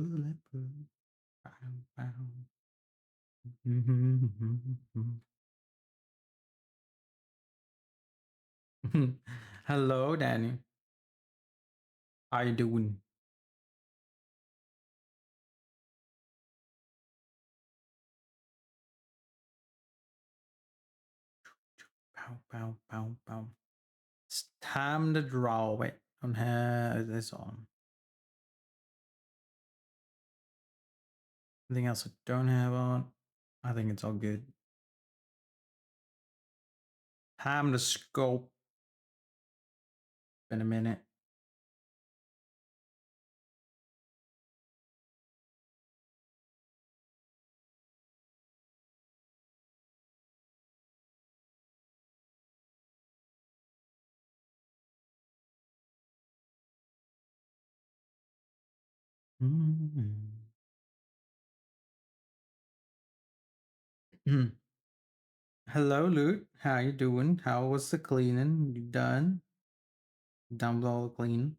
bulletproof. Bow, bow. Hello, Danny. How you doing? Bow, bow, bow, bow. It's time to draw. Wait, I don't have this on. Anything else I don't have on? I think it's all good. Time to scope. Been a minute. Hello, Luke. How you doing? How was the cleaning? You done? Done with all the cleaning?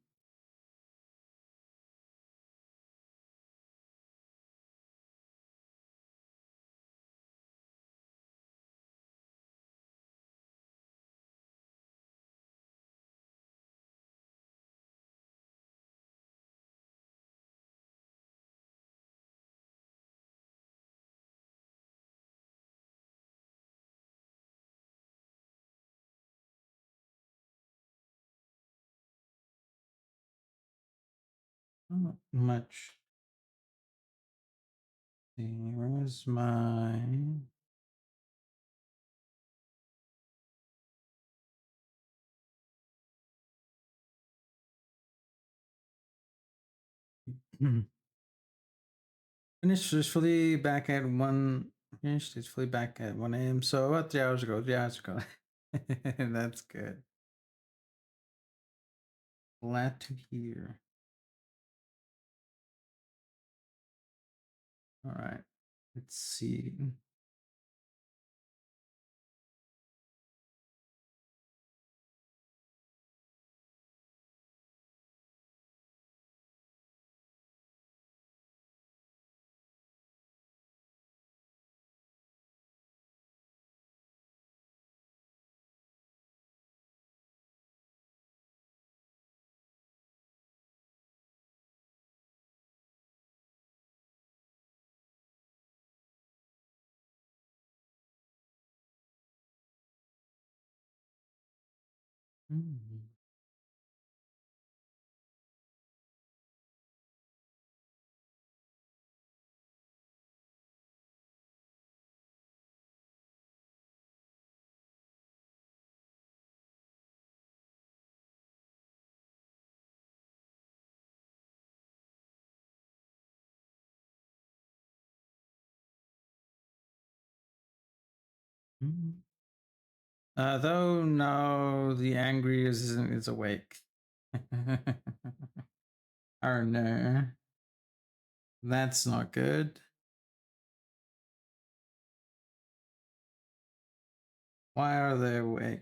Not much. Where's my... Finished fully back at 1... Finished it's fully back at 1 a.m. So about 3 hours ago. 3 hours ago. That's good. Glad to hear. All right. Let's see. Mm. Mm. Though no, the angry is awake. Oh no, that's not good. Why are they awake?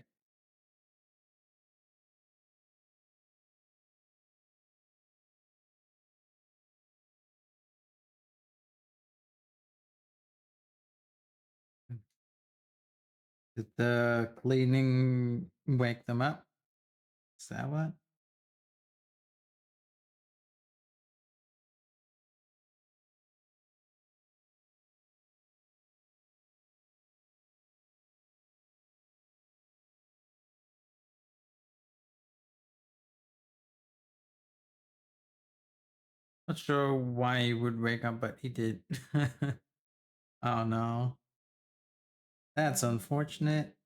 Did the cleaning wake them up? Is that what? Not sure why he would wake up, but he did. Oh no. That's unfortunate.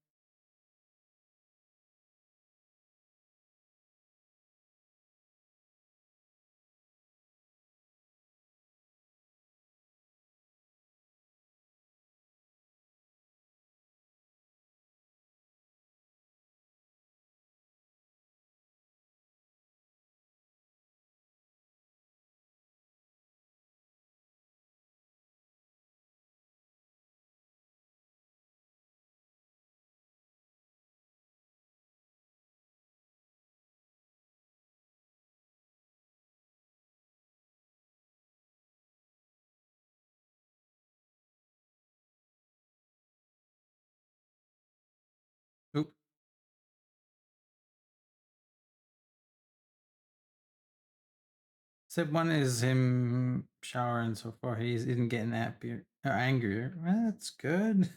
Step one is him showering so far. He isn't getting happier or angrier. Well, that's good.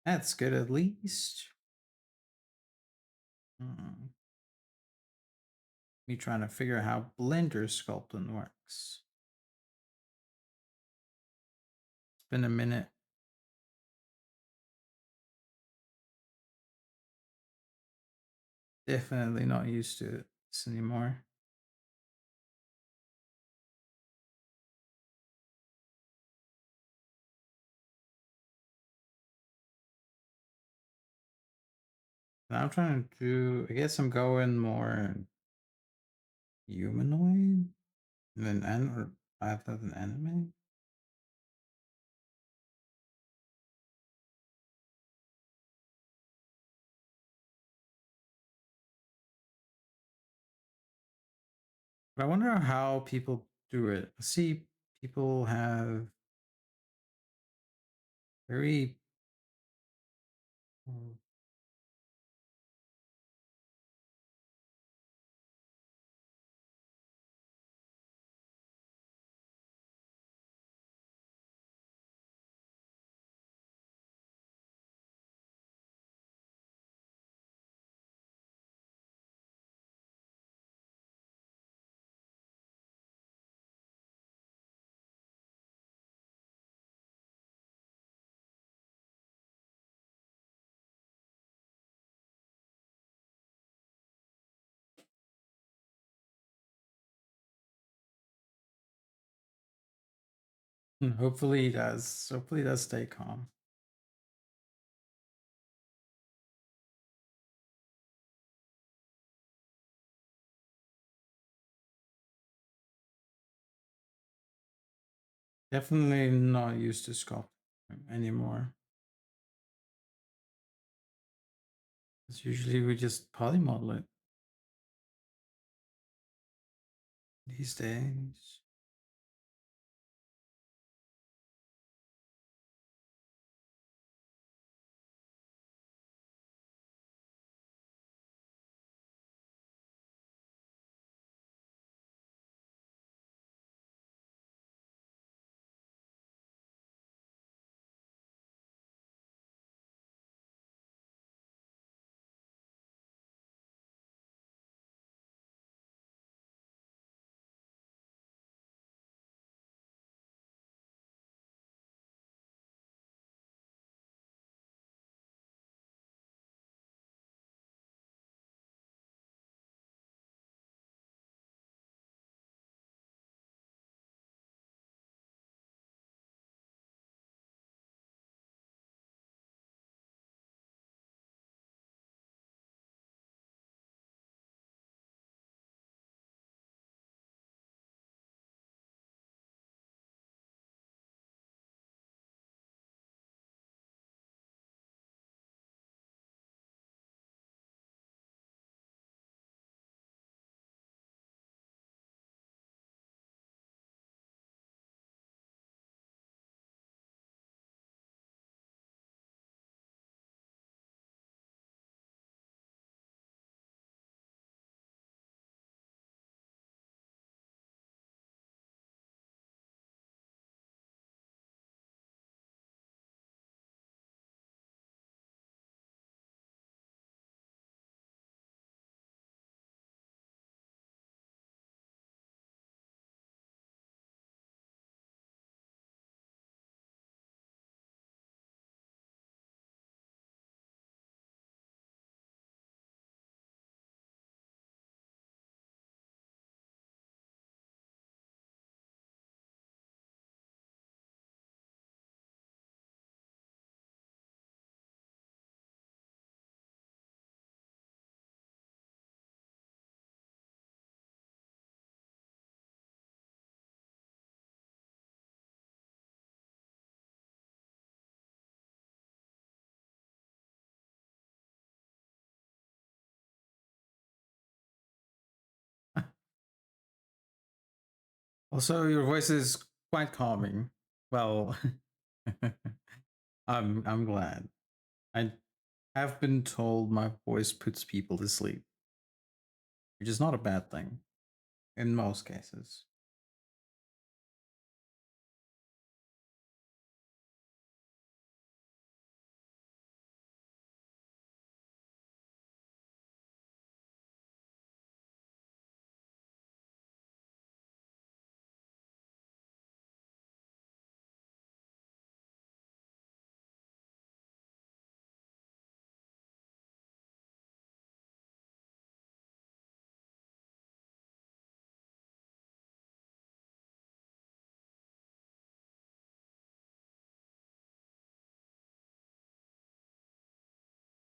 That's good at least. Me trying to figure out how Blender sculpting works. It's been a minute. Definitely not used to this anymore. And I'm trying to do, I guess I'm going more humanoid than or rather than anime. But I wonder how people do it. I see people have very hopefully he does. Hopefully he does stay calm. Definitely not used to sculpt anymore. Because usually we just polymodel it these days. Also, your voice is quite calming. Well, I'm glad. I have been told my voice puts people to sleep, which is not a bad thing. in most cases.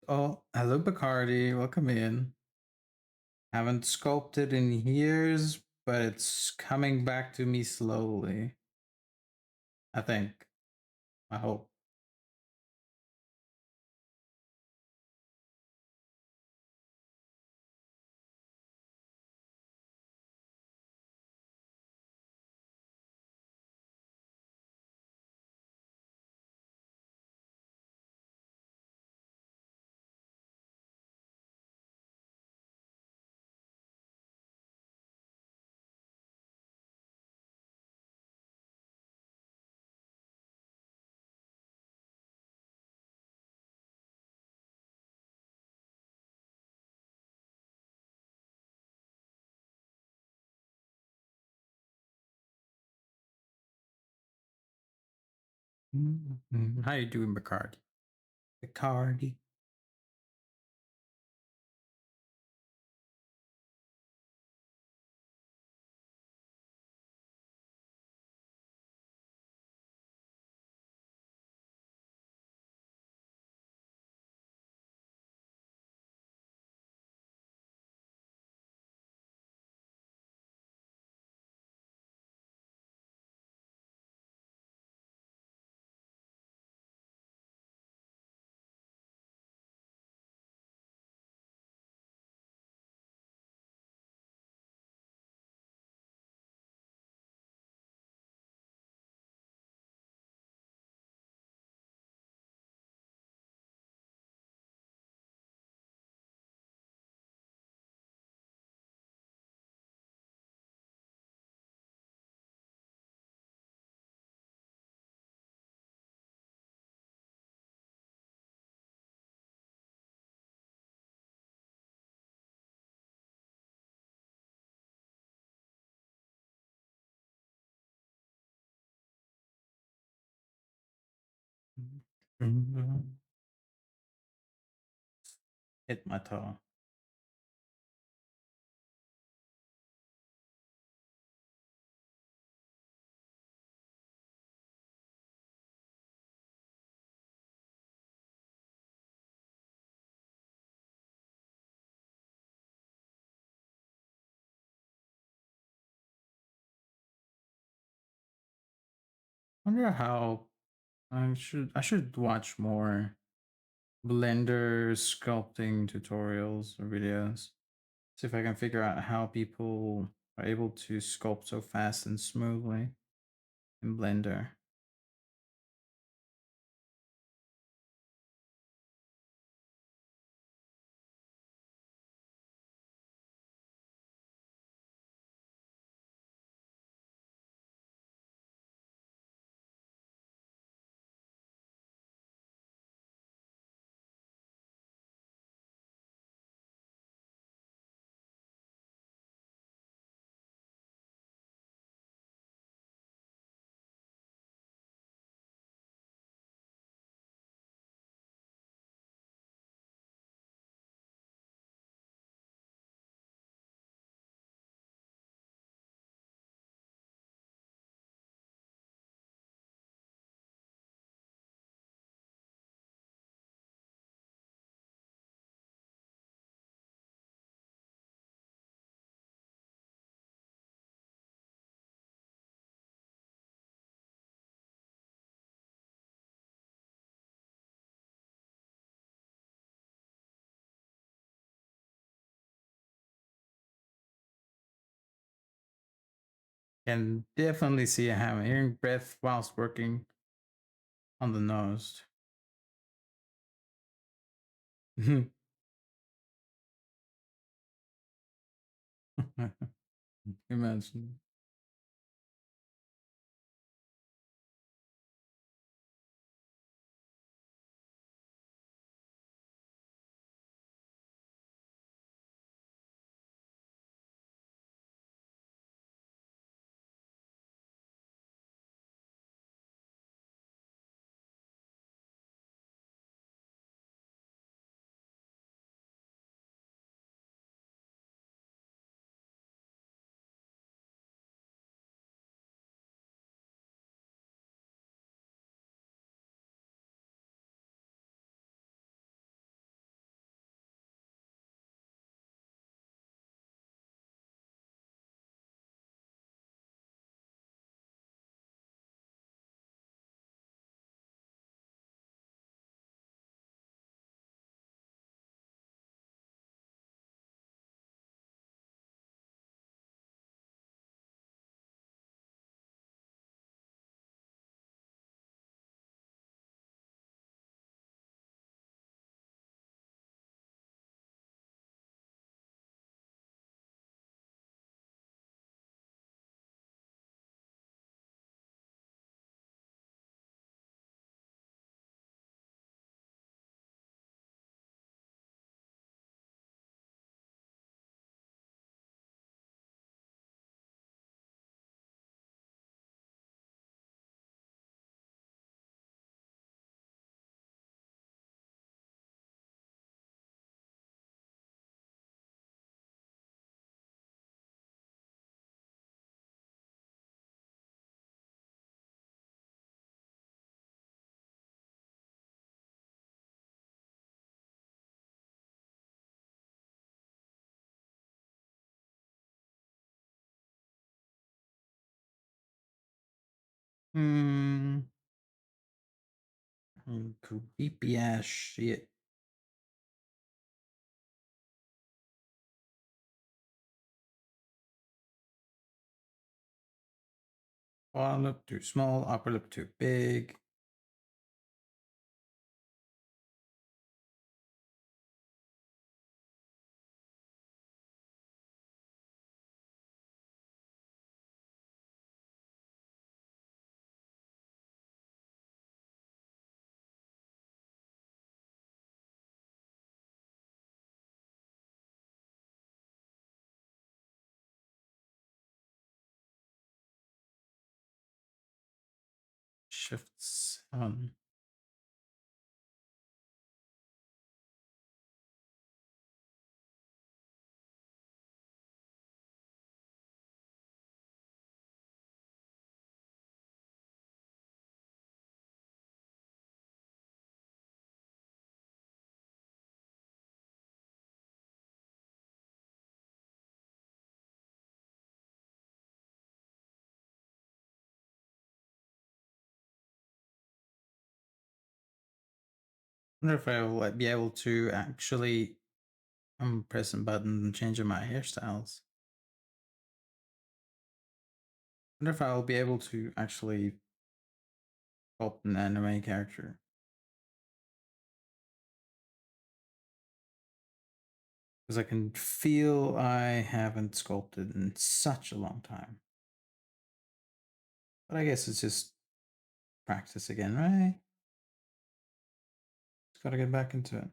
Oh, hello, Bacardi. Welcome in. Haven't sculpted in years, but it's coming back to me slowly. I think. I hope. How you doing, Bacardi? Bacardi. Hit my toe. Wonder how I should watch more Blender sculpting tutorials or videos. See if I can figure out how people are able to sculpt so fast and smoothly in Blender. Can definitely see I'm hearing breath whilst working on the nose. Imagine. Hmm. Creepy ass shit. Bottom lip too small, upper lip too big. Shift 7. I wonder if I will like, be able to actually press a button and change my hairstyles. I wonder if I will be able to actually sculpt an anime character. Because I can feel I haven't sculpted in such a long time. But I guess it's just practice again, right? Just gotta get back into it.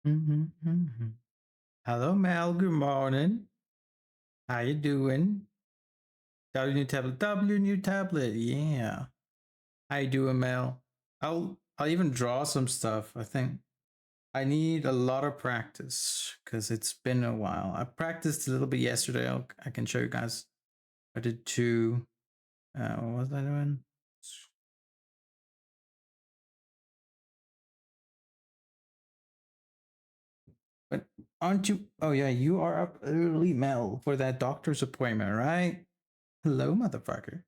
Hello, Mel. Good morning. How you doing? W new tablet. W new tablet. Yeah. How you doing, Mel? I'll even draw some stuff. I think I need a lot of practice because it's been a while. I practiced a little bit yesterday. I can show you guys. I did two. What was I doing? But aren't you? Oh yeah, you are up early, Mel, for that doctor's appointment, right? Hello, motherfucker.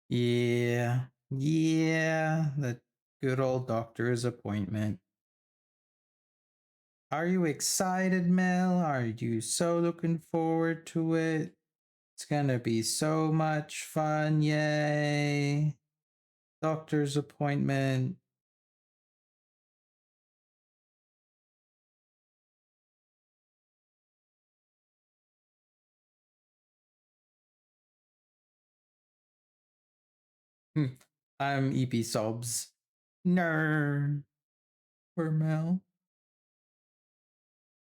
Yeah, yeah, that good old doctor's appointment. Are you excited, Mel? Are you so looking forward to it? It's gonna be so much fun, yay! Doctor's appointment. I'm EP Sobs. Nerd. For Mel.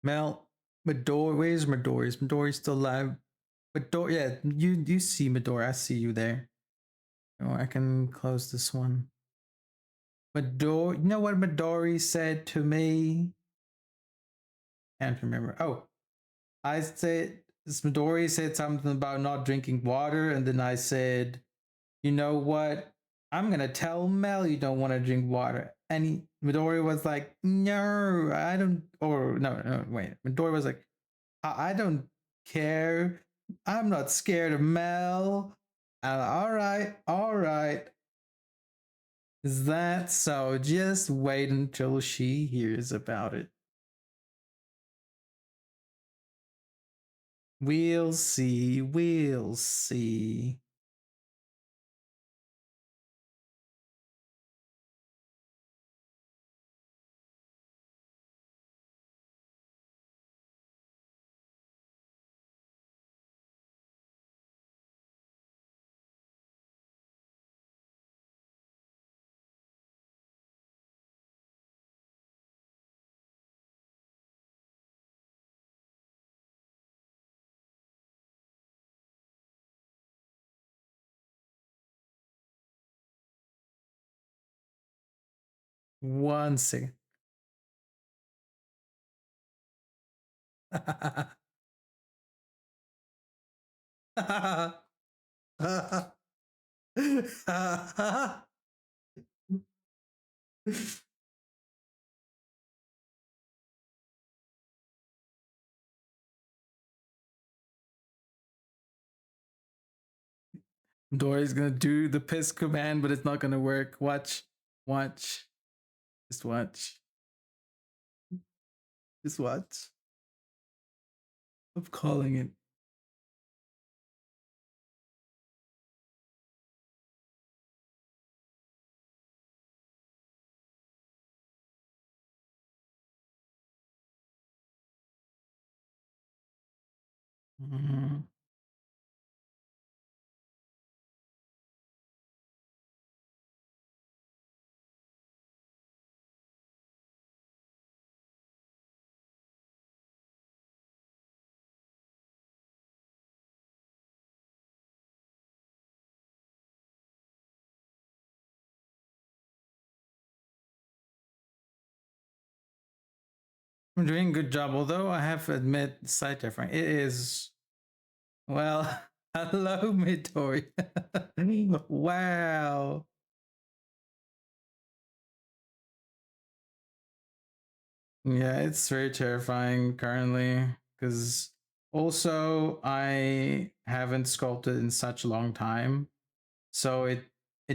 Mel, Midori, where's Midori? Is Midori still alive? Midori, yeah, you see Midori. I see you there. Oh, I can close this one. Midori, you know what Midori said to me? Can't remember. Oh, I said Midori said something about not drinking water, and then I said, you know what? I'm gonna tell Mel you don't want to drink water. And Midori was like, no, I don't. Or no, wait. Midori was like, I don't care. I'm not scared of Mel. All right. Is that so? Just wait until she hears about it. We'll see. We'll see. One second. Dory's gonna do the piss command, but it's not gonna work. Watch. Watch. Just watch. Just watch. I'm calling it. Mhm. I'm doing a good job, although I have to admit, slight difference. It is, well, hello, Midori. Wow. Yeah, it's very terrifying currently because also I haven't sculpted in such a long time. So it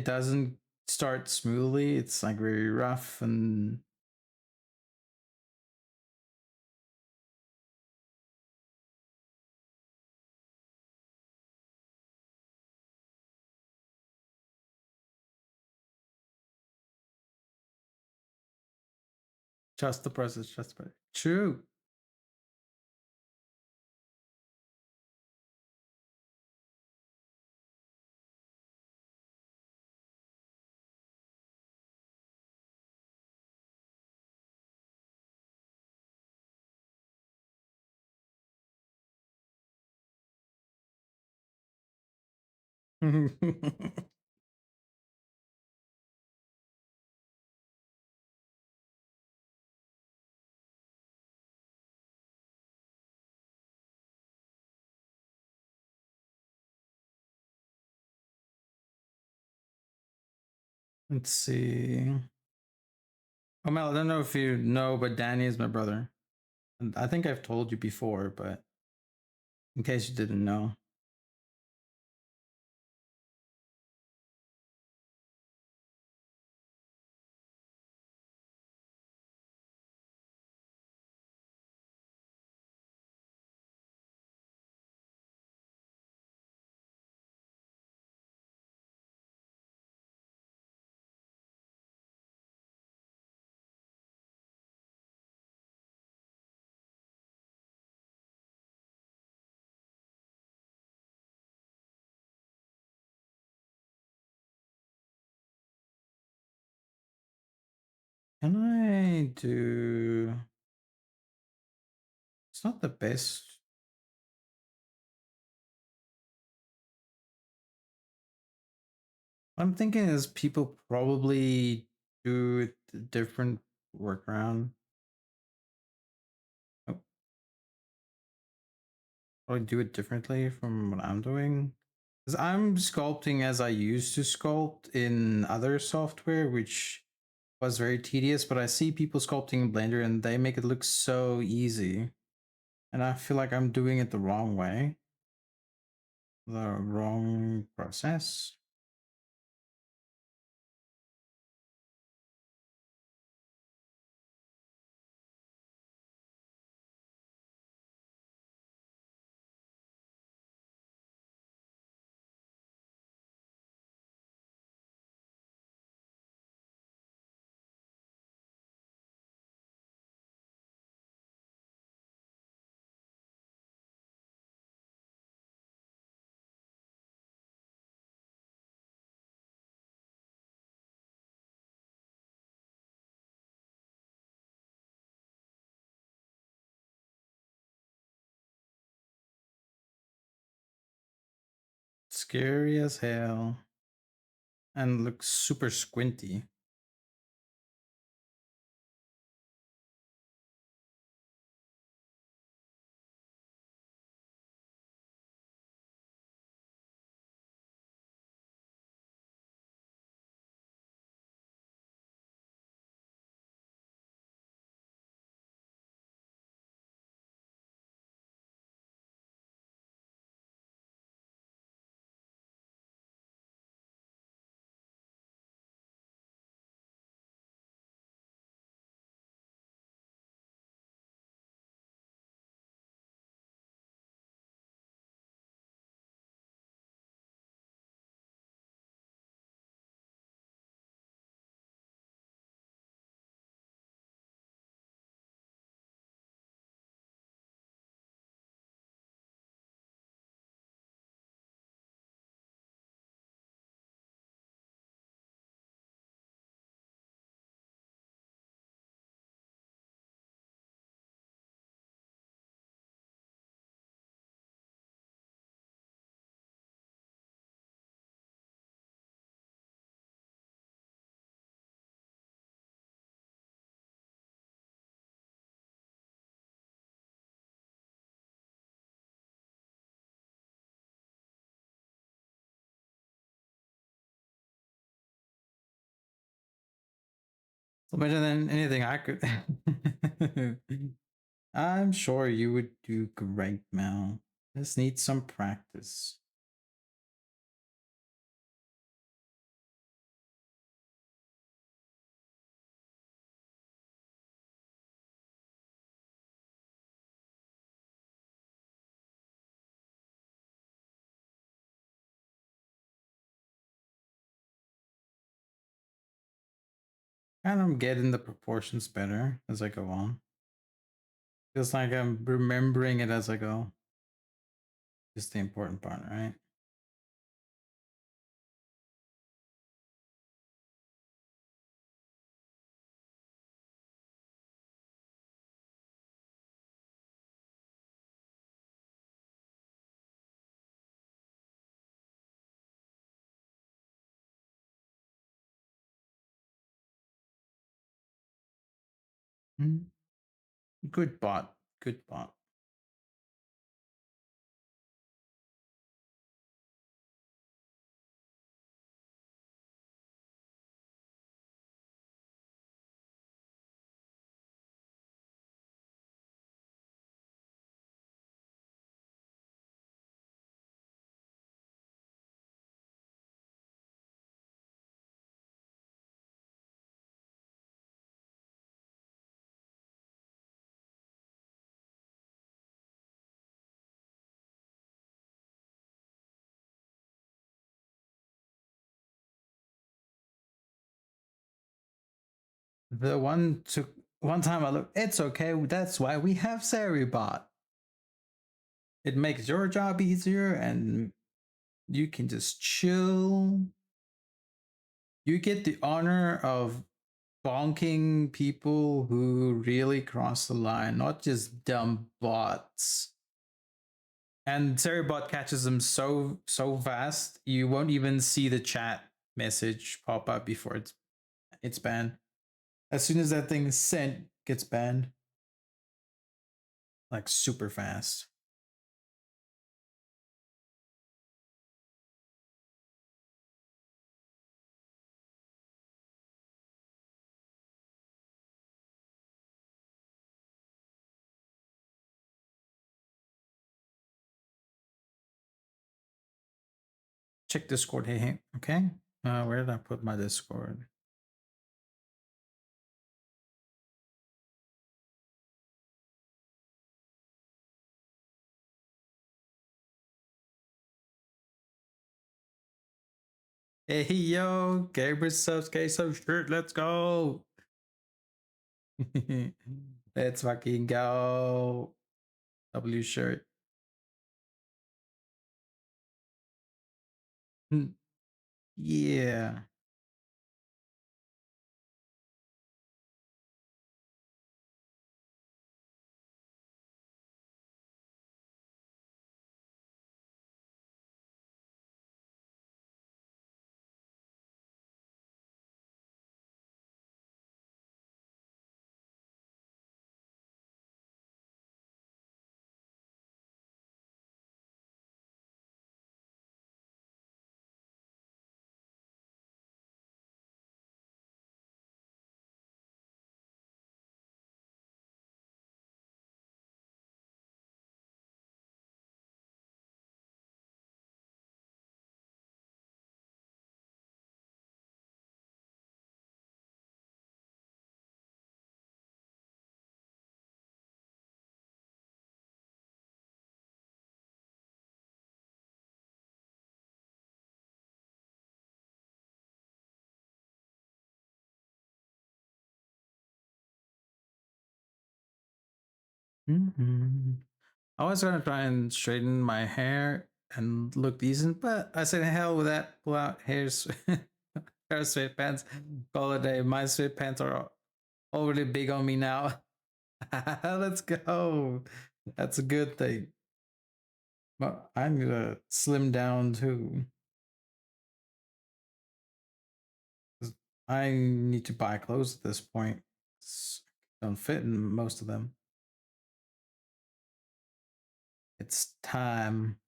doesn't start smoothly. It's like very rough and just the process, just the process. True. Let's see. Oh, Mel, I don't know if you know, but Danny is my brother. And I think I've told you before, but in case you didn't know. Can I do... It's not the best. What I'm thinking is people probably do a different workaround. Oh, probably do it differently from what I'm doing. Because I'm sculpting as I used to sculpt in other software, which was very tedious, but I see people sculpting in Blender and they make it look so easy. And I feel like I'm doing it the wrong way. The wrong process. Scary as hell. And looks super squinty. So better than anything I could. I'm sure you would do great, Mel. Just need some practice. And I'm getting the proportions better as I go on. Feels like I'm remembering it as I go. Just the important part, right? Mm. Good bot. Good bot. The one time I look, it's okay. That's why we have Seribot. It makes your job easier and you can just chill. You get the honor of bonking people who really cross the line, not just dumb bots. And Seribot catches them so fast, you won't even see the chat message pop up before it's banned. As soon as that thing is sent, gets banned. Like super fast. Check Discord. Hey, okay. Where did I put my Discord? Hey yo, Gabriel subs, queso shirt. Let's go. Let's fucking go. W shirt. Yeah. Mm-hmm. I was gonna try and straighten my hair and look decent, but I said hell with that. Pull out hair sweatpants. Call it a day. My sweatpants are already big on me now. Let's go. That's a good thing. But I'm gonna slim down too. I need to buy clothes at this point. Don't fit in most of them. It's time.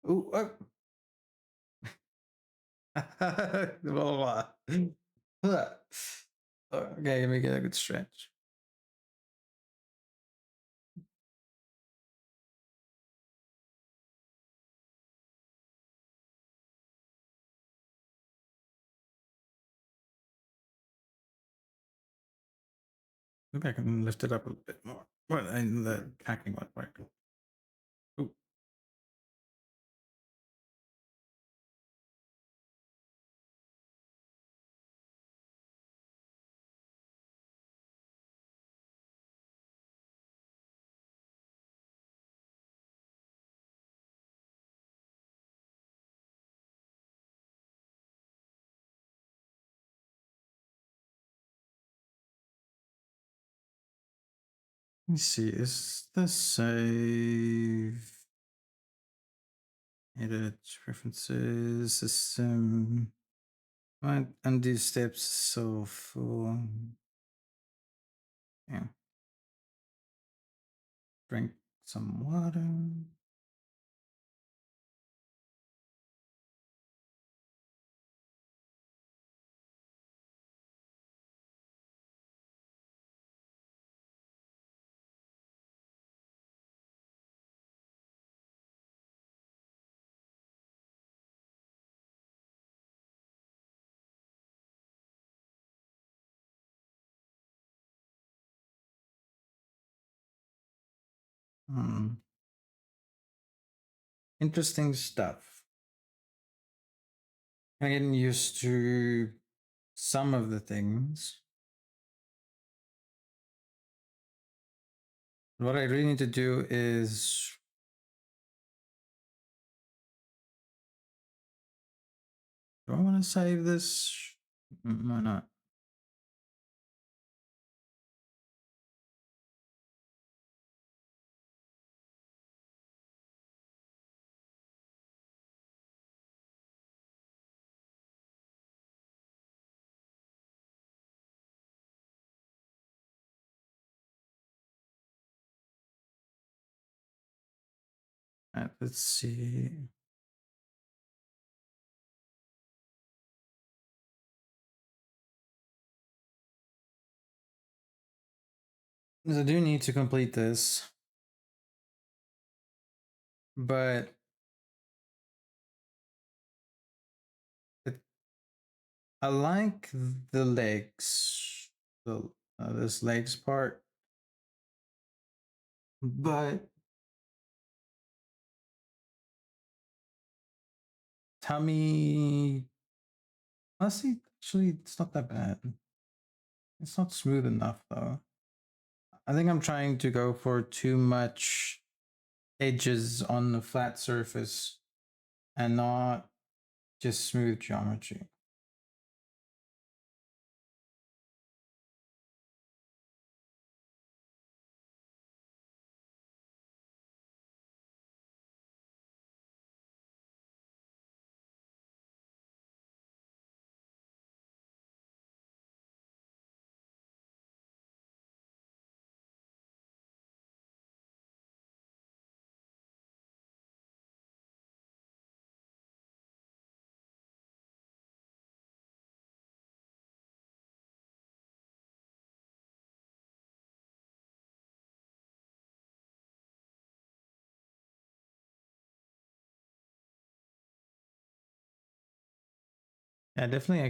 Ooh, blah, blah. Okay, let me get a good stretch. Maybe I can lift it up a bit more. Well, and the hacking won't work. Ooh. Let me see, is the save edit preferences system? Right, undo steps so full. Yeah. Drink some water. Hmm. Interesting stuff. I'm getting used to some of the things. What I really need to do is do I want to save this? Why not? Let's see. I do need to complete this, but it, I like the legs, the this legs part, but tummy. Honestly, actually, it's not that bad. It's not smooth enough though. I think I'm trying to go for too much edges on the flat surface and not just smooth geometry. Yeah, definitely.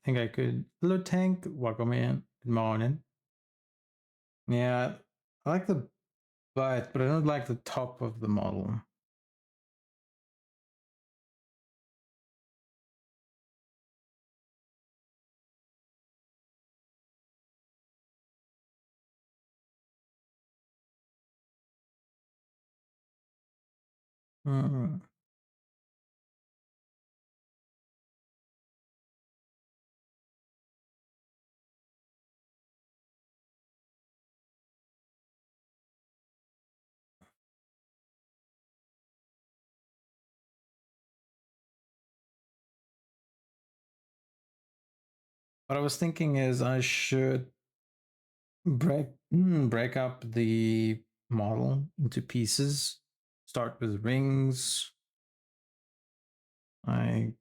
Think I could. Hello, Tank. Welcome in. Good morning. Yeah, I like the butt, but I don't like the top of the model. Mm. What I was thinking is I should break up the model into pieces. Start with rings, I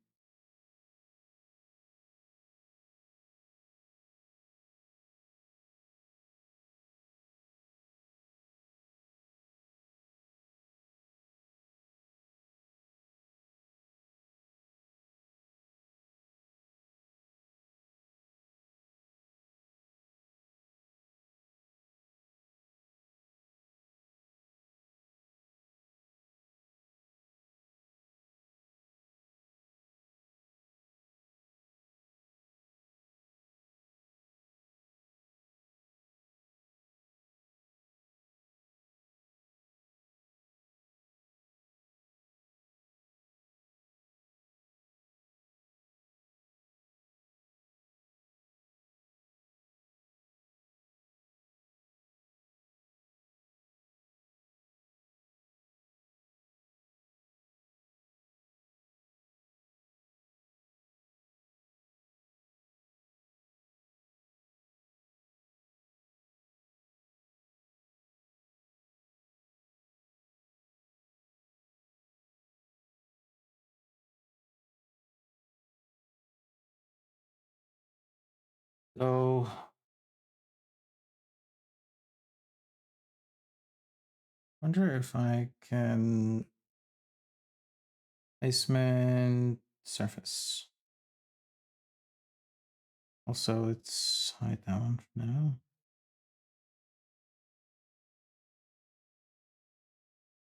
so wonder if I can placement surface. Also, let's hide that one for now.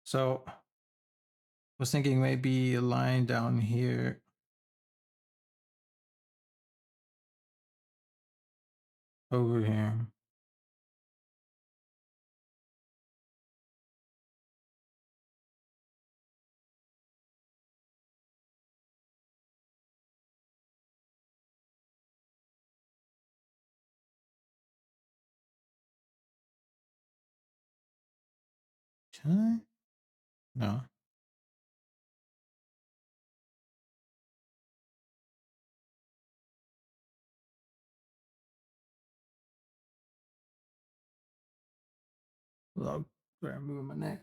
So I was thinking maybe a line down here. Over here. Can I? No. Look, where I move my neck.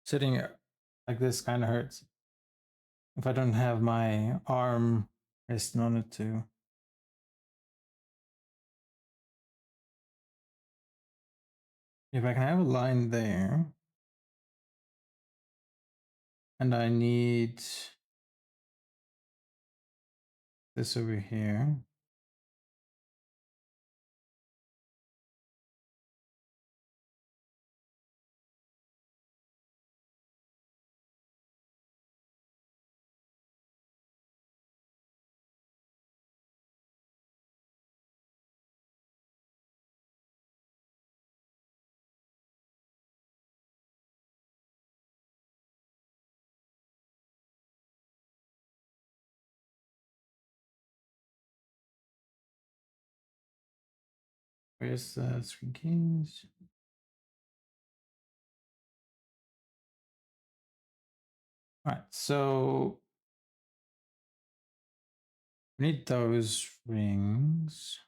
Sitting like this kind of hurts. If I don't have my arm resting on it too. If I can have a line there, and I need this over here. Where's the screen keys? All right, so we need those rings.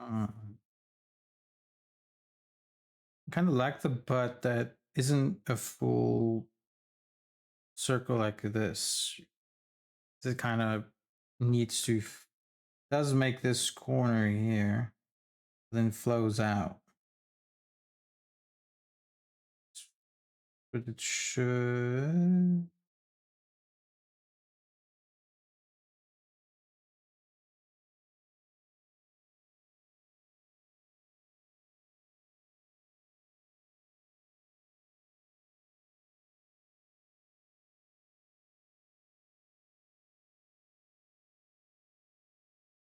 I kind of like the butt that isn't a full circle like this. It kind of needs to does make this corner here, then flows out. But it should.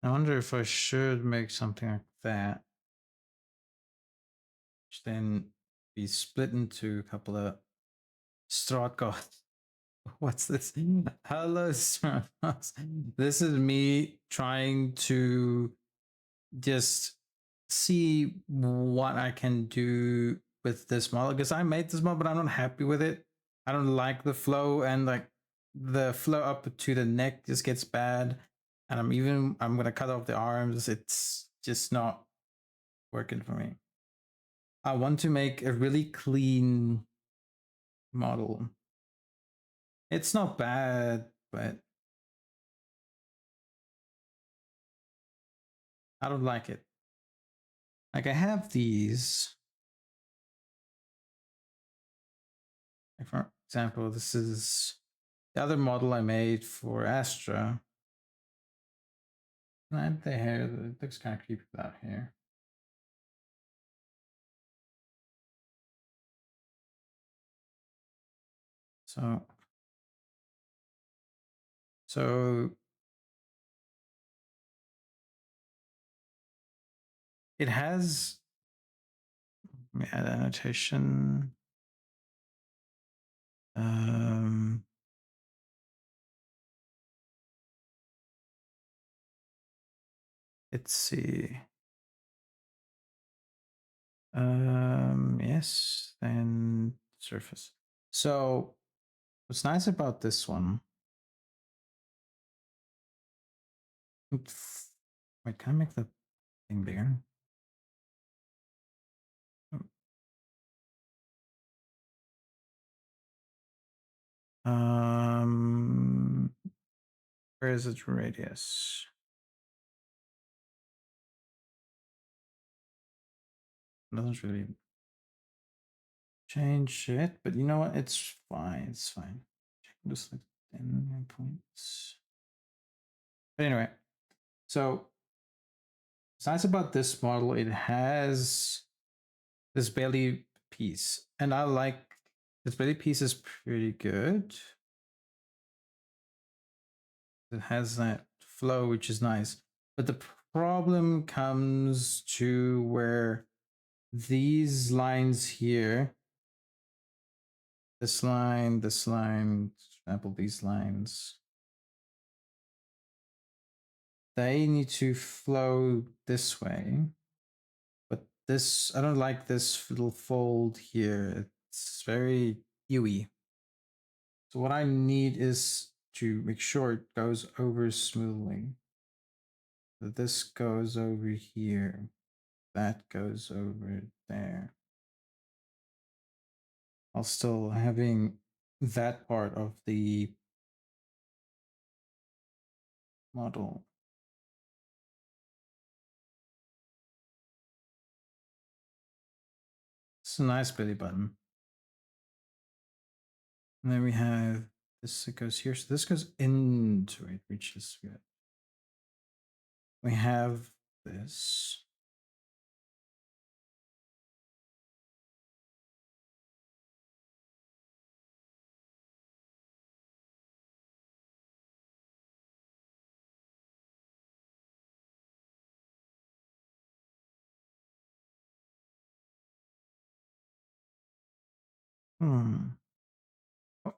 I wonder if I should make something like that, which then be split into a couple of Stratgoths. What's this? Hello, Stratgoths. This is me trying to just see what I can do with this model, because I made this model, but I'm not happy with it. I don't like the flow, and like the flow up to the neck just gets bad. And I'm gonna cut off the arms. It's just not working for me. I want to make a really clean model. It's not bad, but I don't like it. Like I have these. Like for example, this is the other model I made for Astra. And the hair, it looks kind of creepy without hair. So it has, let me add annotation. Let's see. Yes, then surface. So what's nice about this one? Wait, can I make the thing bigger? Where is its radius? Doesn't really change it, but you know what? It's fine. It's fine. Just like 10 points. But anyway, so what's nice about this model, it has this belly piece, and I like this belly piece is pretty good. It has that flow, which is nice. But the problem comes to where these lines here, this line, for example, these lines, they need to flow this way. But this, I don't like this little fold here. It's very huey. So what I need is to make sure it goes over smoothly. That this goes over here. That goes over there. While still having that part of the model. It's a nice belly button. And then we have this that goes here. So this goes into it, which is good. We have this.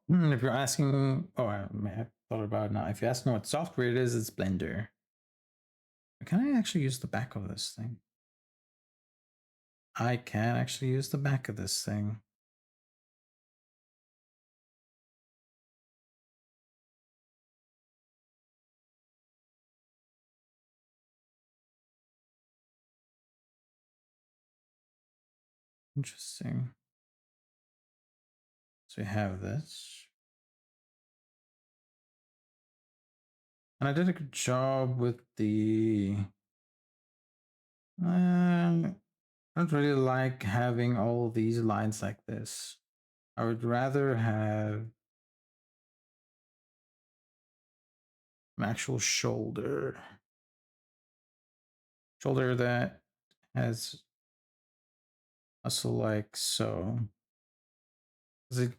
If you're asking, oh, I may have thought about it now. If you're asking what software it is, it's Blender. Can I actually use the back of this thing? I can actually use the back of this thing. Interesting. So we have this. And I did a good job with the... I don't really like having all these lines like this. I would rather have an actual shoulder. Shoulder that has muscle like so. The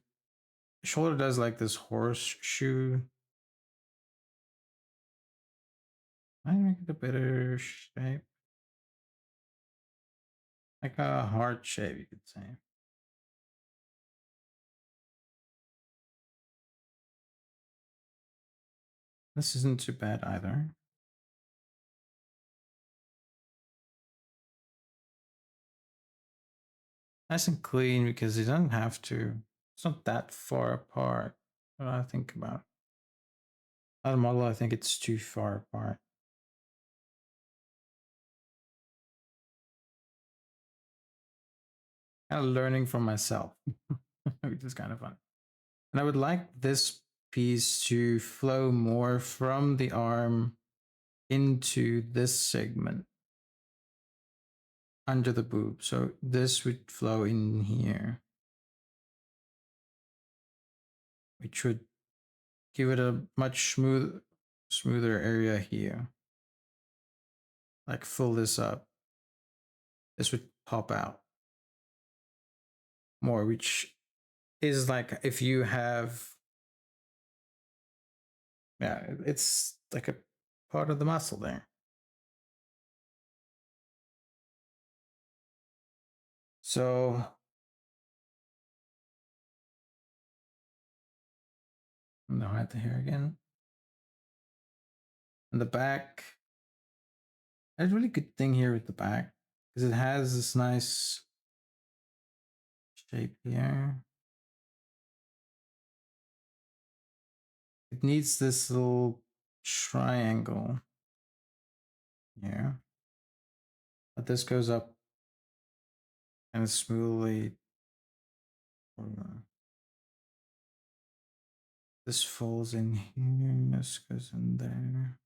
shoulder does like this horseshoe. I make it a better shape. Like a heart shape, you could say. This isn't too bad either. Nice and clean because you don't have to. It's not that far apart. What I think about. Other model, I think it's too far apart. Kind of learning from myself, which is kind of fun. And I would like this piece to flow more from the arm into this segment under the boob. So this would flow in here, which would give it a much smoother area here. Like fill this up. This would pop out more, which is like if you have, yeah, it's like a part of the muscle there. So no, I have the hair again. And the back, there's a really good thing here with the back because it has this nice shape here. It needs this little triangle here, but this goes up and smoothly. This falls in here. This goes in there.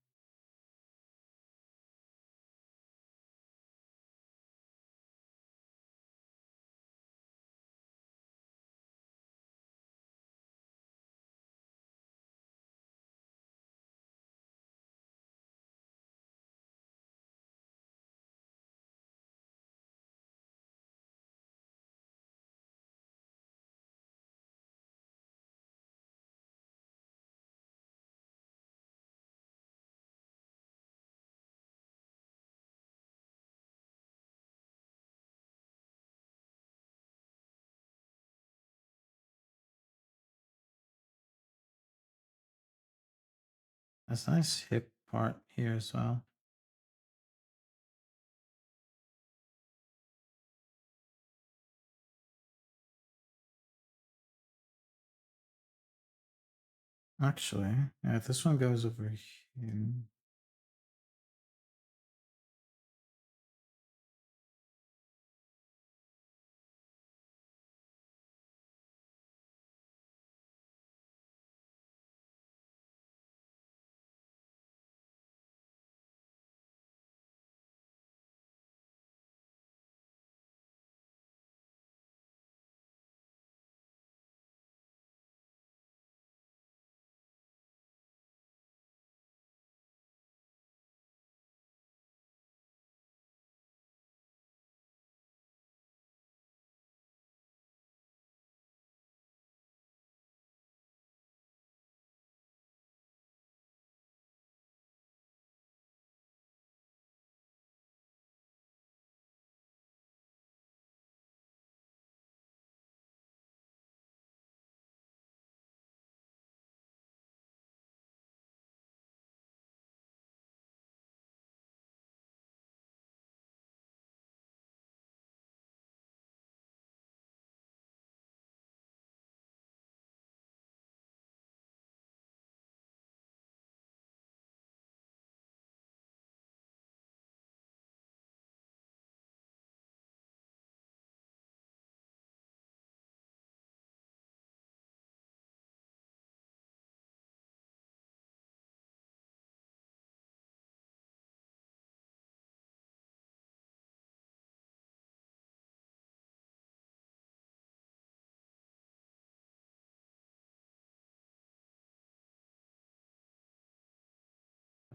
That's a nice hip part here as well. Actually, yeah, this one goes over here.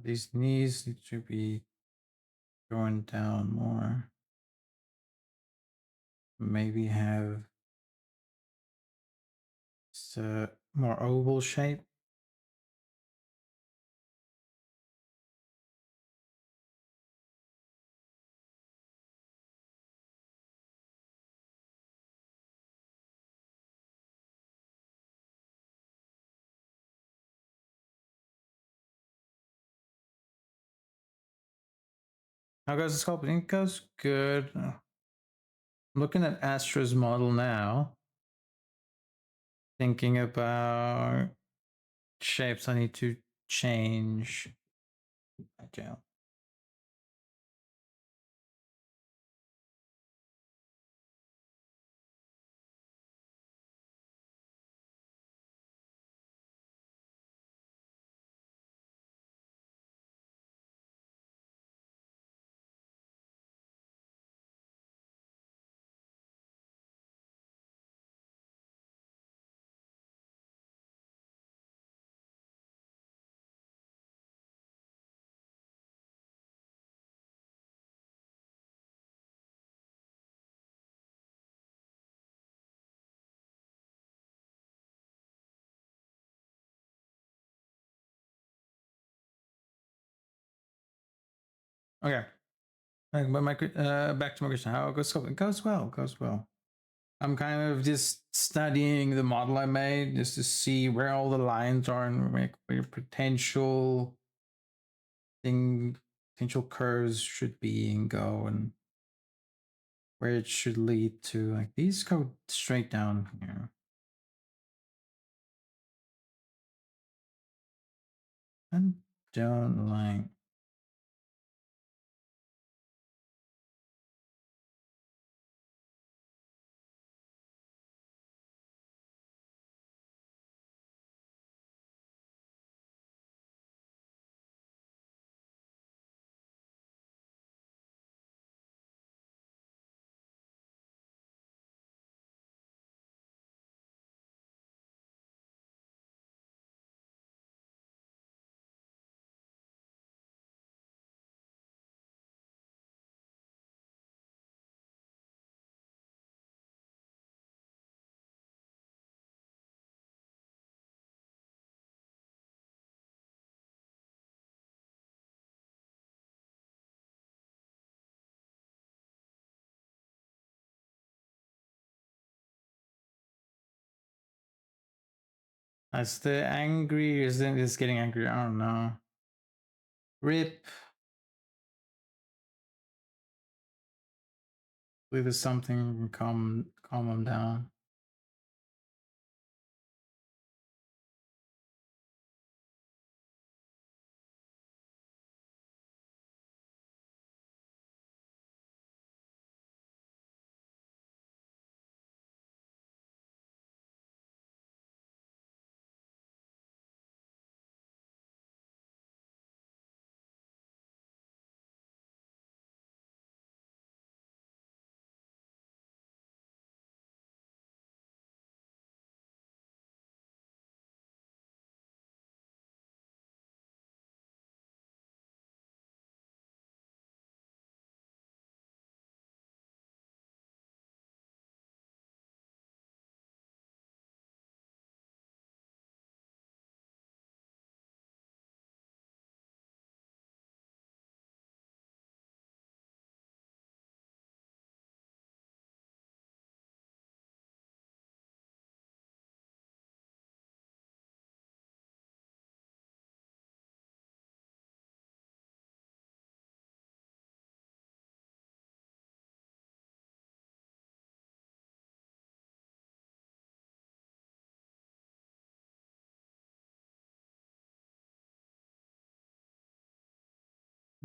These knees need to be going down more. Maybe have a more oval shape. How goes the sculpting? It goes good. I'm looking at Astra's model now, thinking about shapes I need to change. Okay. Okay. But back to my question. How it goes sculpting? It goes well. It goes well. I'm kind of just studying the model I made just to see where all the lines are and where potential curves should be and go and where it should lead to. Like these go straight down here. I don't like. As the angry isn't is getting angry. I don't know. Rip. Believe there's something calm him down.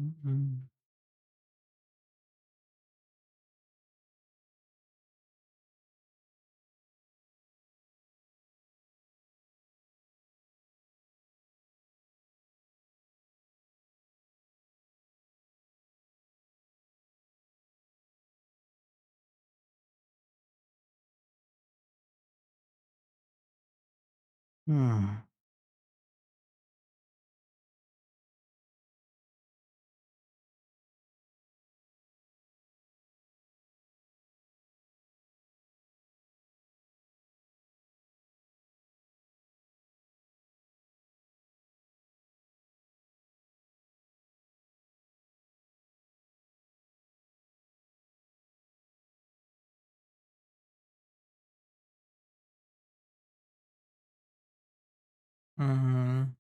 Mm-hmm. Hmm. Mm-hmm.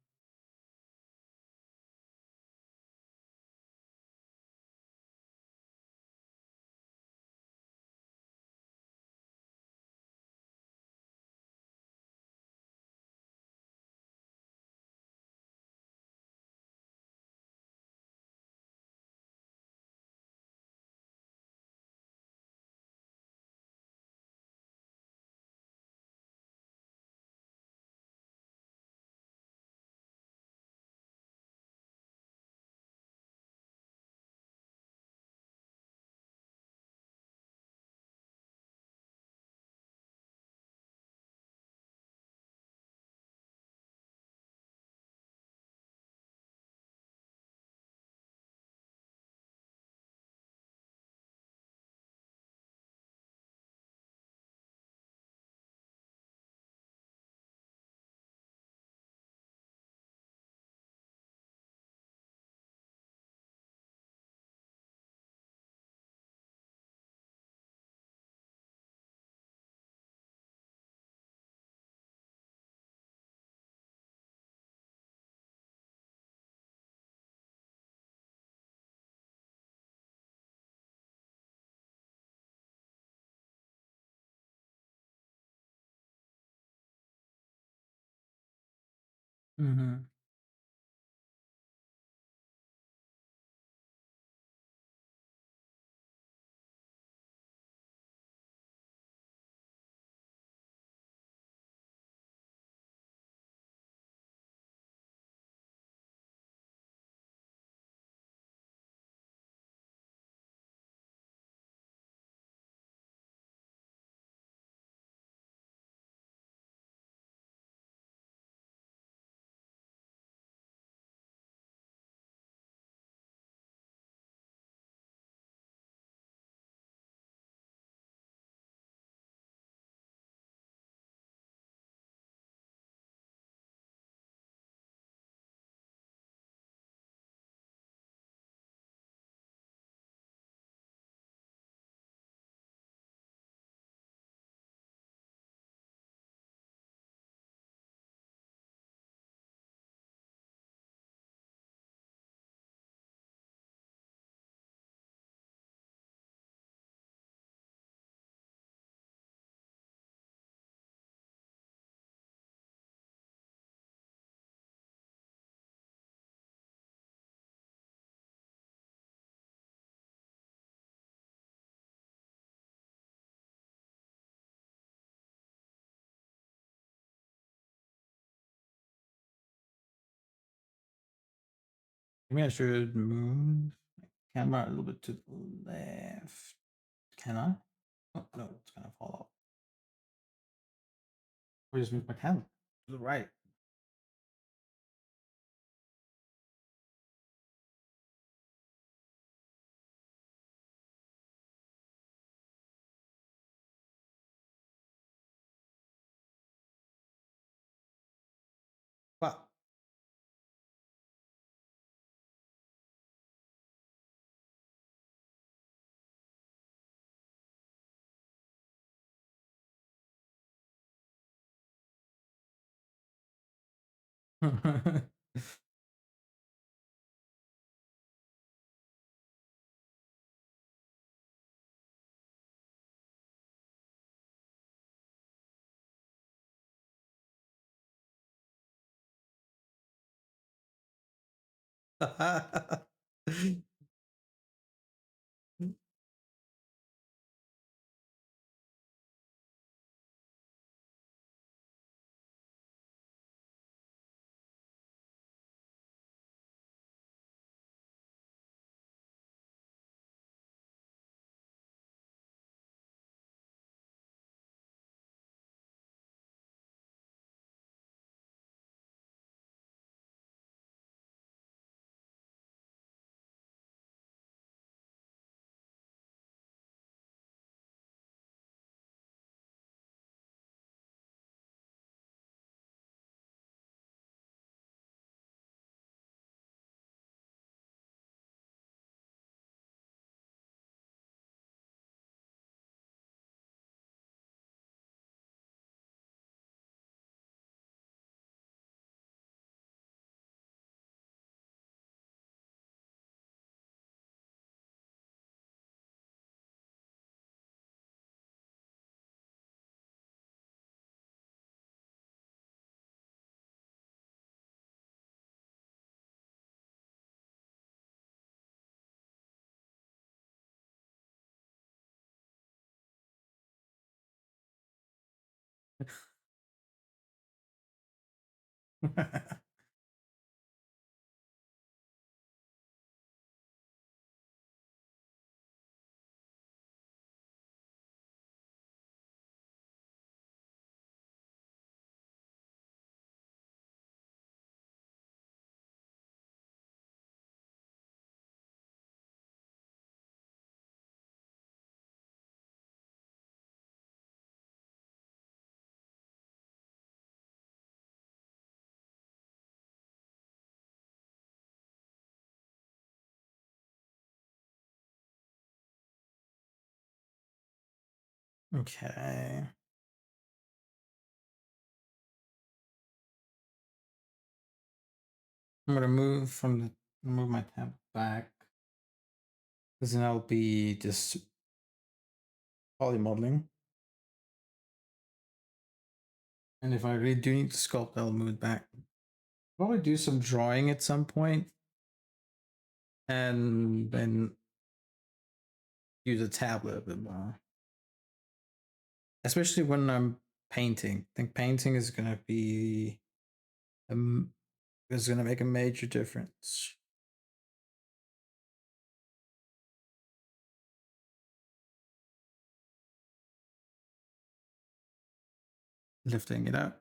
Mm-hmm. Maybe I should move my camera a little bit to the left. Can I? Oh no, it's gonna fall off. Or just move my camera to the right. Well, Okay. I'm gonna move my tab back because then I'll be just polymodeling. And if I really do need to sculpt, I'll move it back. Probably do some drawing at some point, and then use a tablet a bit more. Especially when I'm painting. I think painting is gonna be is gonna make a major difference. Lifting it up.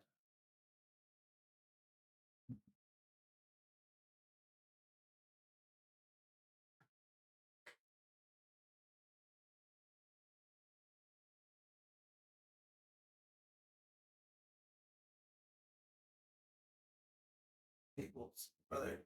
Tables, brother.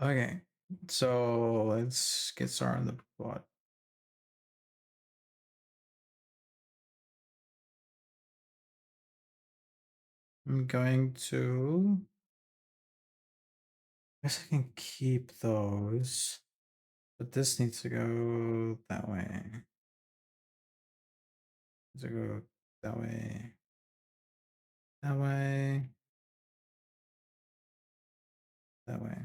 Okay, so let's get started on the plot. I'm going to. I guess I can keep those, but this needs to go that way. Needs to go that way. That way. That way.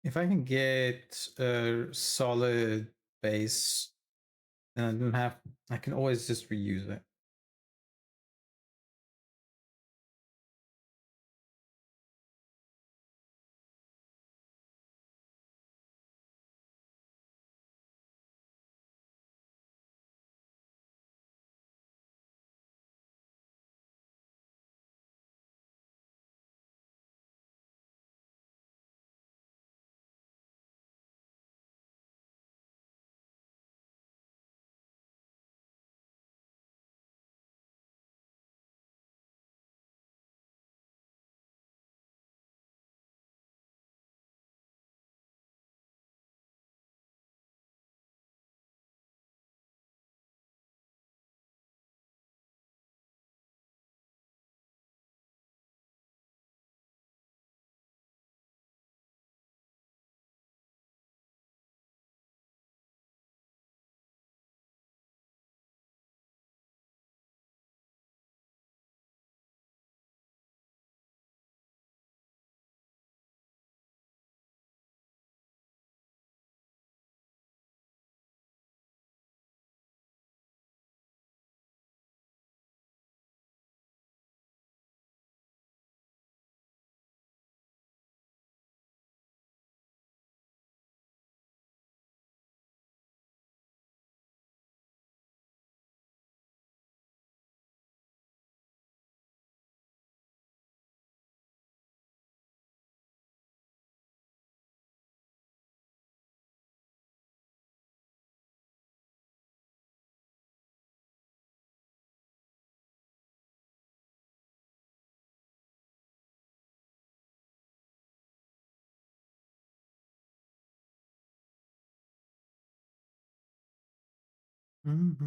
If I can get a solid base, then I don't have. I can always just reuse it. Mm-hmm.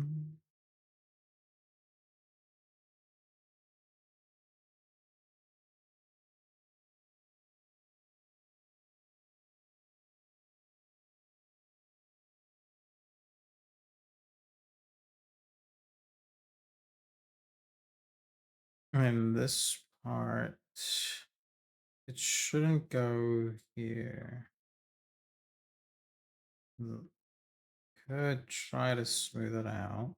And this part, it shouldn't go here. Could try to smooth it out.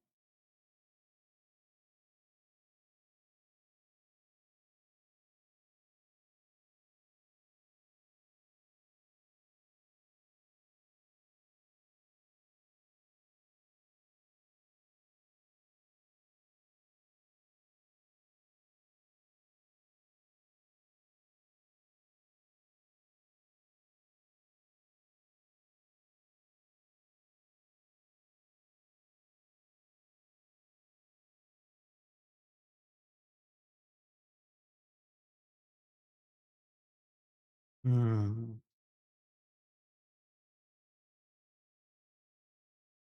Hmm.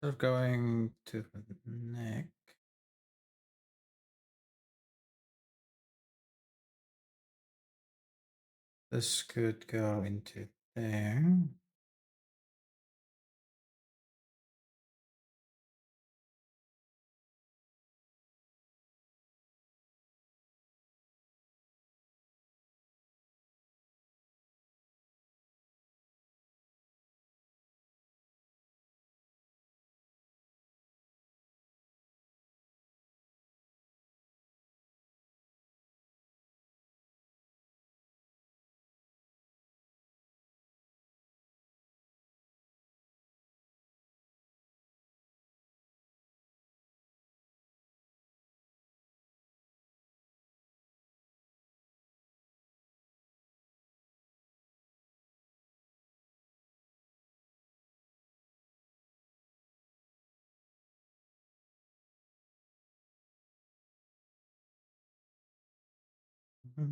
Instead of going to the neck, this could go into there. Oh.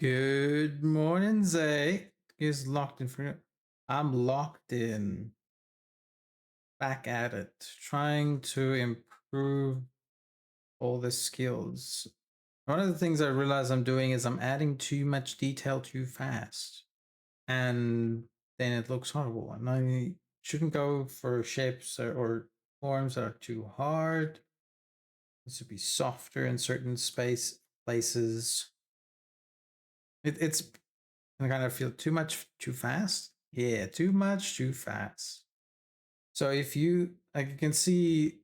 Good morning, Zay. Is locked in for. I'm locked in. Back at it, trying to improve all the skills. One of the things I realize I'm doing is I'm adding too much detail too fast, and then it looks horrible. And I shouldn't go for shapes or forms that are too hard. This would be softer in certain places. It's I kind of feel too much too fast. Yeah, too much too fast. So if you like, you can see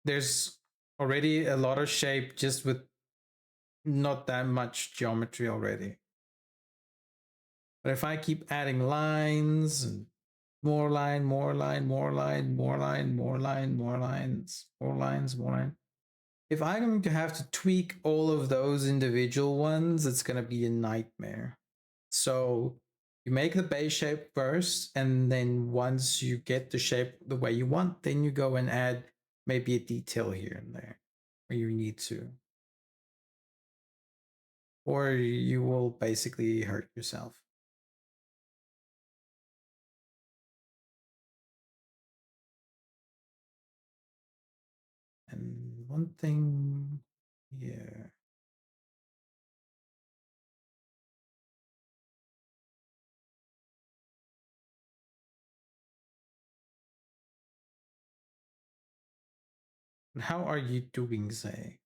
there's already a lot of shape just with not that much geometry already. But if I keep adding lines and more line, more line, more line, more line, more line, more lines, more lines, more line. If I'm going to have to tweak all of those individual ones, it's going to be a nightmare. So you make the base shape first, and then once you get the shape the way you want, then you go and add maybe a detail here and there where you need to. Or you will basically hurt yourself. And one thing here. How are you doing, Zay?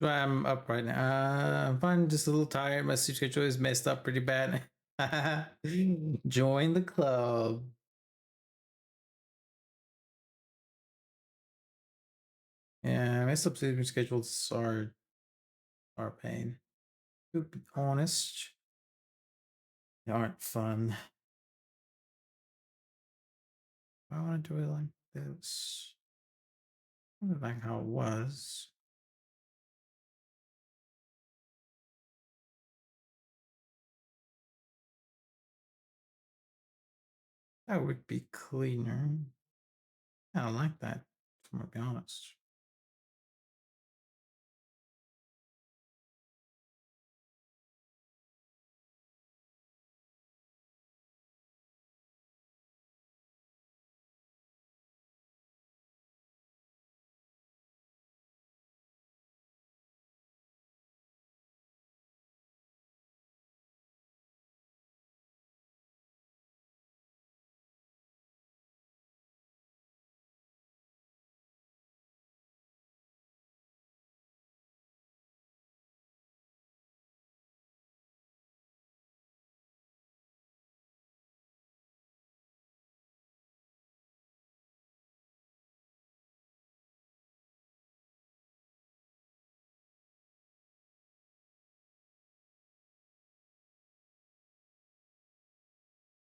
I'm up right now. I'm fine, just a little tired. My sleep schedule is messed up pretty bad. Join the club. Yeah, my sleep schedules are a pain. To be honest, they aren't fun. I want to do it like this. Like how it was. That would be cleaner. I don't like that, to be honest.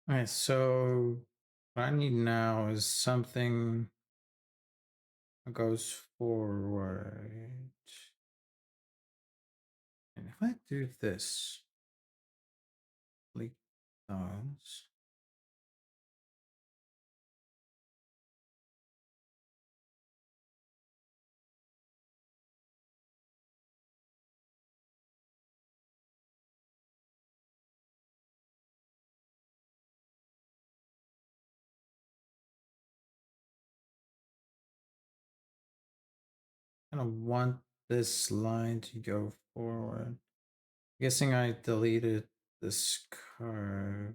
All right, so what I need now is something that goes forward. And if I do this, like those, I don't want this line to go forward. Guessing I deleted this curve.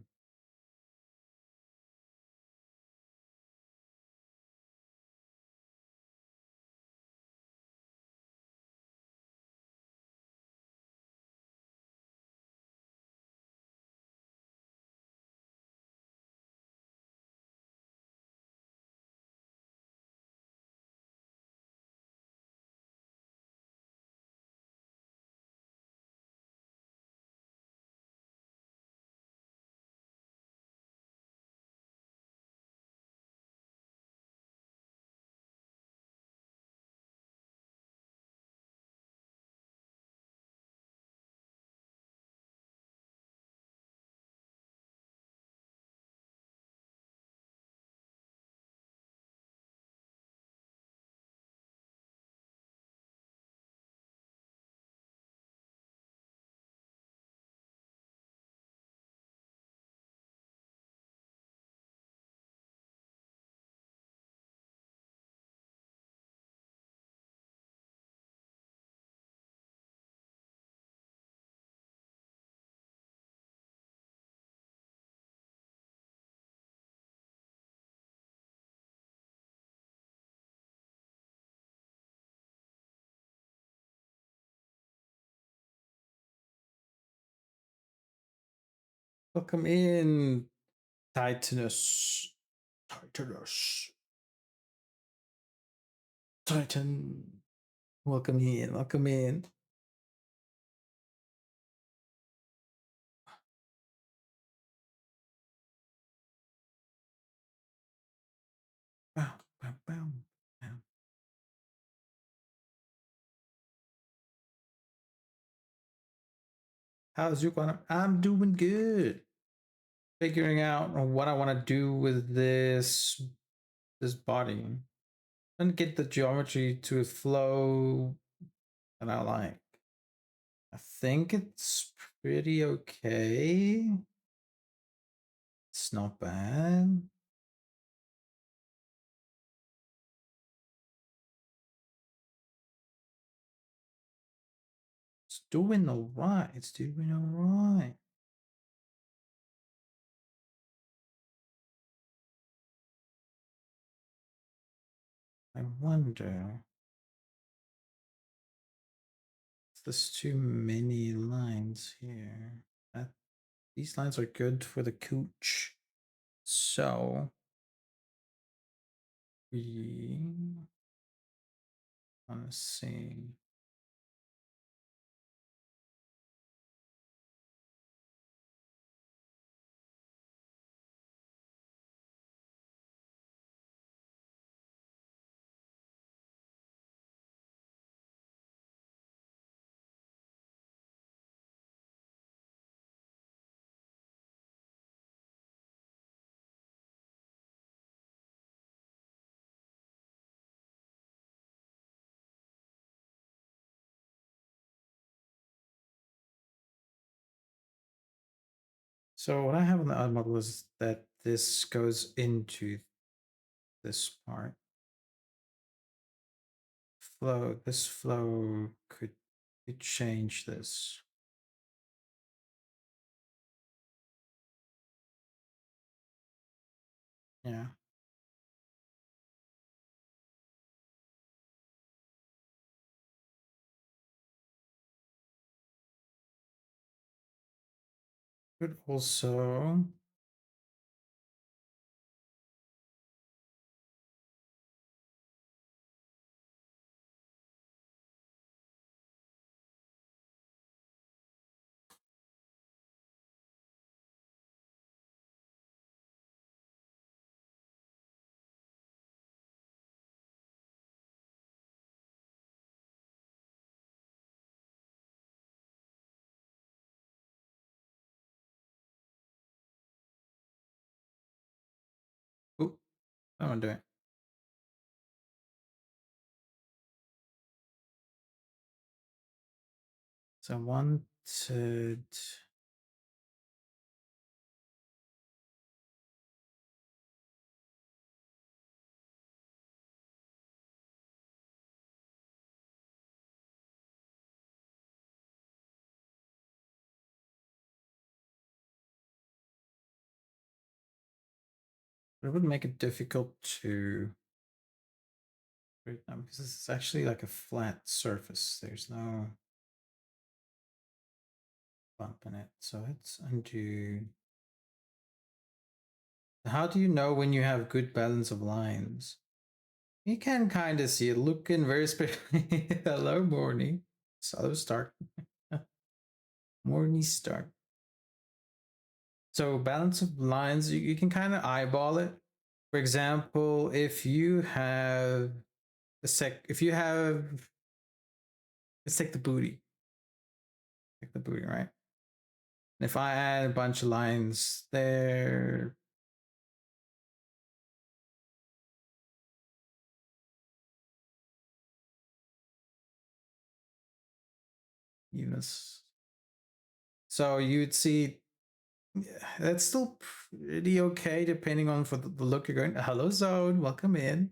Welcome in, Titanus. Titanus. Titan. Welcome in. Welcome in. Bow, bow, bow, bow. How's you going? I'm doing good. Figuring out what I want to do with this body and get the geometry to flow that I like. I think it's pretty okay. It's not bad. It's doing alright. It's doing alright. I wonder. There's too many lines here. These lines are good for the cooch. So we want to see. So what I have on the odd model is that this goes into this part. This flow could change this. Yeah. Could also oh, I want to do it. So I wanted it would make it difficult to break down because this is actually like a flat surface. There's no bump in it. So let's undo. How do you know when you have good balance of lines? You can kind of see it looking very special. Hello, Morny. Hello, start. Morny start. So balance of lines, you can kind of eyeball it. For example, if you have if you have, let's take the booty. Take the booty, right? And if I add a bunch of lines there, Eunice. So you'd see that's still pretty okay depending on for the look you're going. Hello, Zone, welcome in.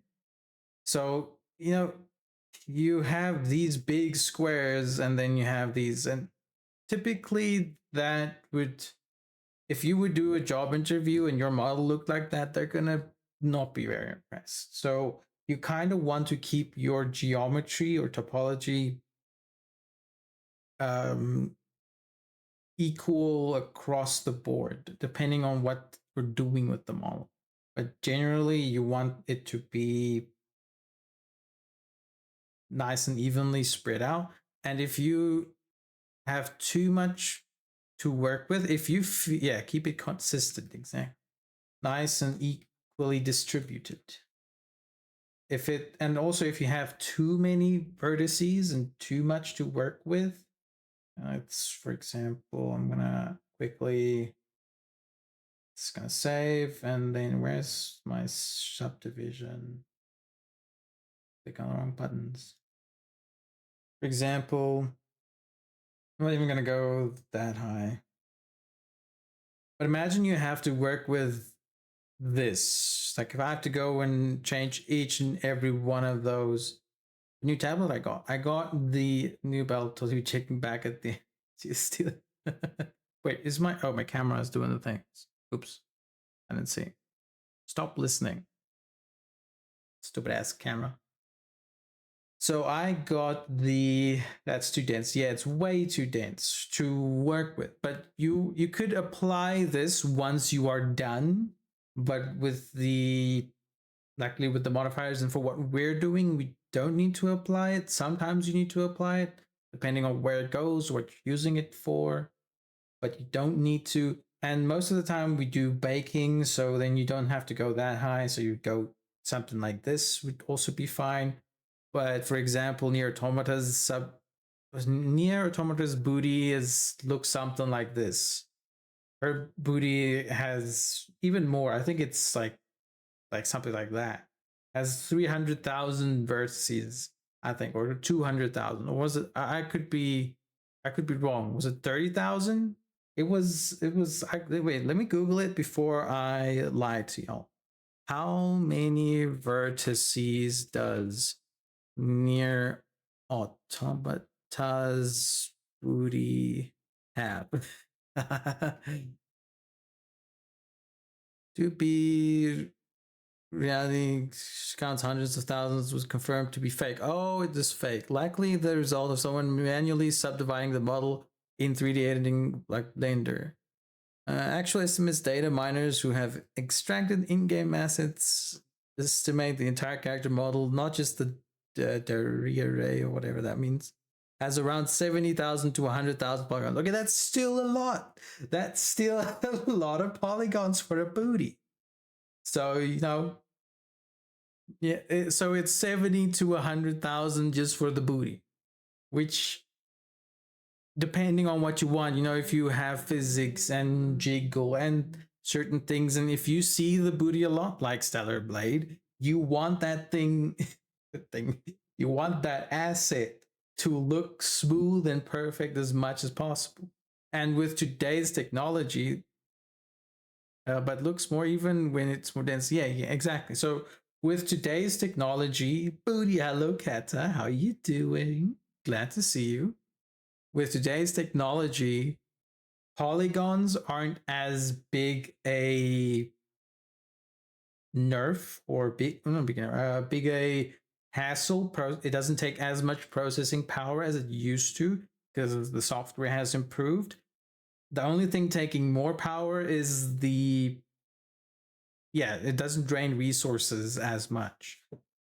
So you have these big squares, and then you have these, and typically that would, if you would do a job interview and your model looked like that, they're gonna not be very impressed. So you kind of want to keep your geometry or topology um, equal across the board, depending on what we're doing with the model. But generally, you want it to be nice and evenly spread out. And if you have too much to work with, if you keep it consistent, exactly, nice and equally distributed. And also if you have too many vertices and too much to work with, it's, for example, I'm gonna quickly, it's gonna save, and then where's my subdivision? Click on the wrong buttons. For example, I'm not even gonna go that high. But imagine you have to work with this. Like if I have to go and change each and every one of those. New tablet I got the new belt to be checking back at the still. Wait, is my camera is doing the things. Oops. I didn't see. Stop listening. Stupid ass camera. So I got that's too dense. Yeah, it's way too dense to work with. But you could apply this once you are done. But with the luckily with the modifiers and for what we're doing, we don't need to apply it. Sometimes you need to apply it depending on where it goes, what you're using it for, but you don't need to. And most of the time we do baking, so then you don't have to go that high. So you go something like this would also be fine. But for example, Near Automata's booty looks something like this. Her booty has even more. I think it's like something like that. Has 300,000 vertices, I think, or 200,000, or was it? I could be wrong. Was it 30,000? It was. Wait, let me Google it before I lie to y'all. How many vertices does Near Automata's booty have? To be reality counts hundreds of thousands was confirmed to be fake. Oh, it is fake. Likely the result of someone manually subdividing the model in 3D editing like Blender. Actual estimates data miners who have extracted in-game assets estimate the entire character model, not just the array or whatever that means, has around 70,000 to 100,000 polygons. Okay, that's still a lot. That's still a lot of polygons for a booty. So, yeah, so it's 70 to 100,000 just for the booty, which depending on what you want, if you have physics and jiggle and certain things, and if you see the booty a lot, like Stellar Blade, you want that thing, you want that asset to look smooth and perfect as much as possible. And with today's technology, but looks more even when it's more dense. Yeah, exactly. So with today's technology, booty, hello, Kata, how you doing? Glad to see you. With today's technology, polygons aren't as big a nerf or big a hassle. It doesn't take as much processing power as it used to because the software has improved. The only thing taking more power is it doesn't drain resources as much.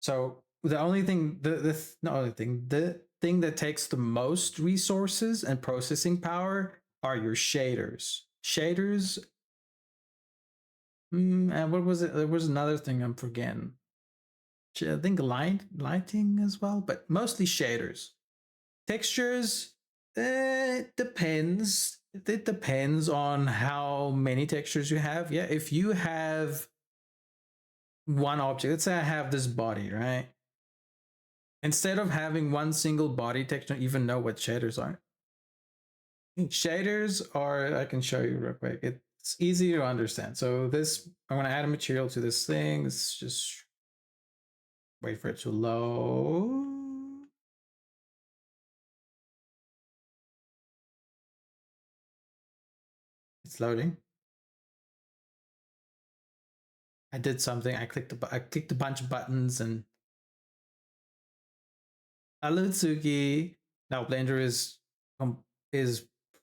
So the thing that takes the most resources and processing power are your shaders. And what was it? There was another thing I'm forgetting. I think lighting as well, but mostly shaders. Textures, it depends. It depends on how many textures you have. Yeah, if you have one object, let's say I have this body, right? Instead of having one single body texture, even know what shaders are. Shaders are, I can show you real quick. It's easy to understand. So this, I'm going to add a material to this thing. Let's just wait for it to load. It's loading. I did something. I clicked a bunch of buttons and Alutsuki. Now Blender is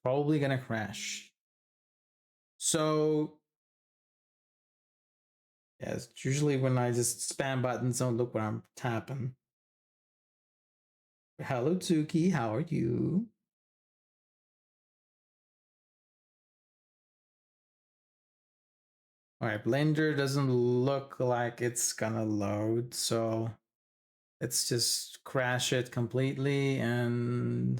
probably gonna crash. So yeah, it's usually when I just spam buttons, don't look what I'm tapping. Hello Tsuki, how are you? All right, Blender doesn't look like it's gonna load, so let's just crash it completely and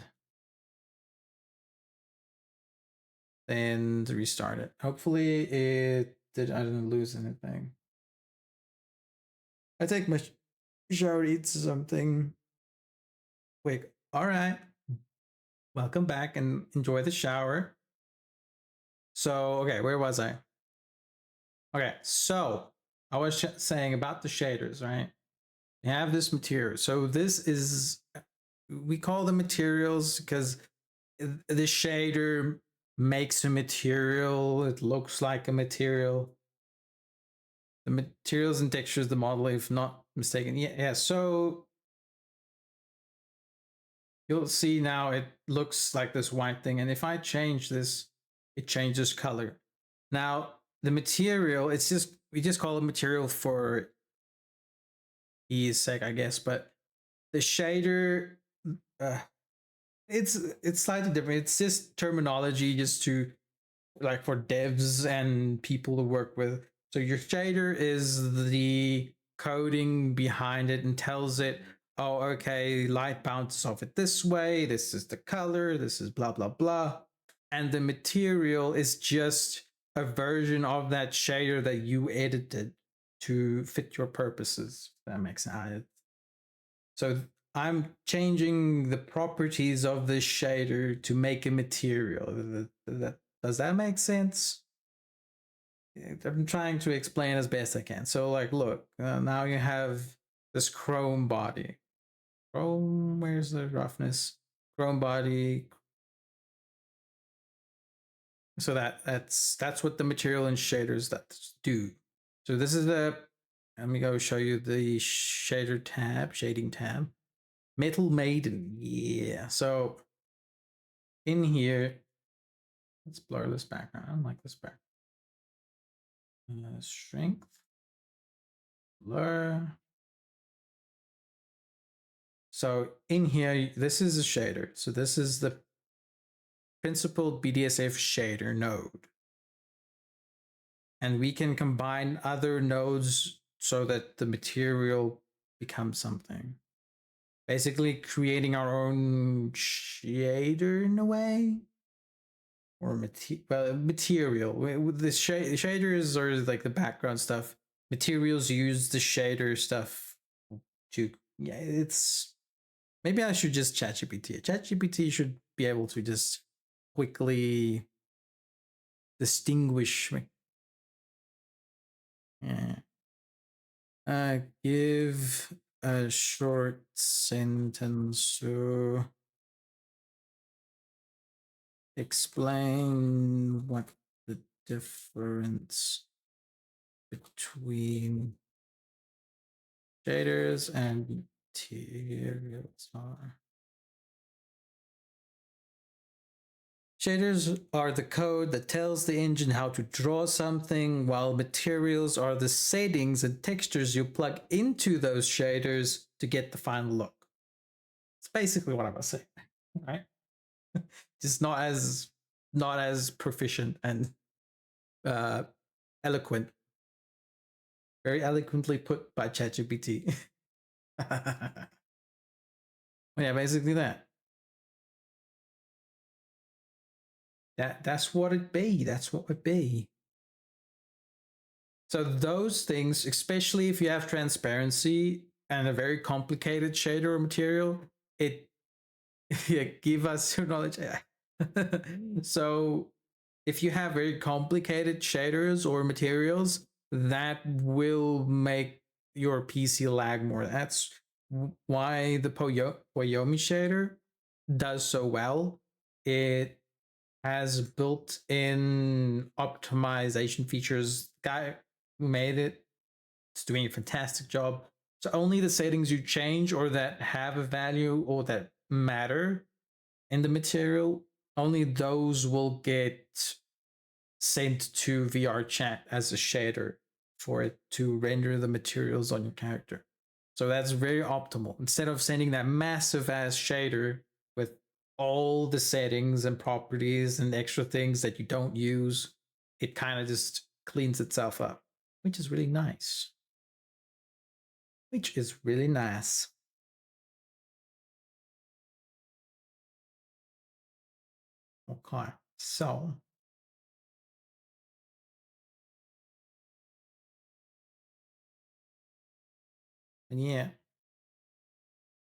then restart it. Hopefully I didn't lose anything. I take my shower, eat something quick. All right, welcome back and enjoy the shower. So, okay, where was I? Okay, so I was saying about the shaders, right? You have this material. So this is, we call them materials because the shader makes a material. It looks like a material. The materials and textures, the model, if not mistaken. Yeah. So you'll see now it looks like this white thing. And if I change this, it changes color. Now, the material, it's just, we just call it material for ease sake, I guess. But the shader, uh, it's slightly different. It's just terminology just to, like, for devs and people to work with. So your shader is the coding behind it and tells it, oh, okay, light bounces off it this way, this is the color, this is blah blah blah. And the material is just a version of that shader that you edited to fit your purposes. If that makes sense. So I'm changing the properties of this shader to make a material. Does that make sense? I'm trying to explain as best I can. So, like, look, now you have this chrome body. Chrome, where's the roughness? Chrome body. So that's what the material and shaders that do. So this is the, let me go show you the shader tab, shading tab. Metal Maiden, yeah. So in here, let's blur this background. I don't like this background. Strength, blur. So in here, this is a shader. So this is the principal BDSF shader node. And we can combine other nodes so that the material becomes something. Basically creating our own shader in a way. Or material. The shaders are like the background stuff. Materials use the shader stuff to, yeah, it's, maybe I should just ChatGPT. ChatGPT should be able to just quickly distinguish me. Yeah. Give a short sentence to explain what the difference between shaders and materials are. Shaders are the code that tells the engine how to draw something, while materials are the settings and textures you plug into those shaders to get the final look. It's basically what I was saying, right? Just not as proficient and eloquent. Very eloquently put by ChatGPT. Yeah, basically that. That's what it be. That's what it be. So those things, especially if you have transparency and a very complicated shader or material, it yeah, give us your knowledge. So if you have very complicated shaders or materials, that will make your PC lag more. That's why the Poyomi shader does so well. It has built-in optimization features. The guy who made it is doing a fantastic job. So only the settings you change or that have a value or that matter in the material, only those will get sent to VR chat as a shader for it to render the materials on your character. So that's very optimal. Instead of sending that massive ass shader with all the settings and properties and extra things that you don't use, it kind of just cleans itself up, which is really nice. Which is really nice. Okay, so and yeah,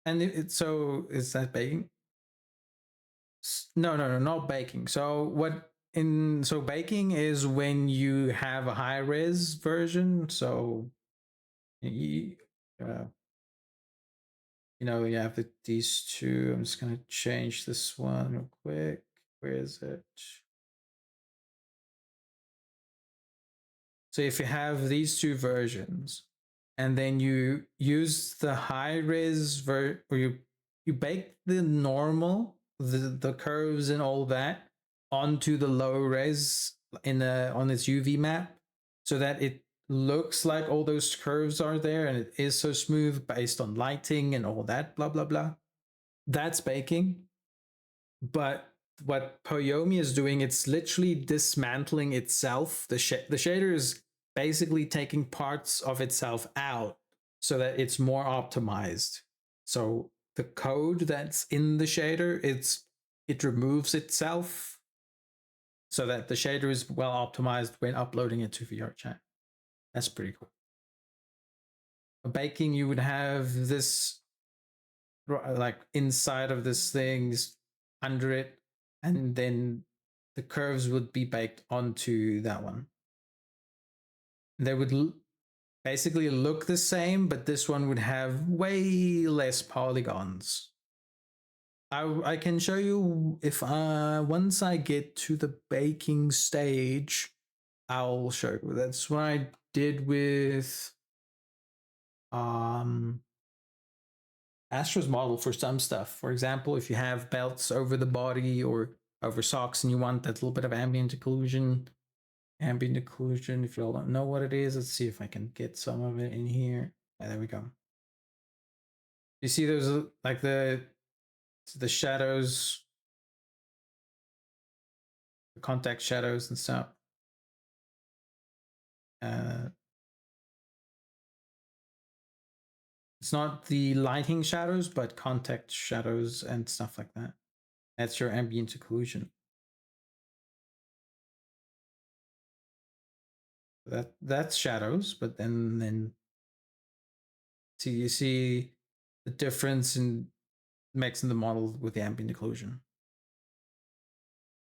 and so is that baking? No, not baking. So baking is when you have a high res version. So you, uh, you have these two. I'm just gonna change this one real quick. Where is it? So if you have these two versions, and then you use the high res or you you bake the normal, the curves and all that onto the low res on its UV map, so that it looks like all those curves are there and it is so smooth based on lighting and all that blah blah blah. That's baking. But what Poyomi is doing, it's literally dismantling itself. The shader is basically taking parts of itself out so that it's more optimized. So the code that's in the shader, it removes itself so that the shader is well optimized when uploading it to VRChat. That's pretty cool. For baking, you would have this like inside of this thing, under it, and then the curves would be baked onto that one. They would basically look the same, but this one would have way less polygons. I can show you if once I get to the baking stage, I'll show you. That's what I did with Astra's model for some stuff. For example, if you have belts over the body or over socks and you want that little bit of ambient occlusion, if you all don't know what it is, let's see if I can get some of it in here. Yeah, there we go. You see those like the shadows, the contact shadows and stuff. It's not the lighting shadows, but contact shadows and stuff like that. That's your ambient occlusion. That's shadows, but then see you see the difference in mixing the model with the ambient occlusion.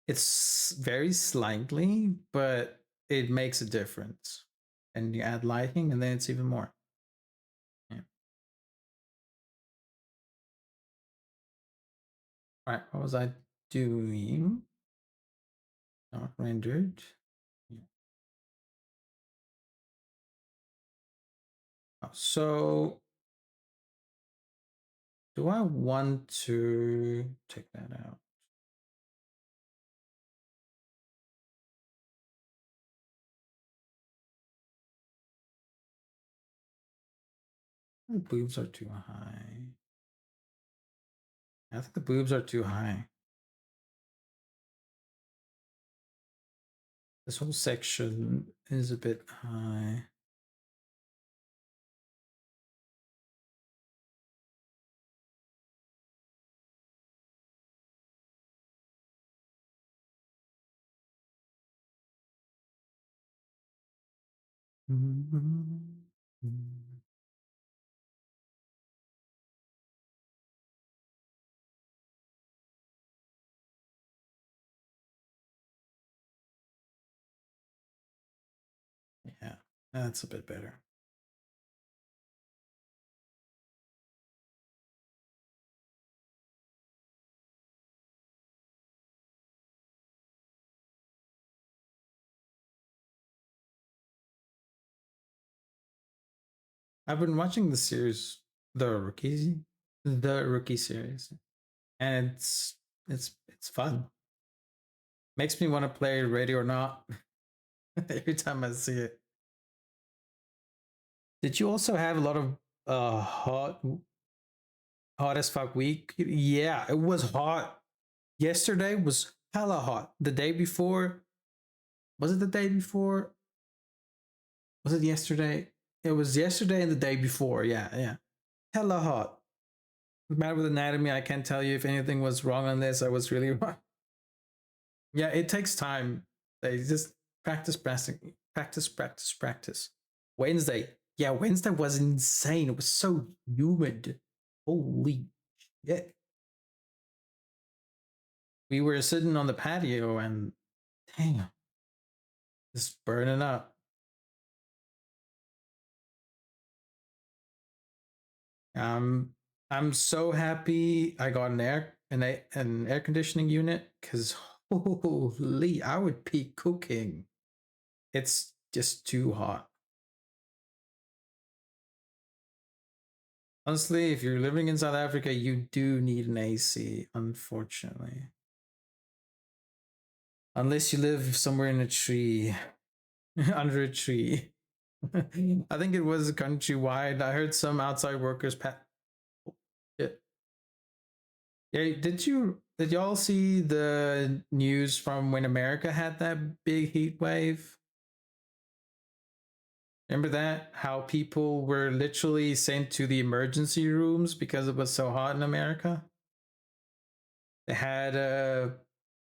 It's very slightly, but it makes a difference. And you add lighting, and then it's even more. Yeah. All right, what was I doing? Not rendered. Yeah. Oh, so do I want to take that out? The boobs are too high. I think the boobs are too high. This whole section is a bit high. Yeah, that's a bit better. I've been watching the series, the rookie series, and it's fun. Makes me want to play Ready or Not every time I see it. Did you also have a lot of hot as fuck week? Yeah, it was hot. Yesterday was hella hot. The day before, was it the day before? Was it yesterday? It was yesterday and the day before. Yeah. Hella hot. Matter with anatomy, I can't tell you if anything was wrong on this. I was really wrong. Yeah, it takes time. They just practice. Wednesday. Yeah, Wednesday was insane. It was so humid. Holy shit. We were sitting on the patio and damn, just burning up. I'm so happy I got an air conditioning unit because holy, I would be cooking. It's just too hot. Honestly, if you're living in South Africa, you do need an AC, unfortunately. Unless you live somewhere in a tree, under a tree. I think it was countrywide. I heard some outside workers. Yeah. Yeah, did y'all see the news from when America had that big heat wave? Remember that? How people were literally sent to the emergency rooms because it was so hot in America? They had a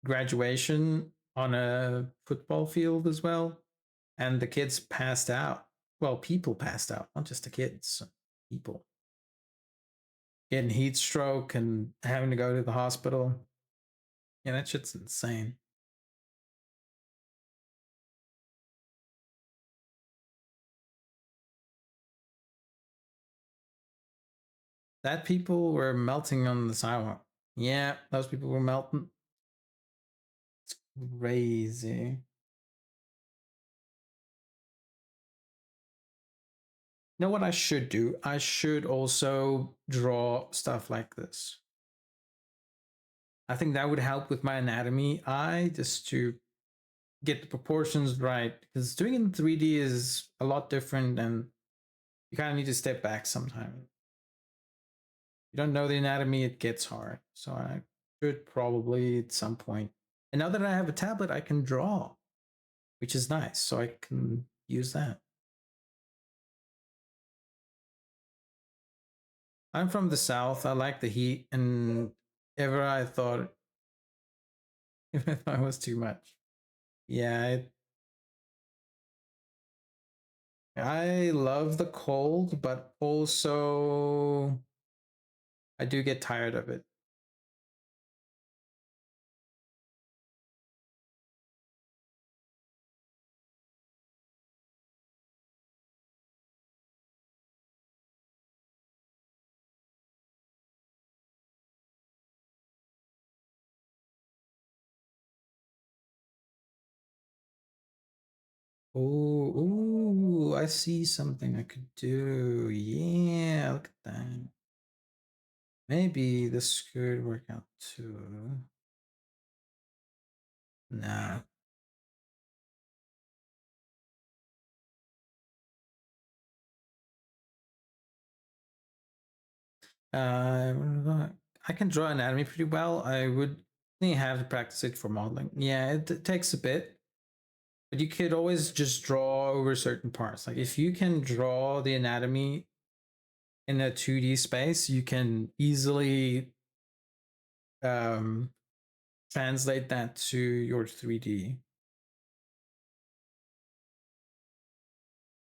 graduation on a football field as well, and the kids passed out. Well, people passed out, not just the kids, people. Getting heat stroke and having to go to the hospital. Yeah, that shit's insane. That people were melting on the sidewalk. Yeah, those people were melting. It's crazy. You know what I should do? I should also draw stuff like this. I think that would help with my anatomy eye just to get the proportions right. Because doing it in 3D is a lot different and you kind of need to step back sometimes. You don't know the anatomy, it gets hard. So I should probably at some point. And now that I have a tablet, I can draw, which is nice. So I can use that. I'm from the south. I like the heat, and ever I thought if I was too much. Yeah, I love the cold, but also I do get tired of it. Oh, ooh, I see something I could do. Yeah, look at that. Maybe this could work out too. Nah. I can draw anatomy pretty well. I would have to practice it for modeling. Yeah, it takes a bit, but you could always just draw over certain parts. Like if you can draw the anatomy in a 2D space, you can easily um, translate that to your 3D.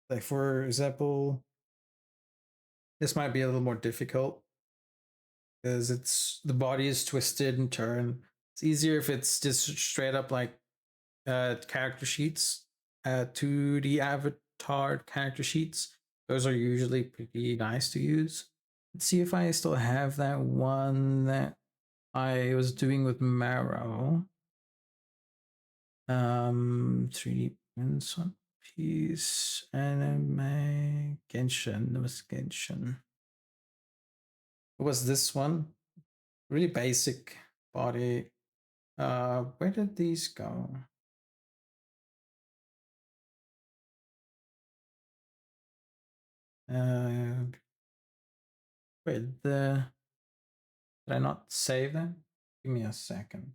Like for example, this might be a little more difficult because it's the body is twisted and turned. It's easier if it's just straight up like character sheets, 2D avatar character sheets. Those are usually pretty nice to use. Let's see if I still have that one that I was doing with Marrow. 3D prints one piece, anime, Genshin. It was Genshin. What was this one? Really basic body. Where did these go? Wait, did I not save them? Give me a second.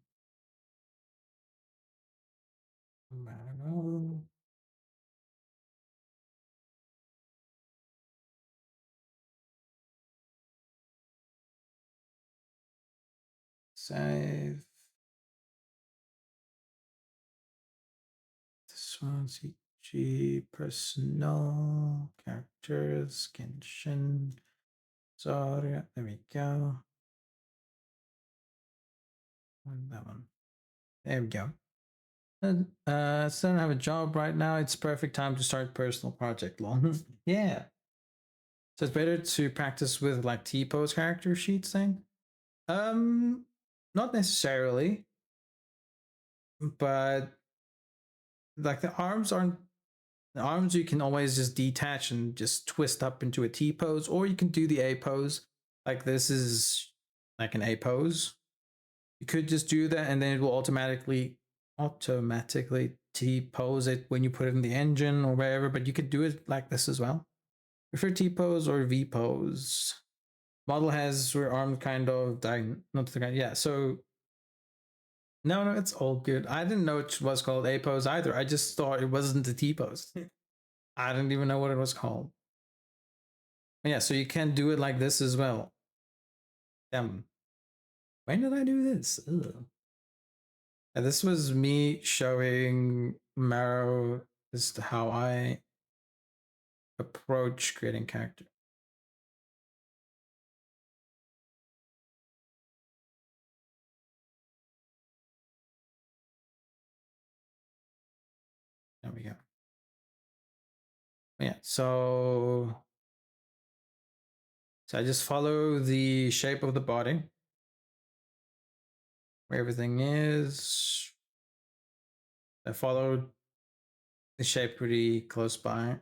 Save. This one, CG, personal, characters, Genshin. Sorry, there we go. And that one. There we go. So I don't have a job right now. It's perfect time to start personal project long. Yeah. So it's better to practice with like T-pose character sheets thing. Um, Not necessarily, but like the arms aren't The arms you can always just detach and just twist up into a T pose, or you can do the A pose. Like this is like an A pose. You could just do that, and then it will automatically T pose it when you put it in the engine or wherever. But you could do it like this as well. Prefer T pose or V pose. Model has your arm kind of not the kind. Yeah. So no, it's all good. I didn't know it was called A pose either. I just thought it wasn't the T pose. I didn't even know what it was called. Yeah, so you can do it like this as well. Damn. When did I do this? Ugh. And this was me showing Marrow as to how I approach creating character. There we go. Yeah, so I just follow the shape of the body, where everything is. I followed the shape pretty closely.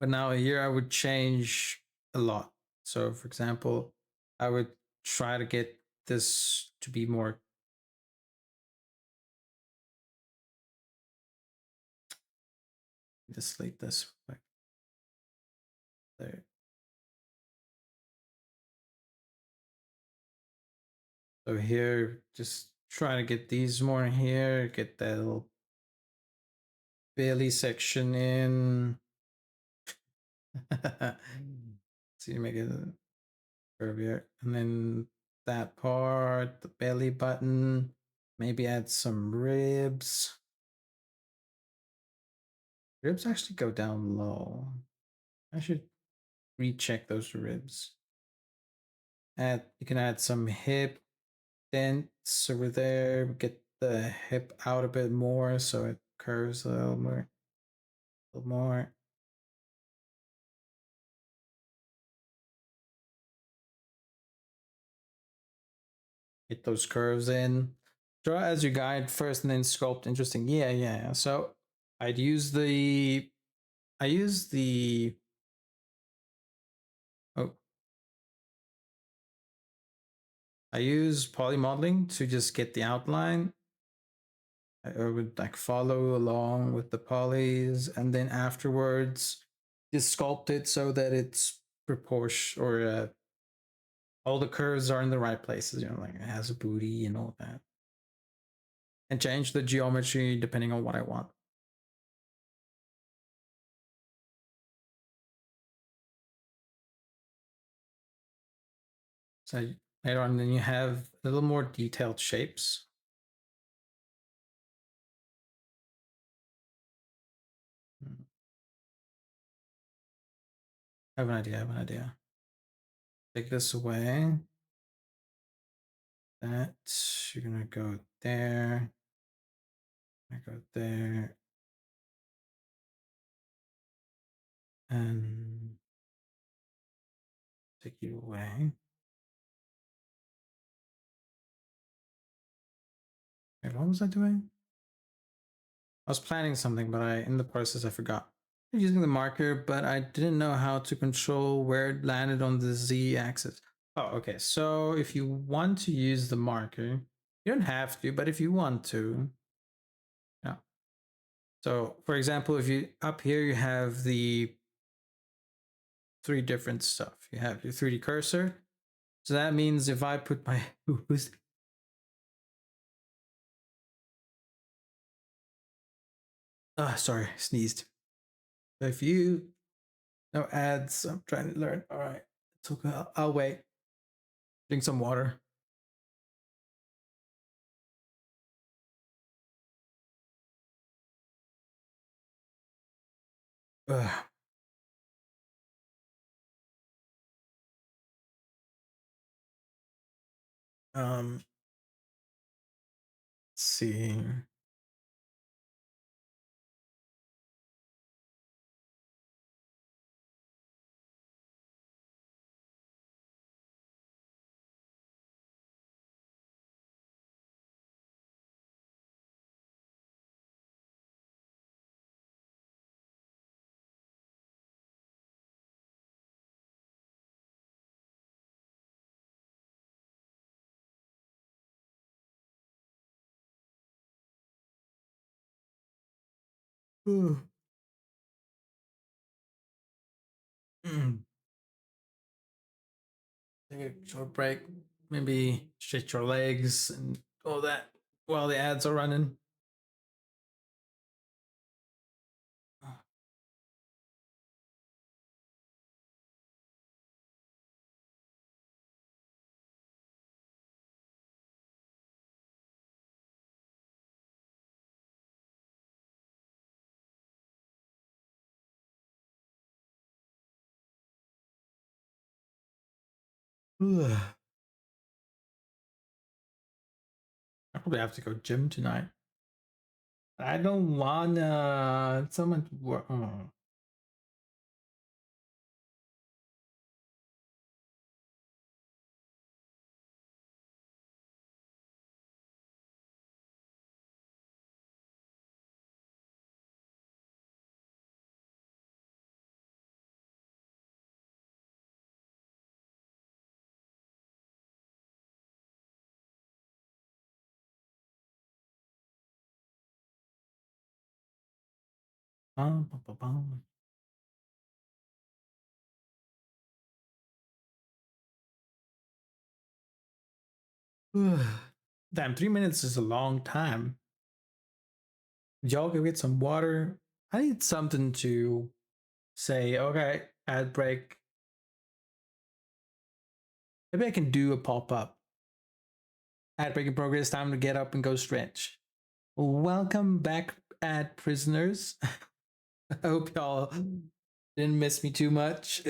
But now here I would change a lot. So for example, I would try to get this to be more. Just like this. There. So here, just try to get these more in here, get that little belly section in. See, make it curvier. And then that part, the belly button, maybe add some ribs. Ribs actually go down low. I should recheck those ribs. You can add some hip dents over there, get the hip out a bit more so it curves a little more. A little more. Get those curves in. Draw as your guide first and then sculpt. Interesting. Yeah. So I'd use the oh I use poly modeling to just get the outline. I would like follow along with the polys and then afterwards just sculpt it so that it's proportion or all the curves are in the right places, you know, like it has a booty and all that. And change the geometry depending on what I want. So later on, then you have a little more detailed shapes. I have an idea. Take this away. That, you're gonna go there. I go there. And take you away. Wait, what was I doing? I was planning something, but in the process I forgot. I'm using the marker, but I didn't know how to control where it landed on the Z axis. Oh, okay. So if you want to use the marker, you don't have to, but if you want to, yeah. So for example, if you up here you have the three different stuff. You have your 3D cursor. So that means if I put my sorry, sneezed. So if you no ads, I'm trying to learn. All right, it's okay. I'll wait. Drink some water. Ugh. Let's see. Mm. Take a short break. Maybe stretch your legs and all that while the ads are running. I probably have to go gym tonight. I don't wanna. Someone work. Oh. Bum, bum, bum, bum. Damn, 3 minutes is a long time. Y'all go get some water. I need something to say, okay, ad break. Maybe I can do a pop up. Ad break in progress, time to get up and go stretch. Welcome back, ad prisoners. I hope y'all didn't miss me too much.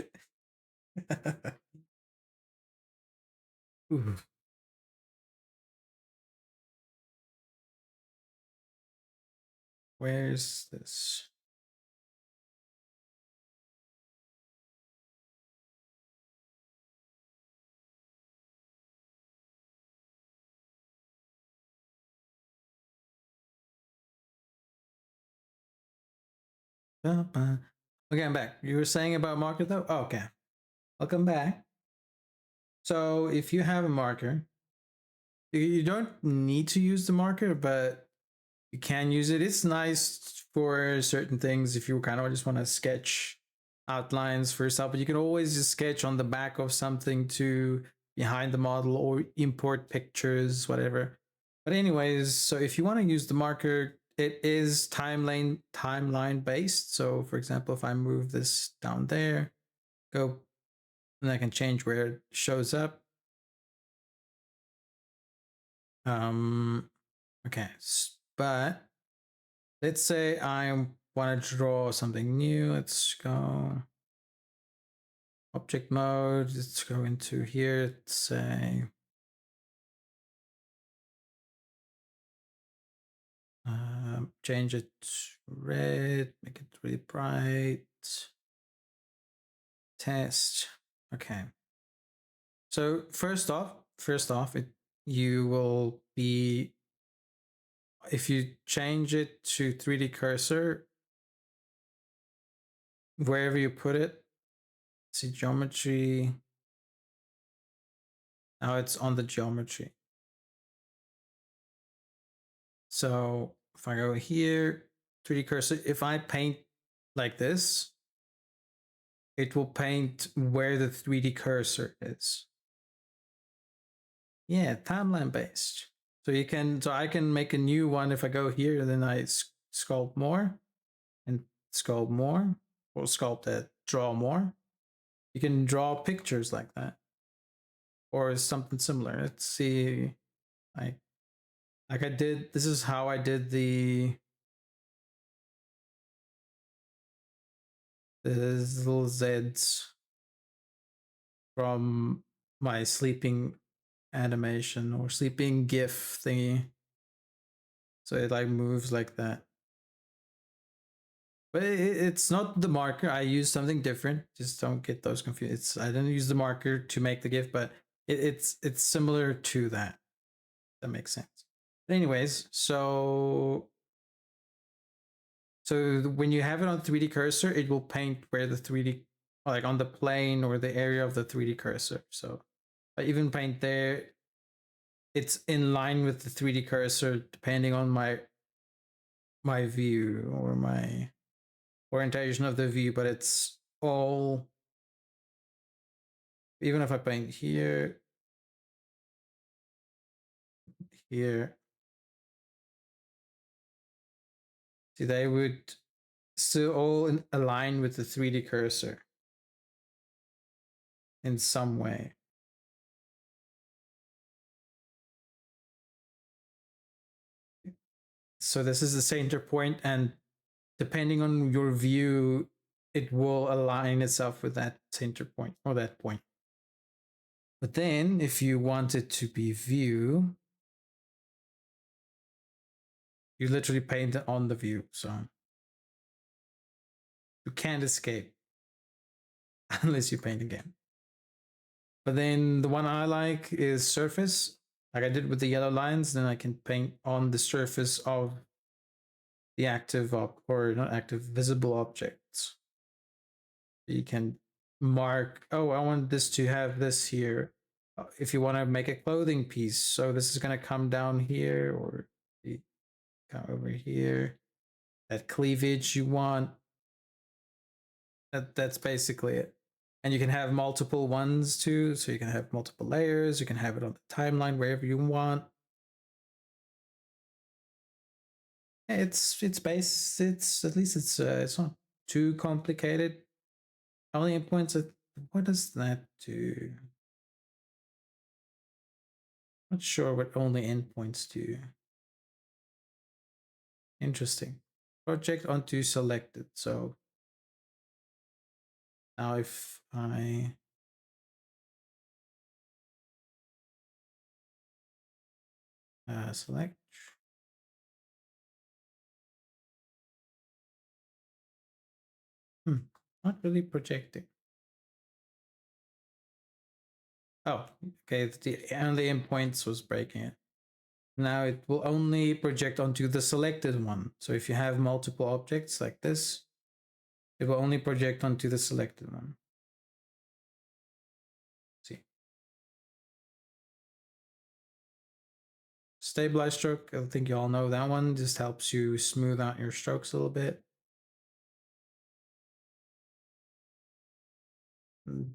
Where's this? Okay, I'm back. You were saying about marker though? Oh, okay. Welcome back. So if you have a marker, you don't need to use the marker, but you can use it. It's nice for certain things if you kind of just want to sketch outlines for yourself, but you can always just sketch on the back of something to behind the model or import pictures, whatever. But anyways, so if you want to use the marker, it is timeline based. So for example, if I move this down there, go, and I can change where it shows up. Okay, but let's say I want to draw something new. Let's go object mode. Let's go into here. Let's say change it red, make it really bright. Test. Okay. So first off, you will be, if you change it to 3D cursor, wherever you put it, see geometry. Now it's on the geometry. So if I go here, 3D cursor, if I paint like this, it will paint where the 3D cursor is. Yeah, timeline based. So I can make a new one if I go here, then I sculpt more and sculpt more, or sculpt it, draw more. You can draw pictures like that, or something similar. Let's see, like I did. This is how I did the little Zeds from my sleeping animation or sleeping GIF thingy. So it like moves like that. But it's not the marker. I use something different. Just don't get those confused. I didn't use the marker to make the GIF, but it's similar to that. That makes sense. But anyways, so when you have it on 3D cursor, it will paint where the 3D, like on the plane or the area of the 3D cursor. So I even paint there, it's in line with the 3D cursor depending on my my view or my orientation of the view, but it's all, even if I paint here, here, see, they would still all align with the 3D cursor in some way. So this is the center point, and depending on your view, it will align itself with that center point or that point. But then if you want it to be view, you literally paint it on the view. So you can't escape unless you paint again. But then the one I like is surface, like I did with the yellow lines. Then I can paint on the surface of the active or not active, visible objects. You can mark, oh, I want this to have this here. If you want to make a clothing piece, so this is going to come down here or come over here. That cleavage you want. That's basically it. And you can have multiple ones too, so you can have multiple layers. You can have it on the timeline wherever you want. It's base. It's at least it's not too complicated. Only endpoints. What does that do? Not sure what only endpoints do. Interesting. Project onto selected. So now if I select, not really projecting. Oh, okay. The only endpoints was breaking it. Now it will only project onto the selected one. So if you have multiple objects like this, it will only project onto the selected one. See. Stabilize stroke, I think you all know that one. Just helps you smooth out your strokes a little bit.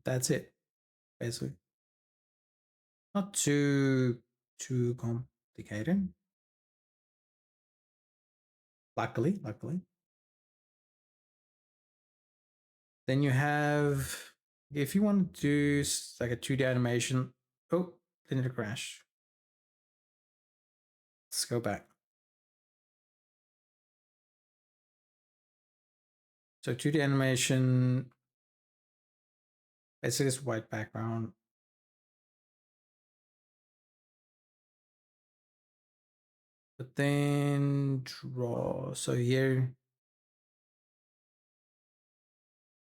That's it, basically. Not too complicated. Luckily. Then you have, if you want to do like a 2D animation, oh, then it crashed. Let's go back. So 2D animation, basically this white background. But then draw. So here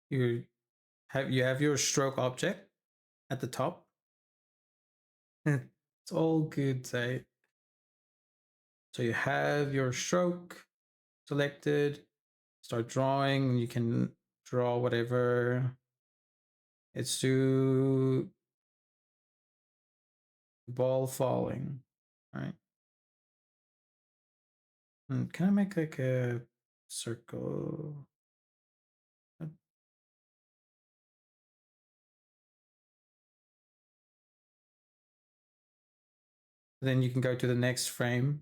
you have your stroke object at the top. It's all good, say. So you have your stroke selected. Start drawing. You can draw whatever. It's to ball falling, right? And can I make like a circle? Then you can go to the next frame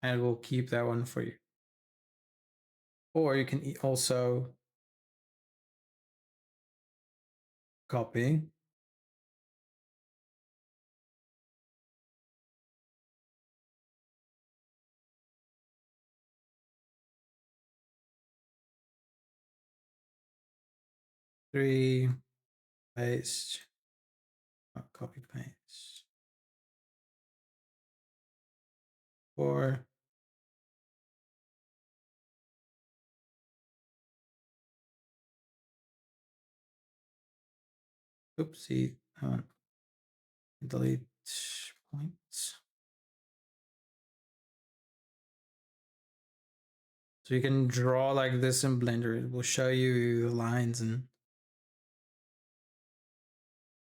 and it will keep that one for you. Or you can also copy. Three, paste, copy, paste. 4. Oopsie. Delete points. So you can draw like this in Blender. It will show you the lines, and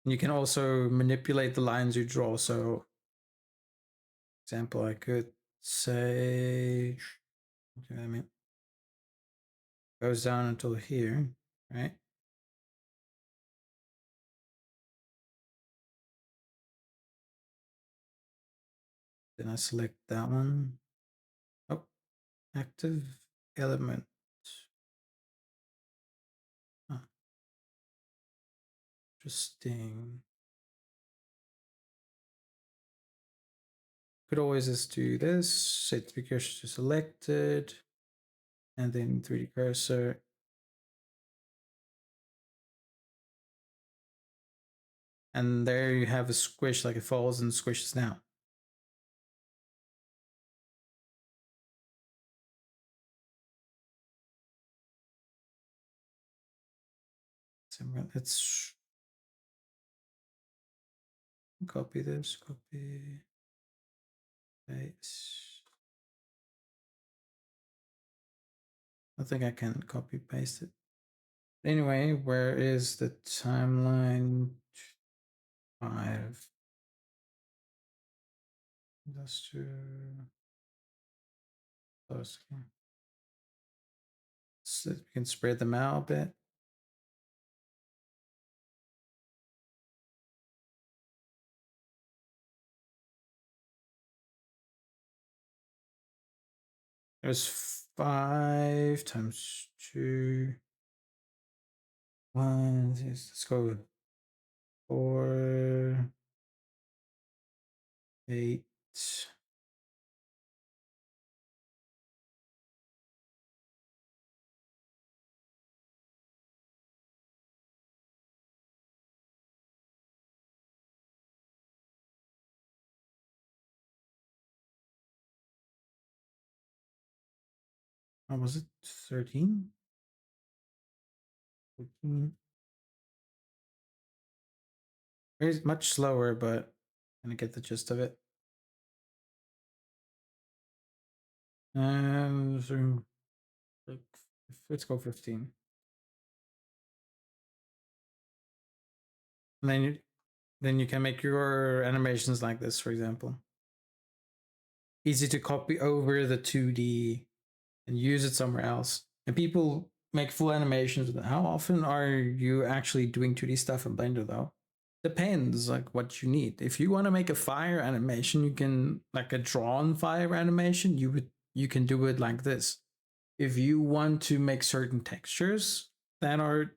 you can also manipulate the lines you draw. So example, I could say, what do I mean? Goes down until here, right? Then I select that one. Oh, active element. Huh. Interesting. Could always just do this, set the cursor to selected, and then 3D cursor. And there you have a squish, like it falls and squishes down. So let's copy this, copy, paste. I think I can copy paste it. Anyway, where is the timeline? 5. That's too close. So we can spread them out a bit. There's 5 times 2. 1. Let's go 4, 8. How was it? 13? 14? Very much slower, but gonna get the gist of it. So let's go 15. And then you can make your animations like this, for example. Easy to copy over the 2D and use it somewhere else. And people make full animations. How often are you actually doing 2D stuff in Blender though? Depends like what you need. If you want to make a fire animation, you can like a drawn fire animation, you can do it like this. If you want to make certain textures that are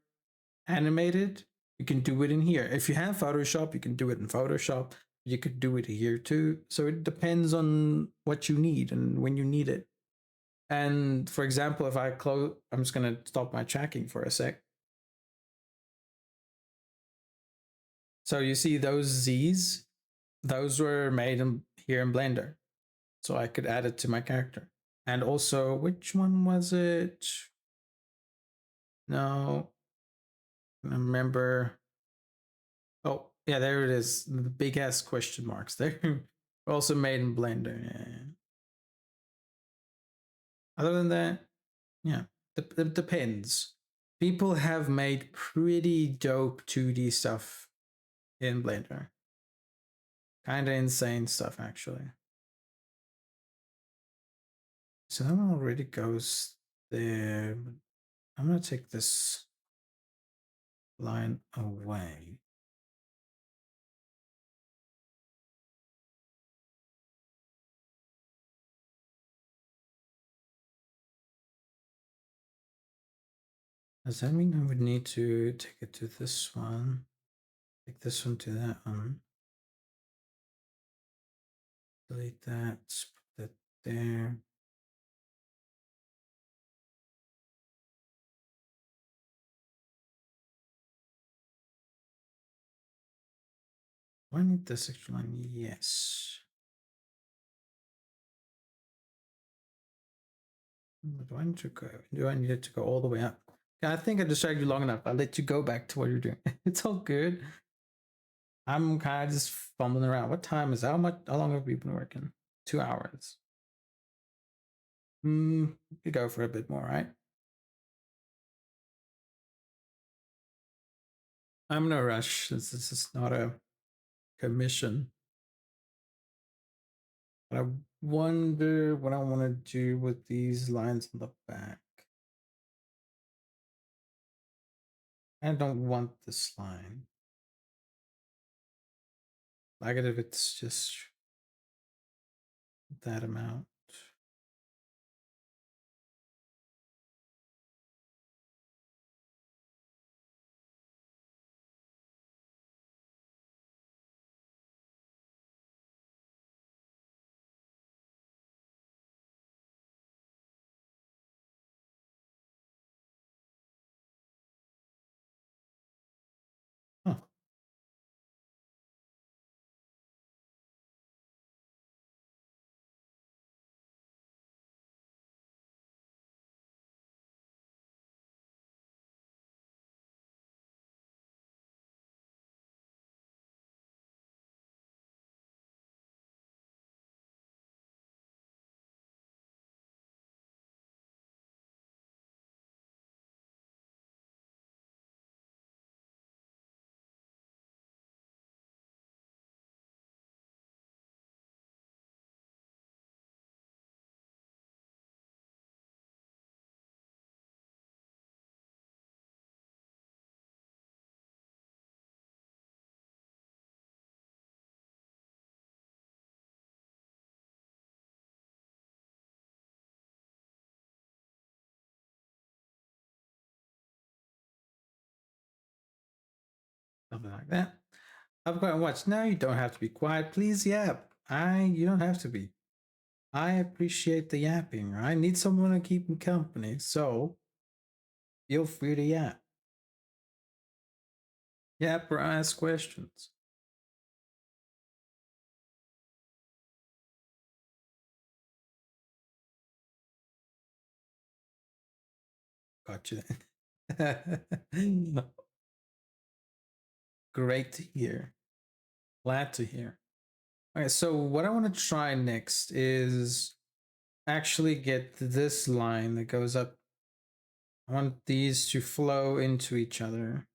animated, you can do it in here. If you have Photoshop, you can do it in Photoshop. You could do it here too. So it depends on what you need and when you need it. And for example, if I close, I'm just going to stop my tracking for a sec. So you see those Z's, those were made here in Blender. So I could add it to my character. And also, which one was it? No, I remember. Oh, yeah, there it is. The big ass question marks there. Also made in Blender. Yeah. Other than that, yeah, it depends. People have made pretty dope 2D stuff in Blender. Kind of insane stuff, actually. So that one already goes there. I'm going to take this line away. Does that mean I would need to take it to this one? Take this one to that one. Delete that, put that there. Do I need this extra line? Yes. Do I need to go? Do I need it to go all the way up? I think I distracted you long enough. I'll let you go back to what you're doing. It's all good. I'm kind of just fumbling around. What time is it? How long have we been working? 2 hours. We could go for a bit more, right? I'm no rush. This is not a commission. But I wonder what I want to do with these lines on the back. I don't want this line. Like it if it's just that amount. Huh. Something like that. I've got to watch. No, you don't have to be quiet, please. Yap. You don't have to be. I appreciate the yapping. I need someone to keep me company, so feel free to yap. Yap or ask questions. Gotcha. Great to hear. Glad to hear. Okay, so what I want to try next is actually get this line that goes up. I want these to flow into each other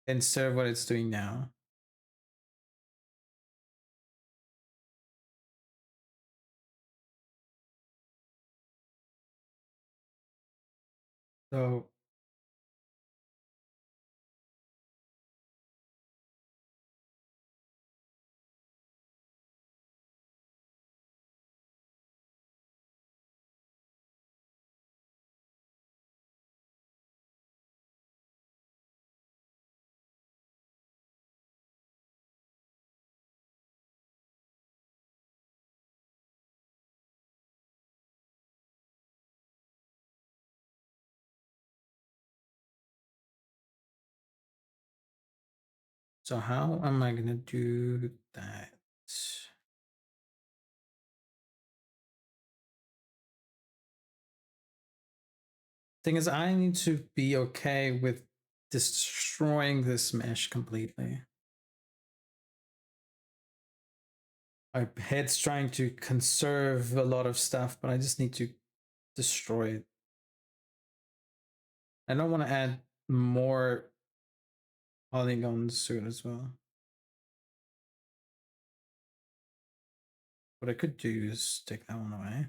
instead of what it's doing now. So So how am I gonna do that? Thing is, I need to be okay with destroying this mesh completely. My head's trying to conserve a lot of stuff, but I just need to destroy it. I don't want to add more polygons to it as well. What I could do is take that one away.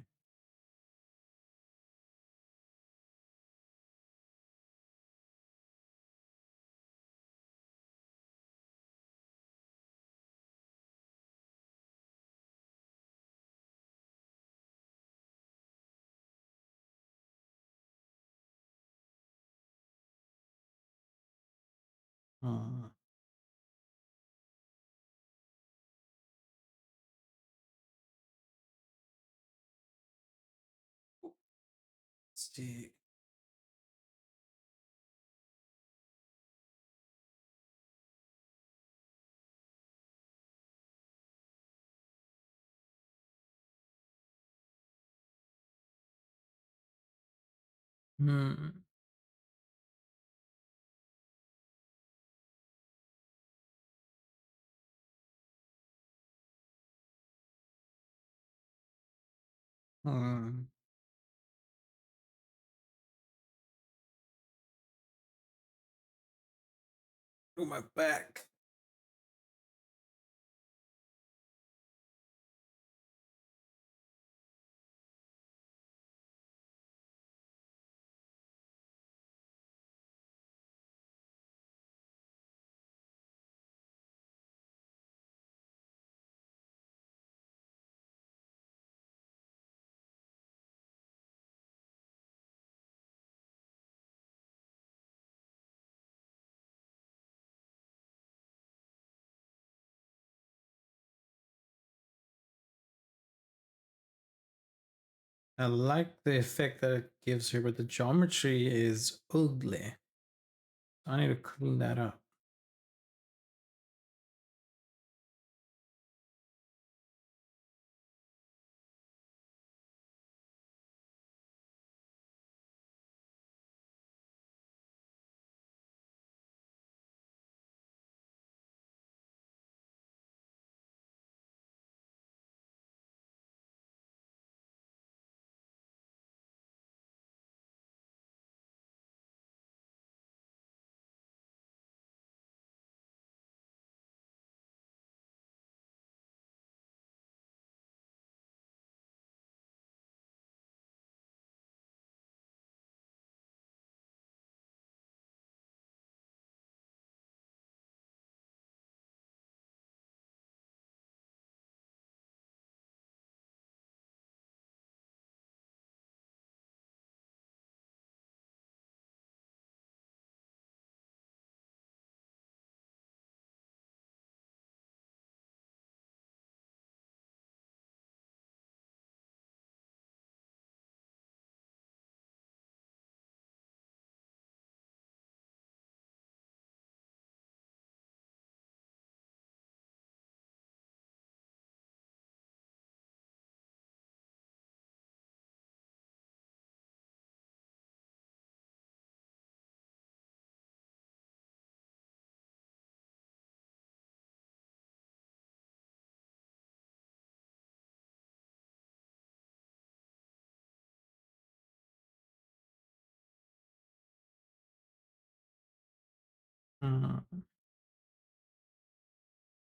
Uh, let's see. Hmm. Hmm. Oh, my back. I like the effect that it gives here, but the geometry is ugly. I need to clean that up.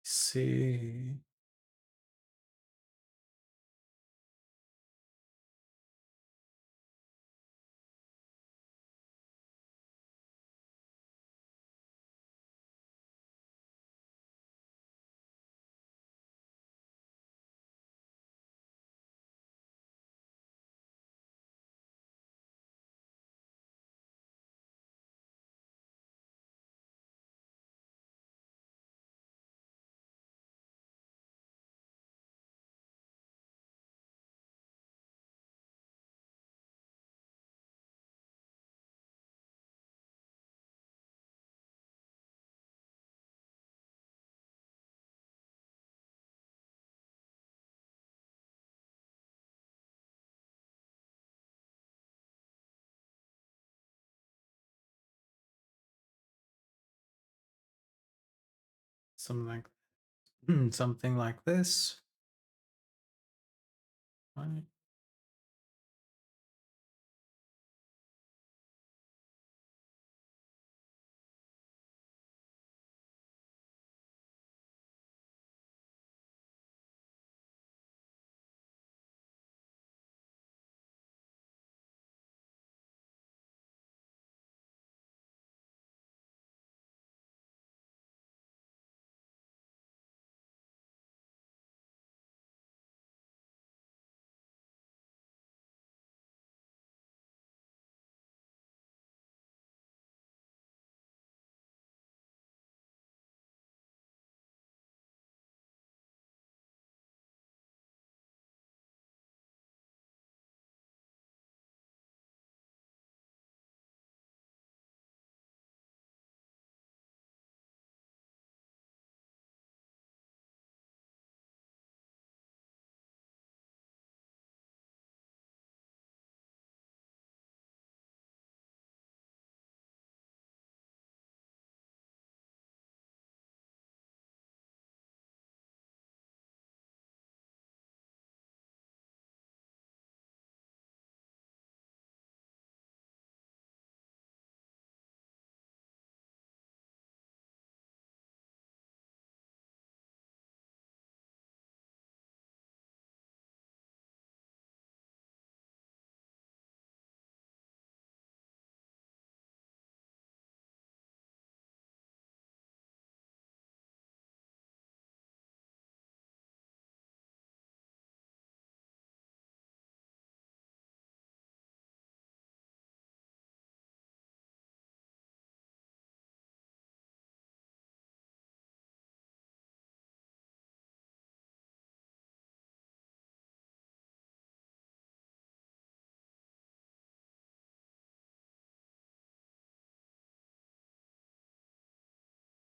See. Something like something like this. Right.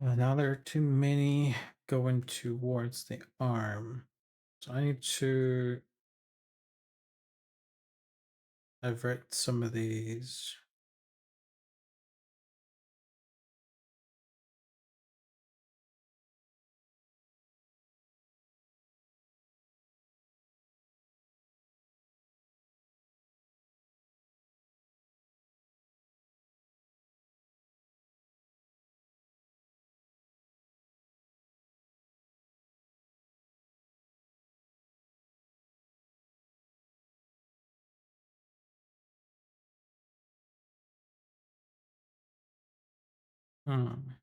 Now there are too many going towards the arm. So I need to divert some of these. Hmm.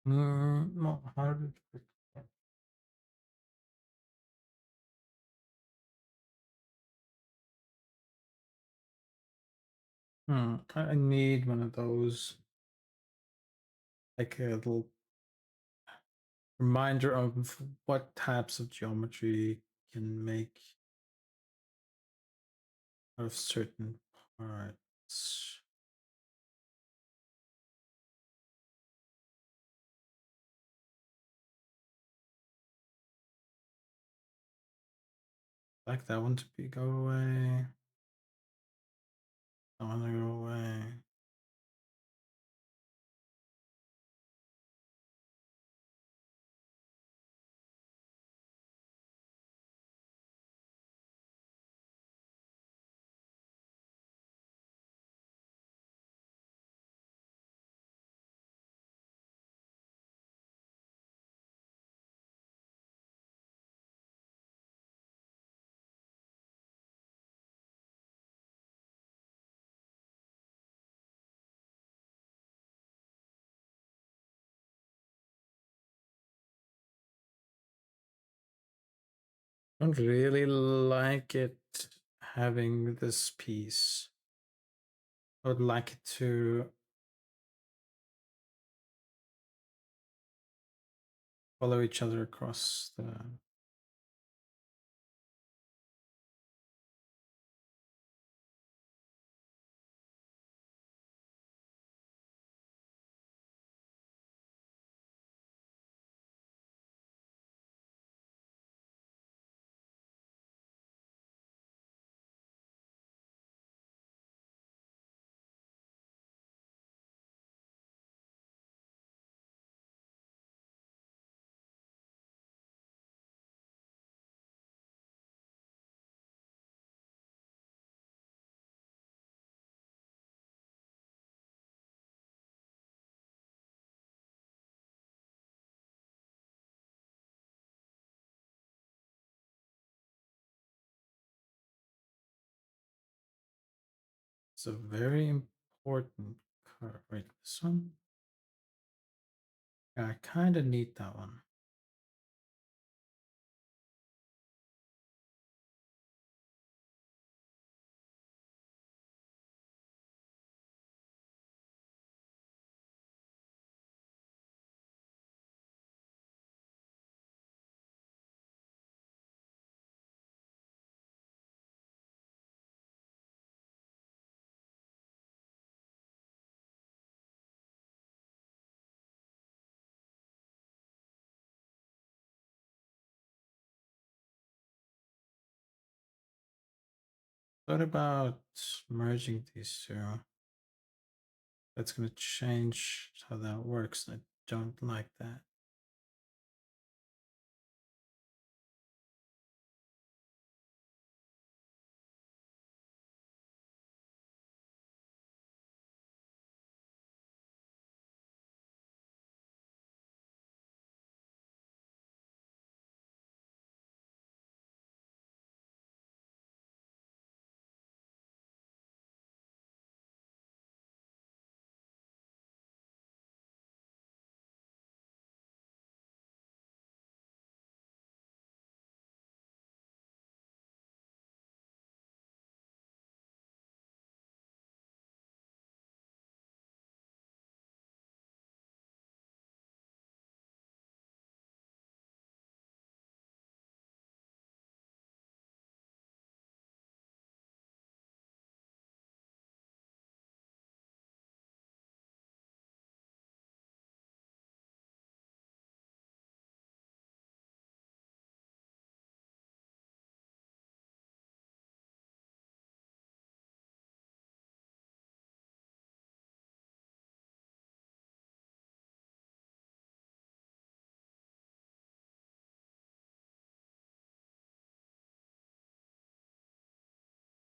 No, how did it? I need one of those, like a little reminder of what types of geometry can make out of certain parts. Like that one to be go away. That one to go away. Don't really like it having this piece. I would like it to follow each other across the. It's a very important card. Wait, this one? Yeah, I kind of need that one. What about merging these two? That's going to change how that works. I don't like that.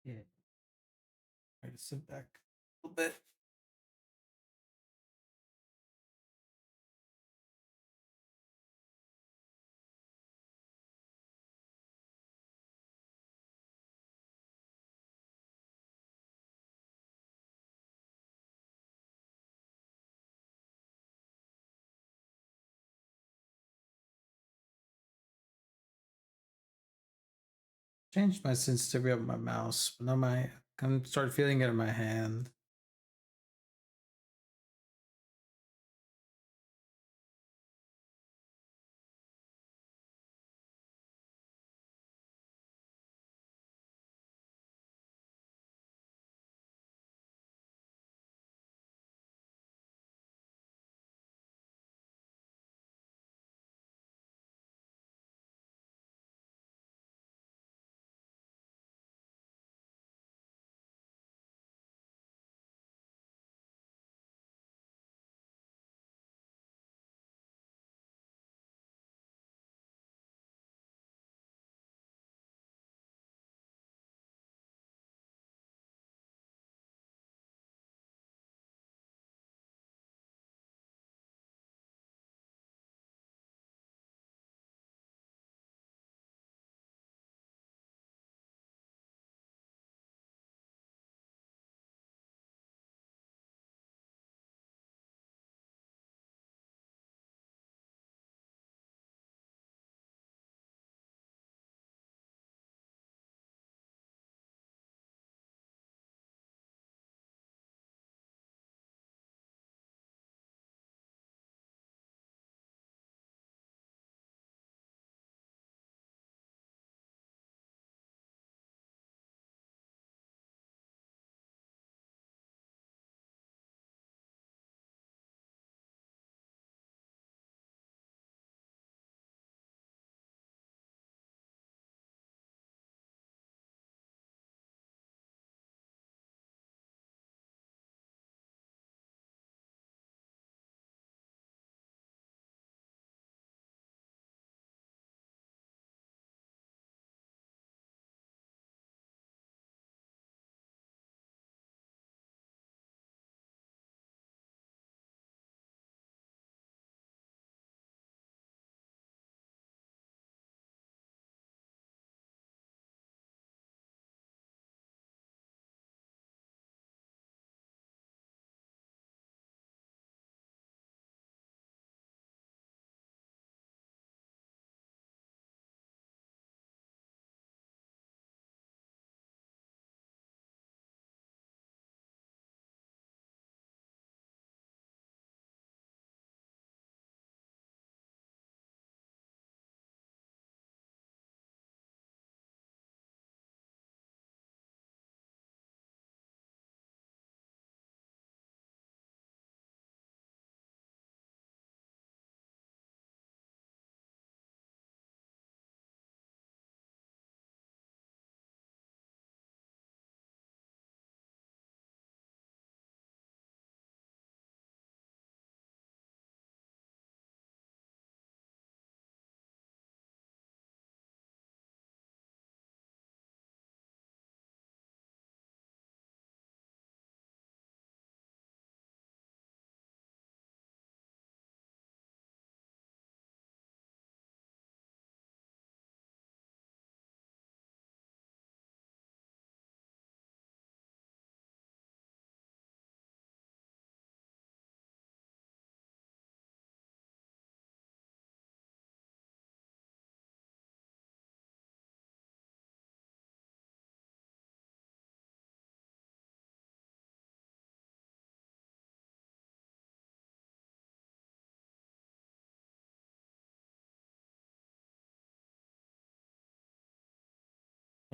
Yeah. Try to sit back a little bit. Changed my sensitivity of my mouse, but now I can start feeling it in my hand.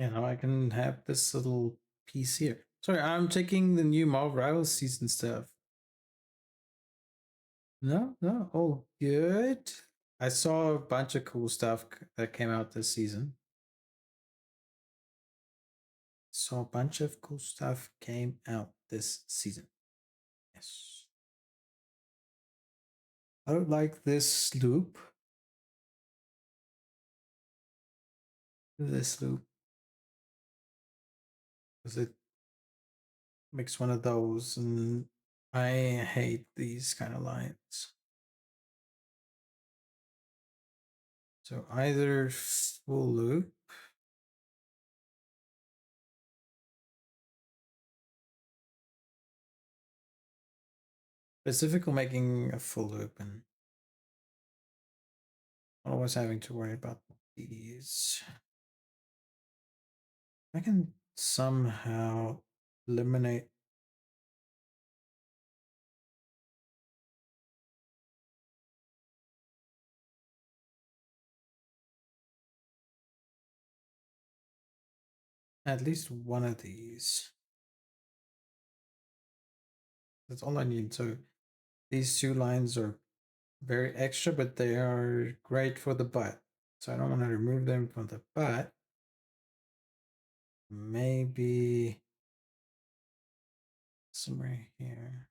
Yeah, now I can have this little piece here. Sorry, I'm taking the new Marvel Rivals season stuff. No, no, all good. I saw a bunch of cool stuff that came out this season. Saw a bunch of cool stuff came out this season. Yes. I don't like this loop. This loop. Because it makes one of those, and I hate these kind of lines. So either full loop. Specifically making a full loop and always having to worry about these. I can somehow eliminate at least one of these. That's all I need. So these two lines are very extra, but they are great for the butt. So I don't want to remove them from the butt. Maybe somewhere here.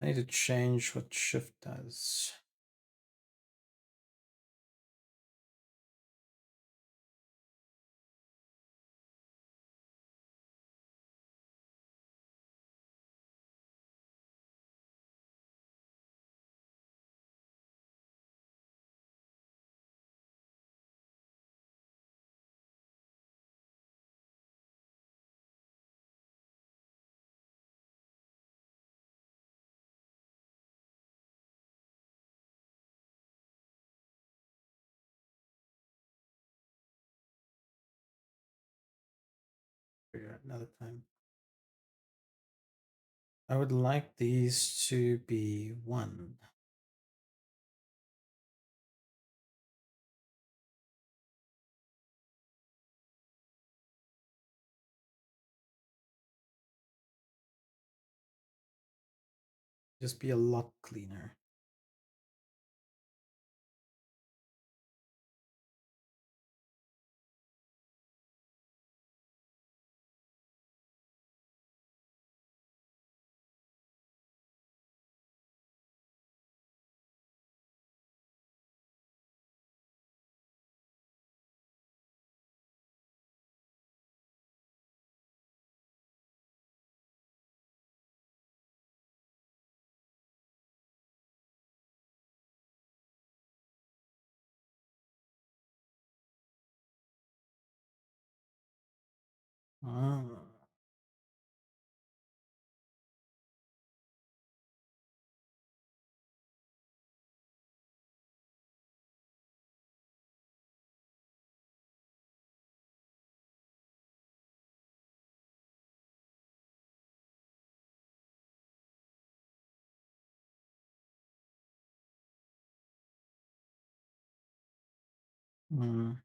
I need to change what shift does. Figure out another time. I would like these to be one. Just be a lot cleaner. Ah. Mm.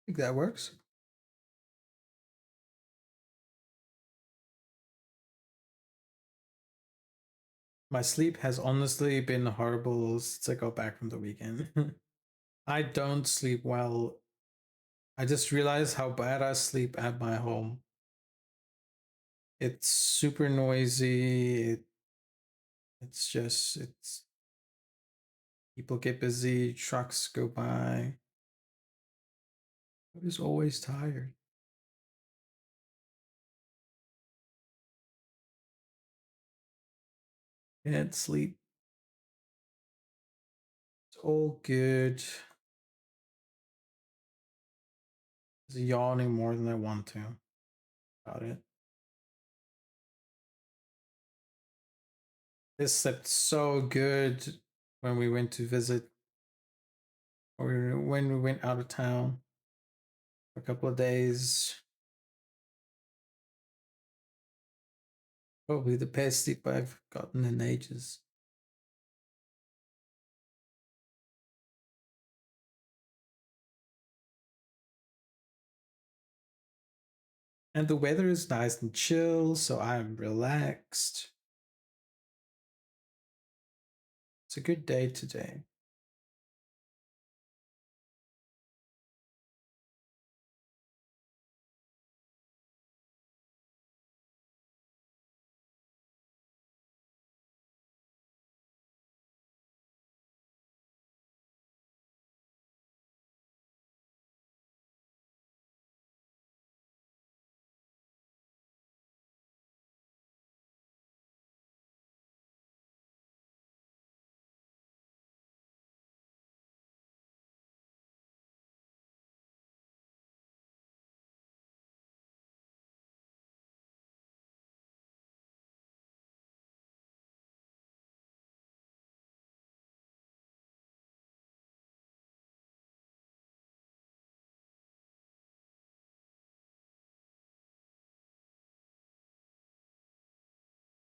I think that works. My sleep has honestly been horrible since I got back from the weekend. I don't sleep well. I just realized how bad I sleep at my home. It's super noisy. It's people get busy, trucks go by. I was always tired. Can't sleep. It's all good. It's yawning more than I want to. About it. This slept so good when we went to visit, or when we went out of town for a couple of days. Probably the best sleep I've gotten in ages. And the weather is nice and chill, so I'm relaxed. It's a good day today.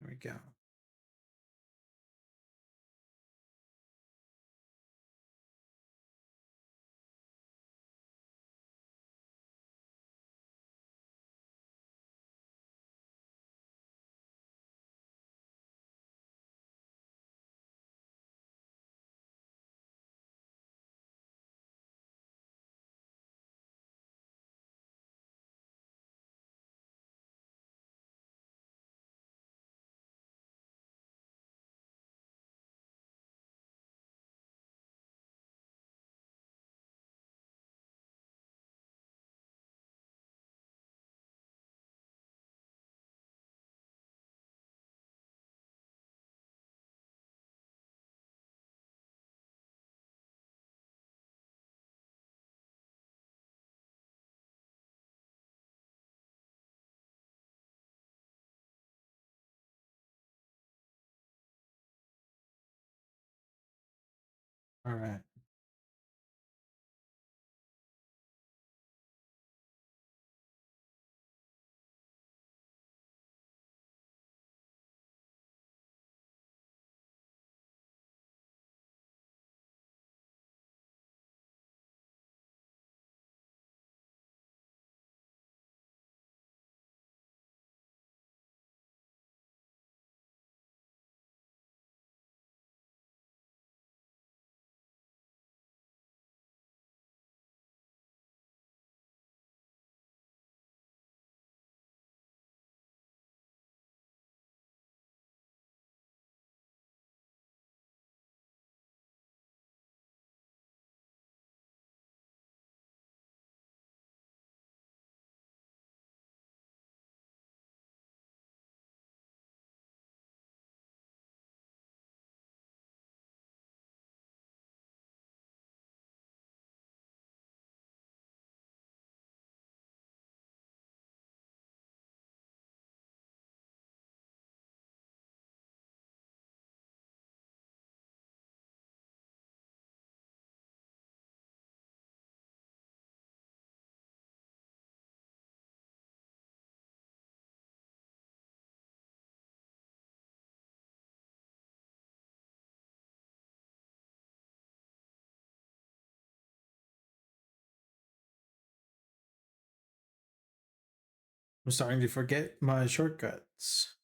There we go. All right. I'm starting to forget my shortcuts.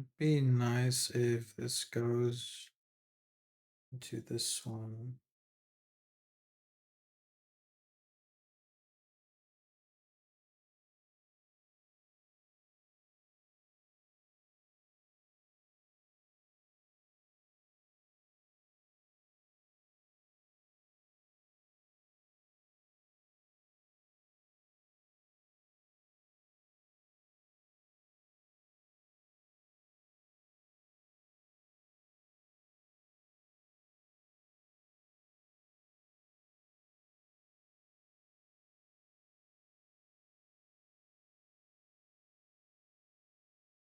It'd be nice if this goes into this one.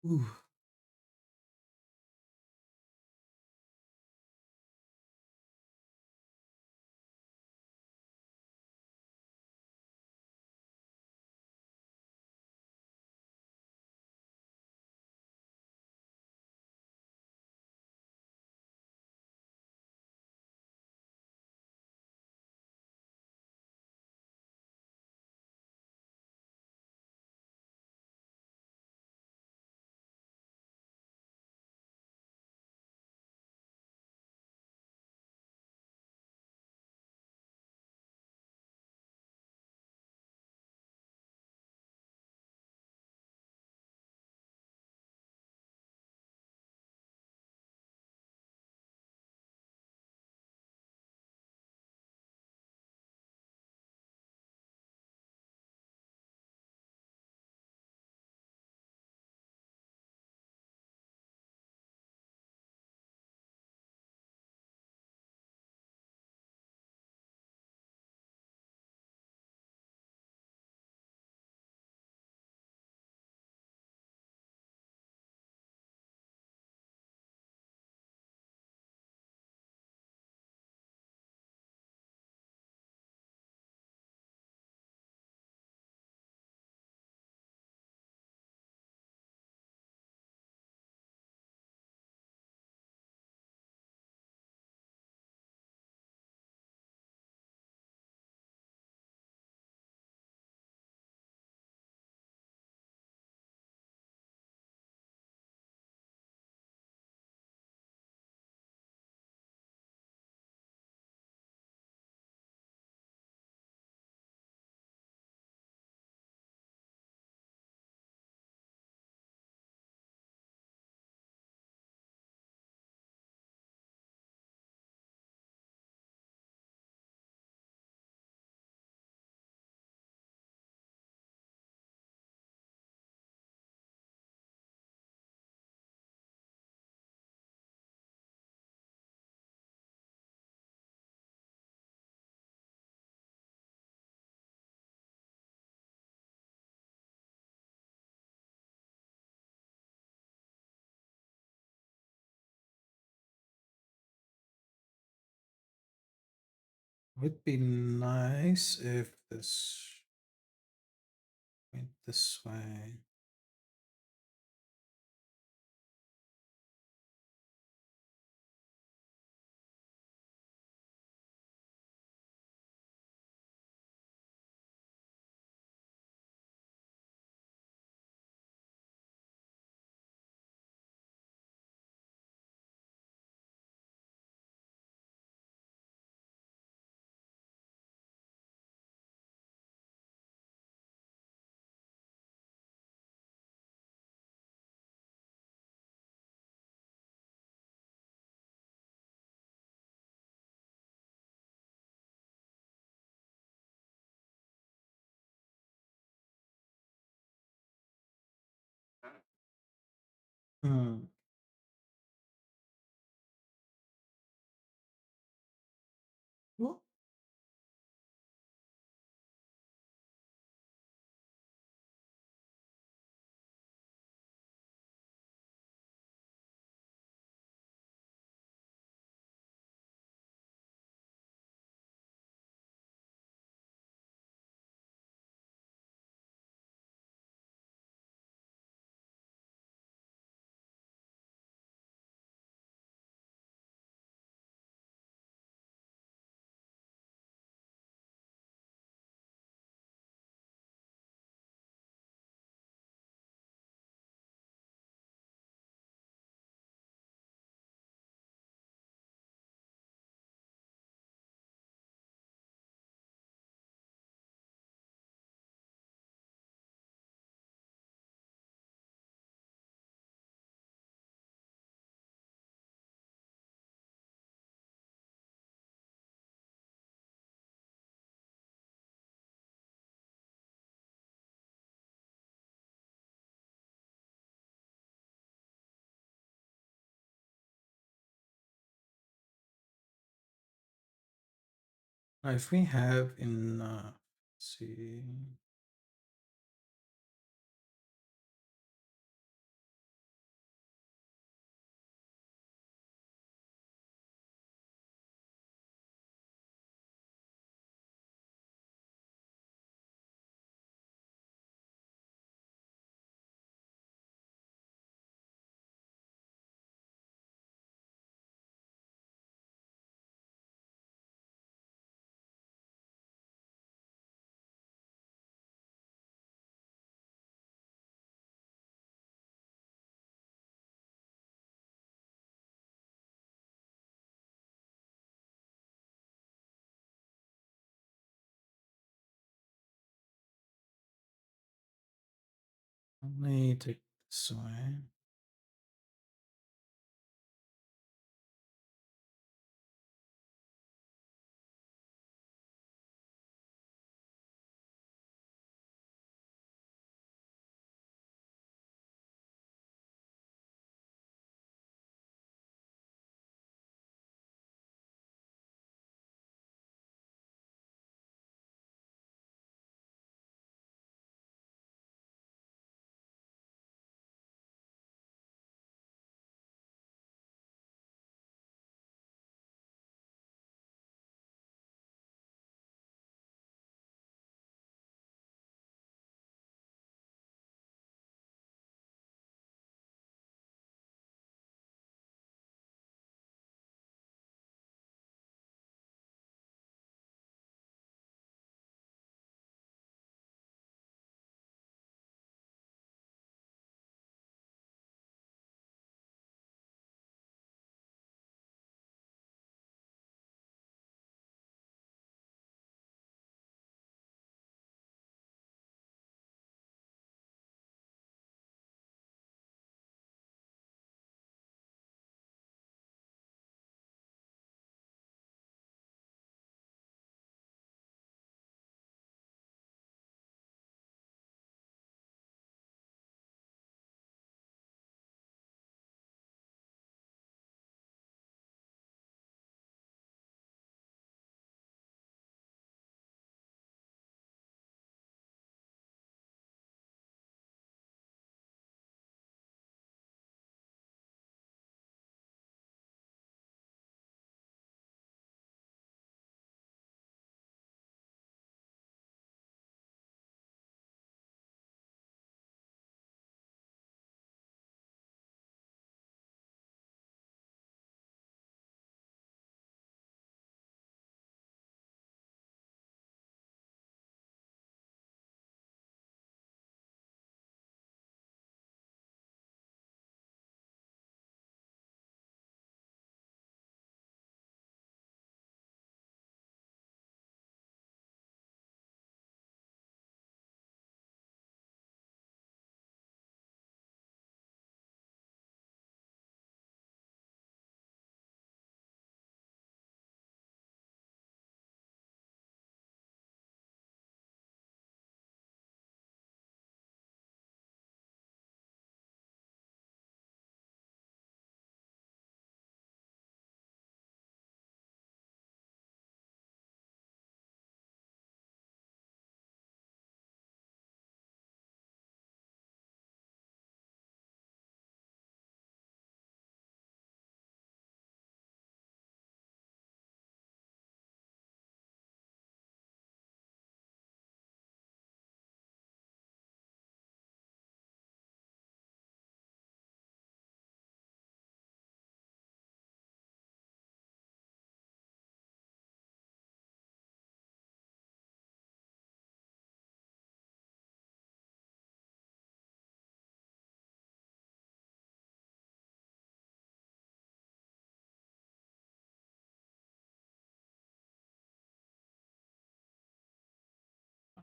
Ooh. Would be nice if this went this way. Hmm. Well, If we have enough, let's see. Let me take this away.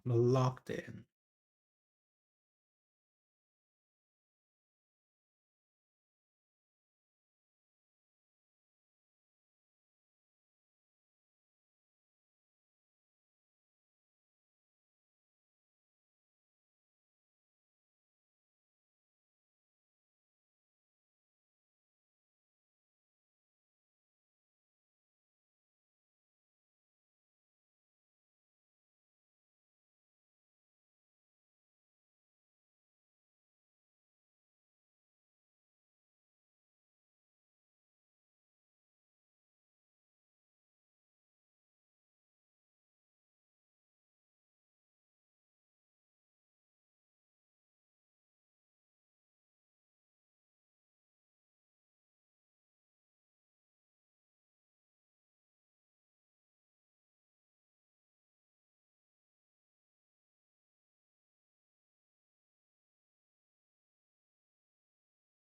I'm locked in.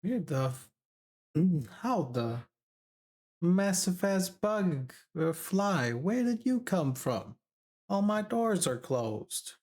Where the how the massive ass bug fly? Where did you come from? All my doors are closed.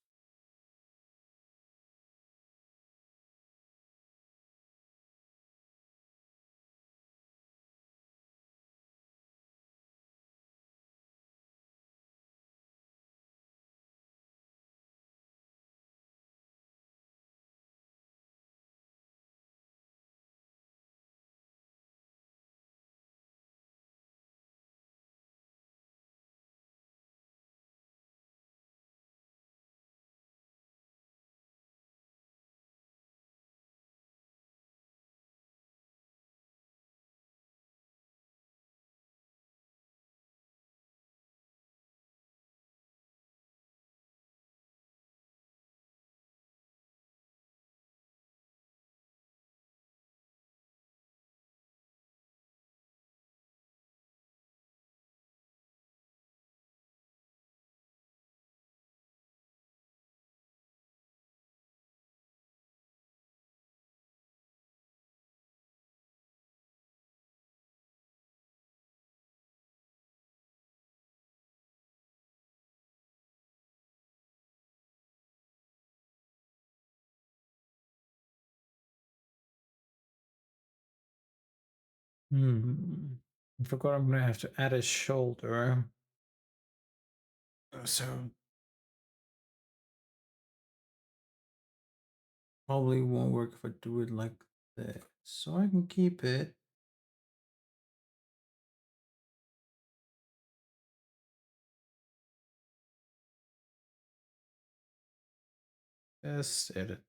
I forgot I'm gonna have to add a shoulder. So probably won't work if I do it like this. So I can keep it. Just edit.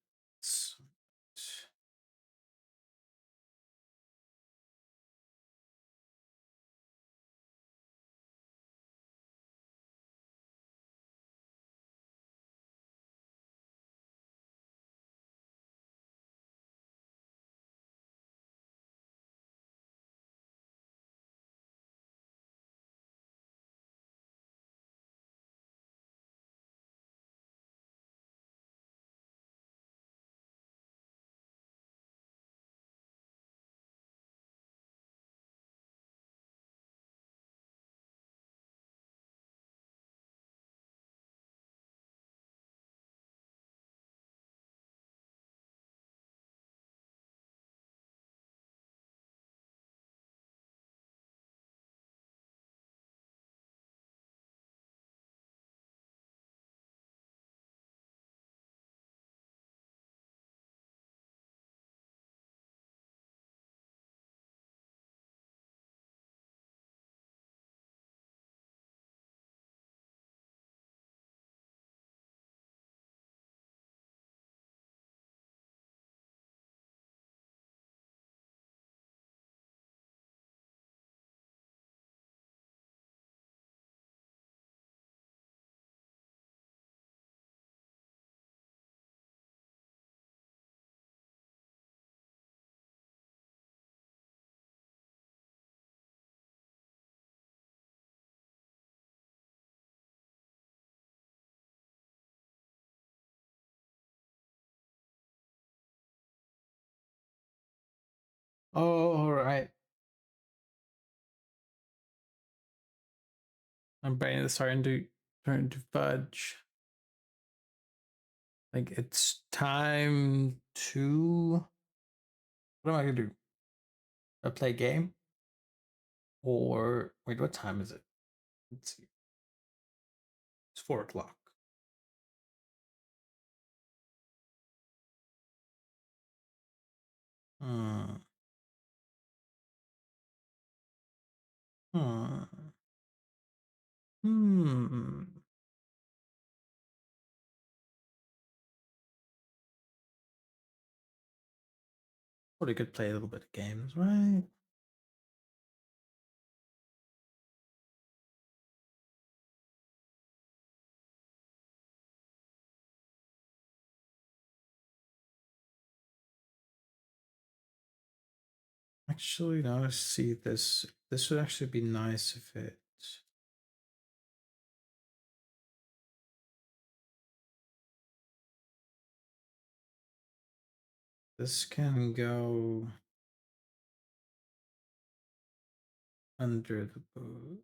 Oh, all right. My brain is starting to fudge. Like it's time to. What am I gonna do? Play a game? Or wait, what time is it? Let's see. It's 4 o'clock. Hmm. Hmm. Hmm. Probably could play a little bit of games, right? Actually, now I see this. This would actually be nice if it. This can go. Under the boat.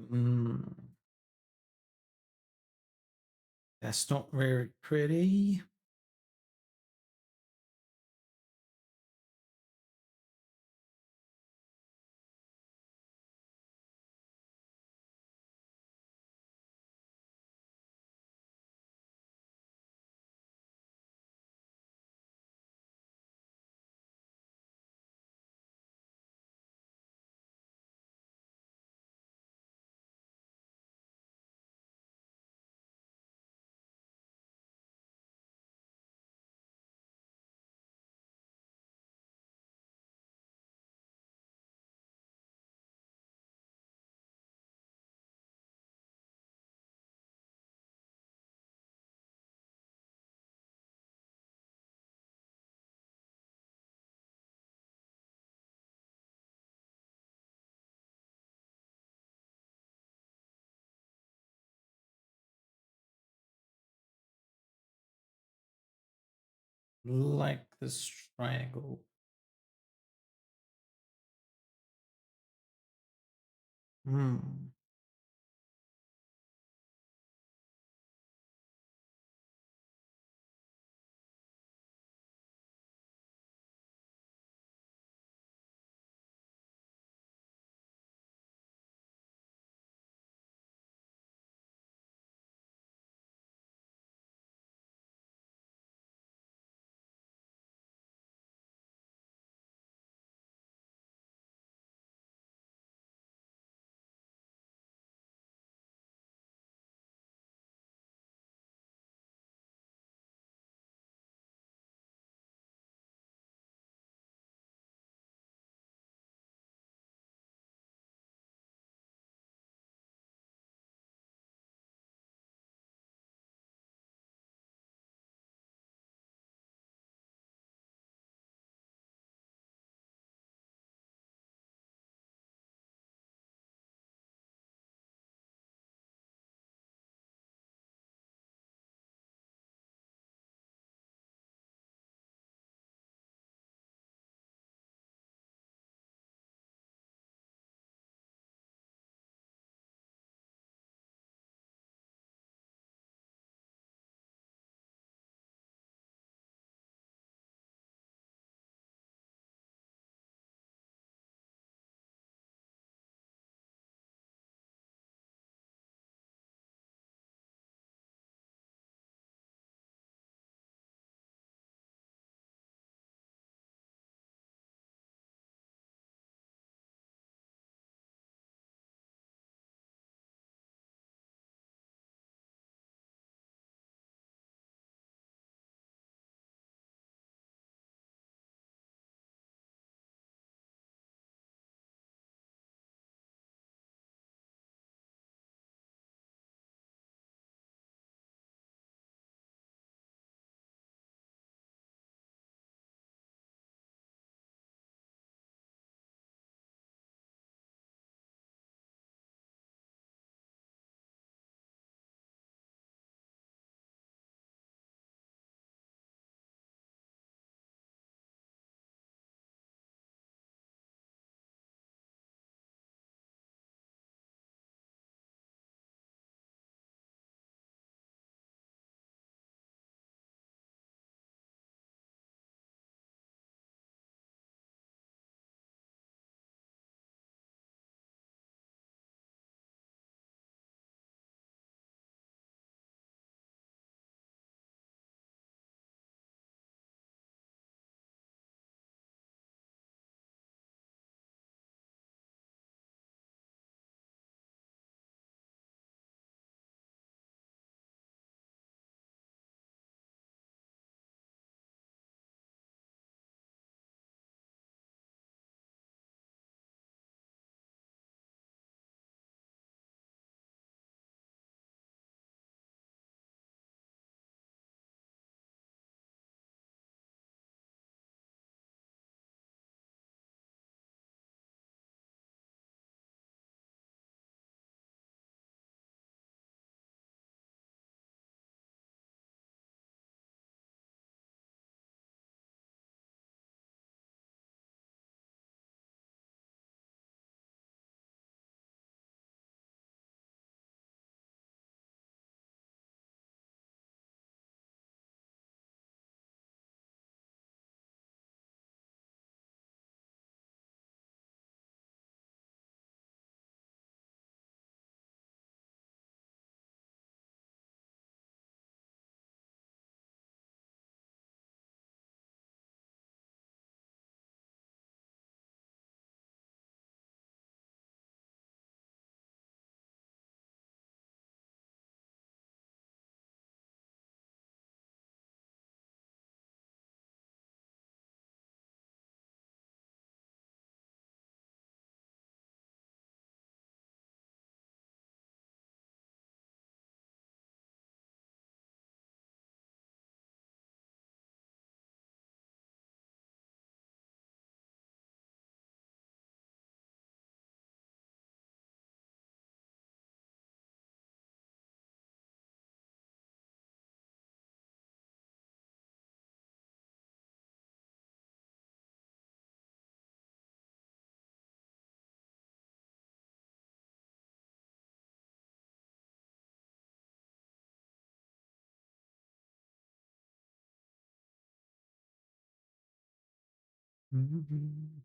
Mm, that's not very pretty. Like this triangle. Hmm. Hmm.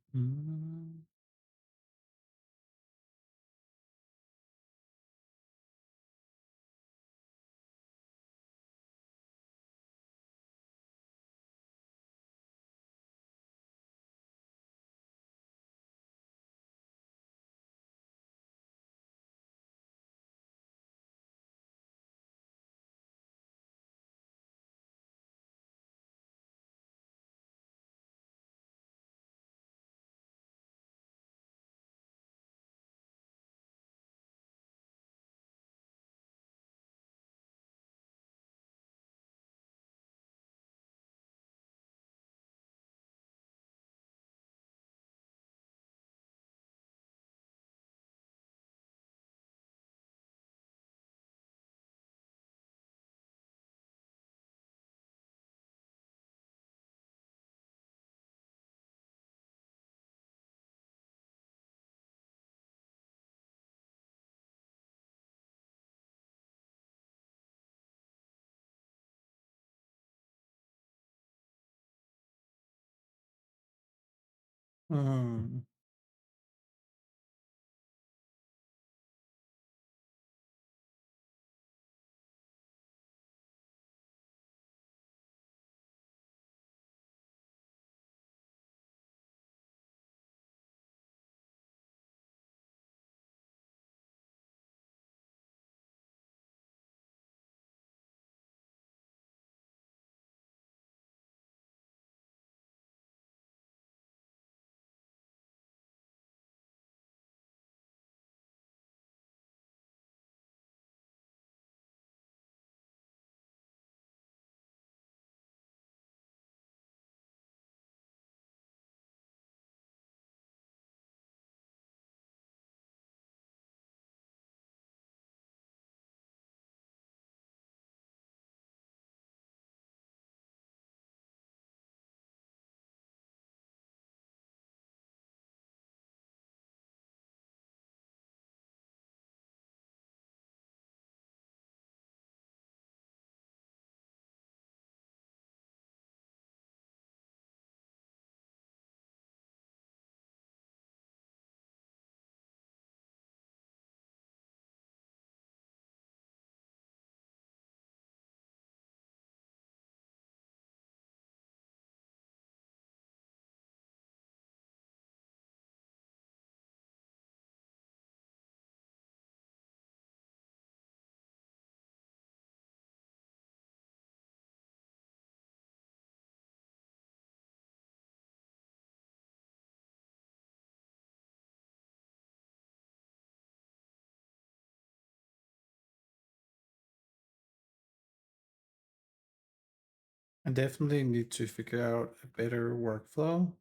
I definitely need to figure out a better workflow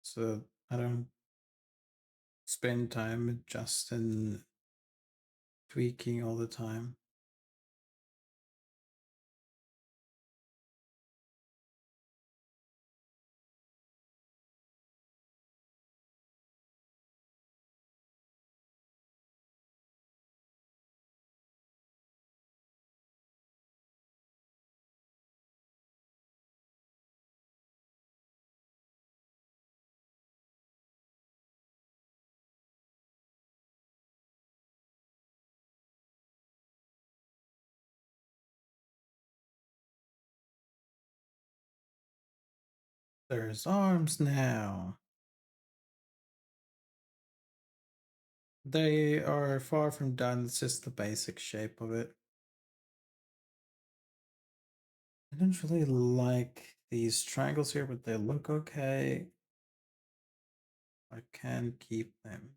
so I don't spend time just in tweaking all the time. There's arms now. They are far from done. It's just the basic shape of it. I don't really like these triangles here, but they look okay. I can keep them.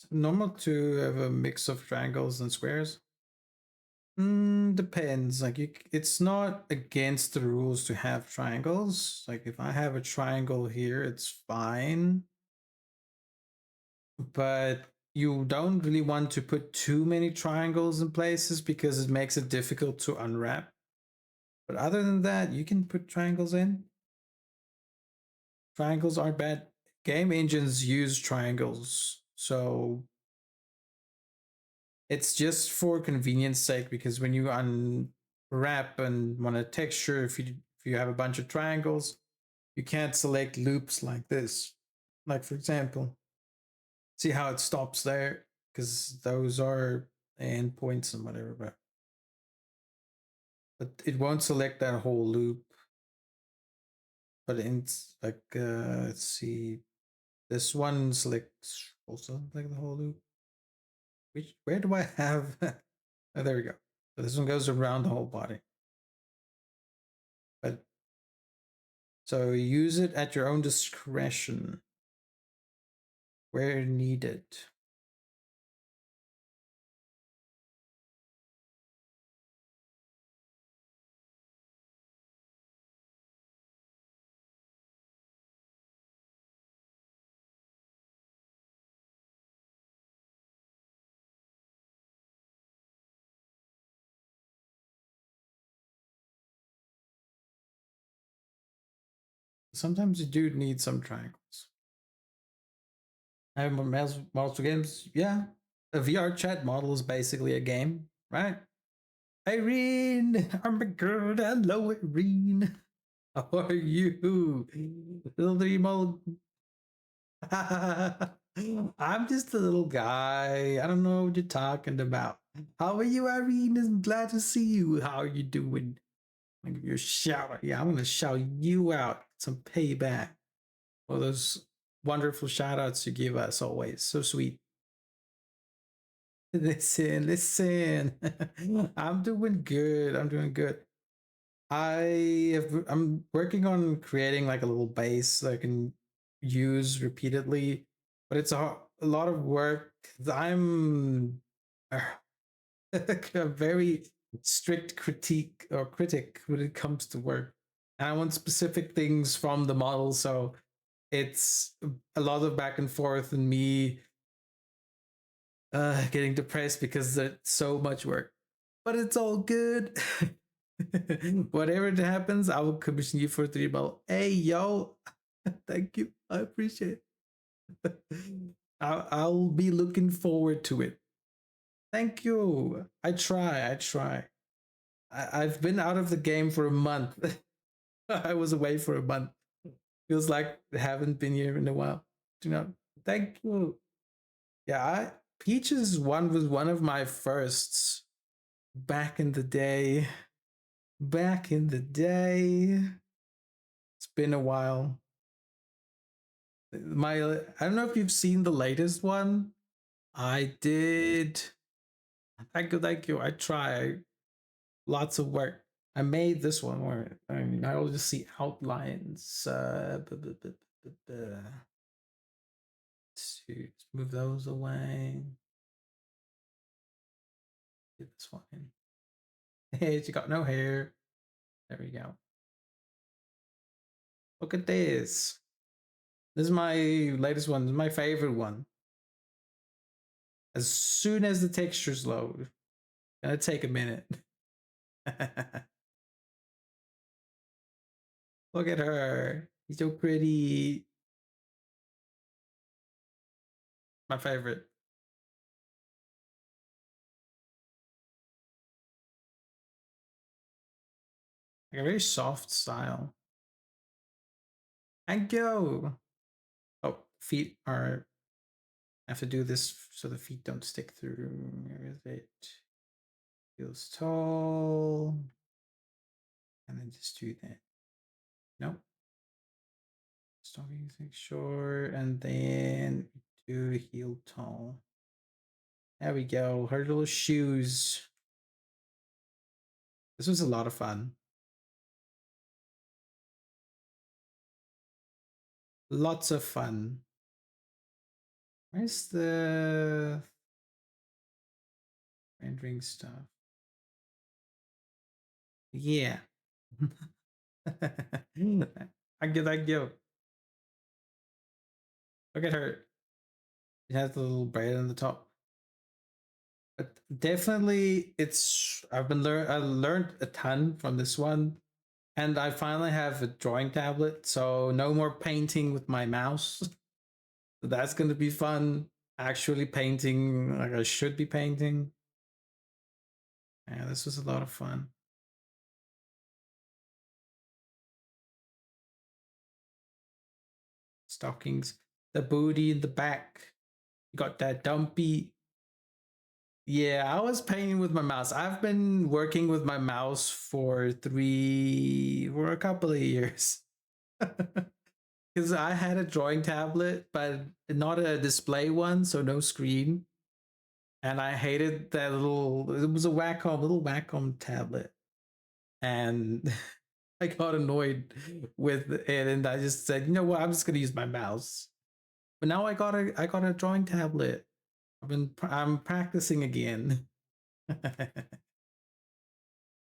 Is it normal to have a mix of triangles and squares? Depends. Like it's not against the rules to have triangles. Like if I have a triangle here, it's fine. But you don't really want to put too many triangles in places because it makes it difficult to unwrap. But other than that, you can put triangles in. Triangles aren't bad. Game engines use triangles. So it's just for convenience sake because when you unwrap and want a texture, if you have a bunch of triangles, you can't select loops like this. Like for example, see how it stops there because those are endpoints and whatever, but it won't select that whole loop. But it's like let's see, this one selects also like the whole loop. Which where do I have? Oh, there we go. So this one goes around the whole body. But so use it at your own discretion where needed. Sometimes you do need some triangles. I have multiple games. Yeah, a VR chat model is basically a game, right? Irene, I'm a girl. Hello, Irene. How are you? Little dream. I'm just a little guy. I don't know what you're talking about. How are you, Irene? I'm glad to see you. How are you doing? I'm gonna give you a shout. Yeah, I'm gonna shout you out. Some payback. All those wonderful shout outs you give us always. So sweet. Listen. I'm doing good. I'm doing good. I'm working on creating like a little base that I can use repeatedly, but it's a lot of work. I'm a very strict critic when it comes to work, and I want specific things from the model. So it's a lot of back and forth, and me getting depressed because it's so much work. But it's all good. Whatever it happens, I will commission you for 3 ball. Hey yo, thank you. I appreciate it. I'll be looking forward to it. Thank you. I try. I've been out of the game for a month. I was away for a month. Feels like I haven't been here in a while. You know, thank you. Yeah, Peaches one was one of my firsts back in the day. Back in the day. It's been a while. I don't know if you've seen the latest one. I did. Thank you. I try. Lots of work. I made this one where I mean I will just see outlines. Let's move those away. Get this one in. Hey, she got no hair. There we go. Look at this. This is my latest one. This is my favorite one. As soon as the textures load, gonna take a minute. Look at her. She's so pretty. My favorite. Like a very soft style. And go. Oh, feet are. I have to do this so the feet don't stick through. Where is it? Feels tall. And then just do that. Nope. Stocking short. And then do heel tall. There we go. Her little shoes. This was a lot of fun. Lots of fun. Where's the rendering stuff? Yeah. Thank you, thank you. Look at her. It has the little braid on the top. But definitely, I learned a ton from this one, and I finally have a drawing tablet, so no more painting with my mouse. So that's gonna be fun. Actually painting like I should be painting. Yeah, this was a lot of fun. Stockings, the booty in the back. You got that dumpy. Yeah, I was painting with my mouse. I've been working with my mouse for a couple of years. Because I had a drawing tablet, but not a display one, so no screen. And I hated that little. It was a little Wacom tablet, and I got annoyed with it, and I just said, you know what, I'm just gonna use my mouse. But now I got a drawing tablet. I'm practicing again. So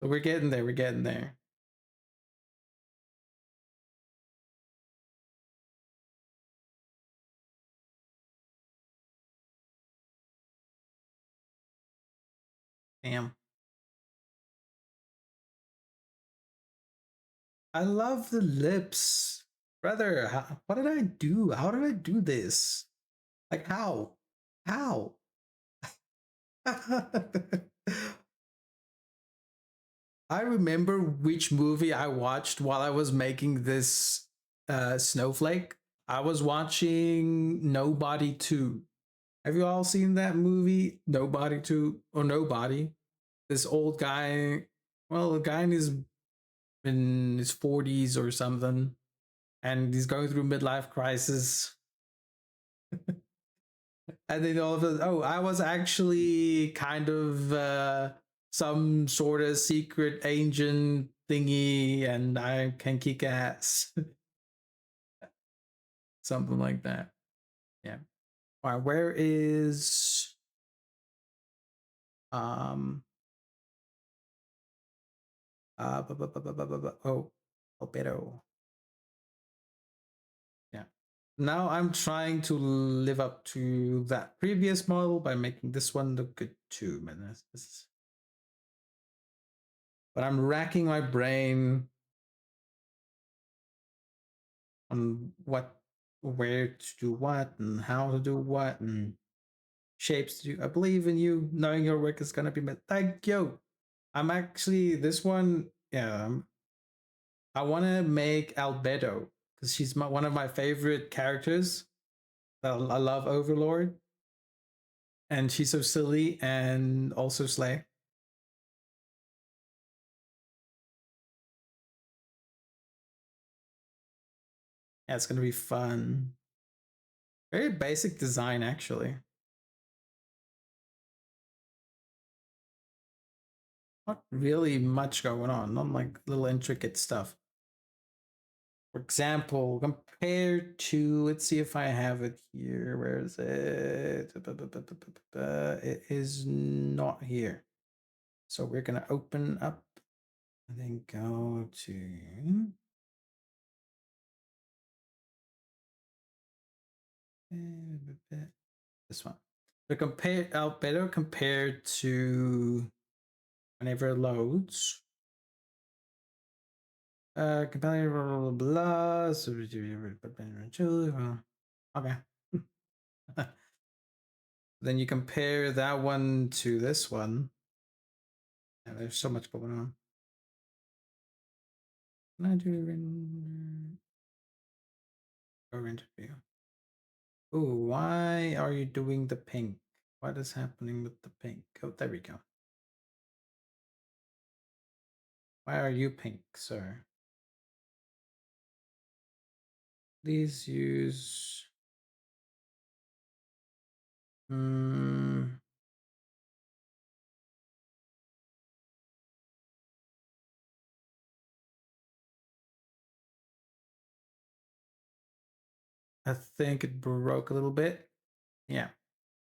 we're getting there. We're getting there. Damn. I love the lips. Brother, what did I do? How did I do this? Like, how? How? I remember which movie I watched while I was making this snowflake. I was watching Nobody 2. Have you all seen that movie? Nobody 2 or Nobody? This old guy, well, a guy in his 40s or something, and he's going through midlife crisis. And then all of a oh, I was actually kind of some sort of secret agent thingy, and I can kick ass. Something like that. Yeah. All right, where is um oh, Albedo. Yeah. Now I'm trying to live up to that previous model by making this one look good too, man. But I'm racking my brain on where to do what, and how to do what, and shapes to do. I believe in you. Knowing your work is gonna be met. Thank you. I'm actually this one. Yeah, I want to make Albedo because she's one of my favorite characters. I love Overlord, and she's so silly and also slay. Yeah, it's gonna be fun. Very basic design, actually. Not really much going on. Not like little intricate stuff. For example, compared to, let's see if I have it here. Where is it? It is not here. So we're gonna open up and then go to this one. So compare Albedo compared to whenever it loads. Compare blah blah blah. Okay. Then you compare that one to this one. Yeah, there's so much going on. Can I do render? Go render view. Oh, why are you doing the pink? What is happening with the pink? Oh, there we go. Why are you pink, sir? Please use. I think it broke a little bit. Yeah.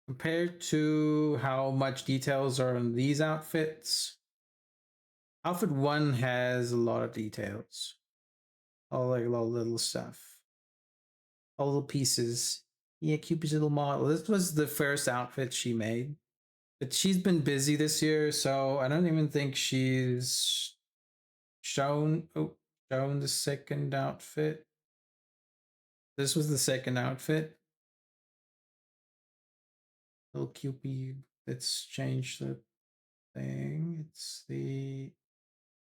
Compared to how much details are on these outfits, Outfit 1 has a lot of details. All like a lot of little stuff. All little pieces. Yeah, Cupid's little model. This was the first outfit she made. But she's been busy this year, so I don't even think she's shown the second outfit. This was the second outfit. Little Cupid. Let's change the thing. It's the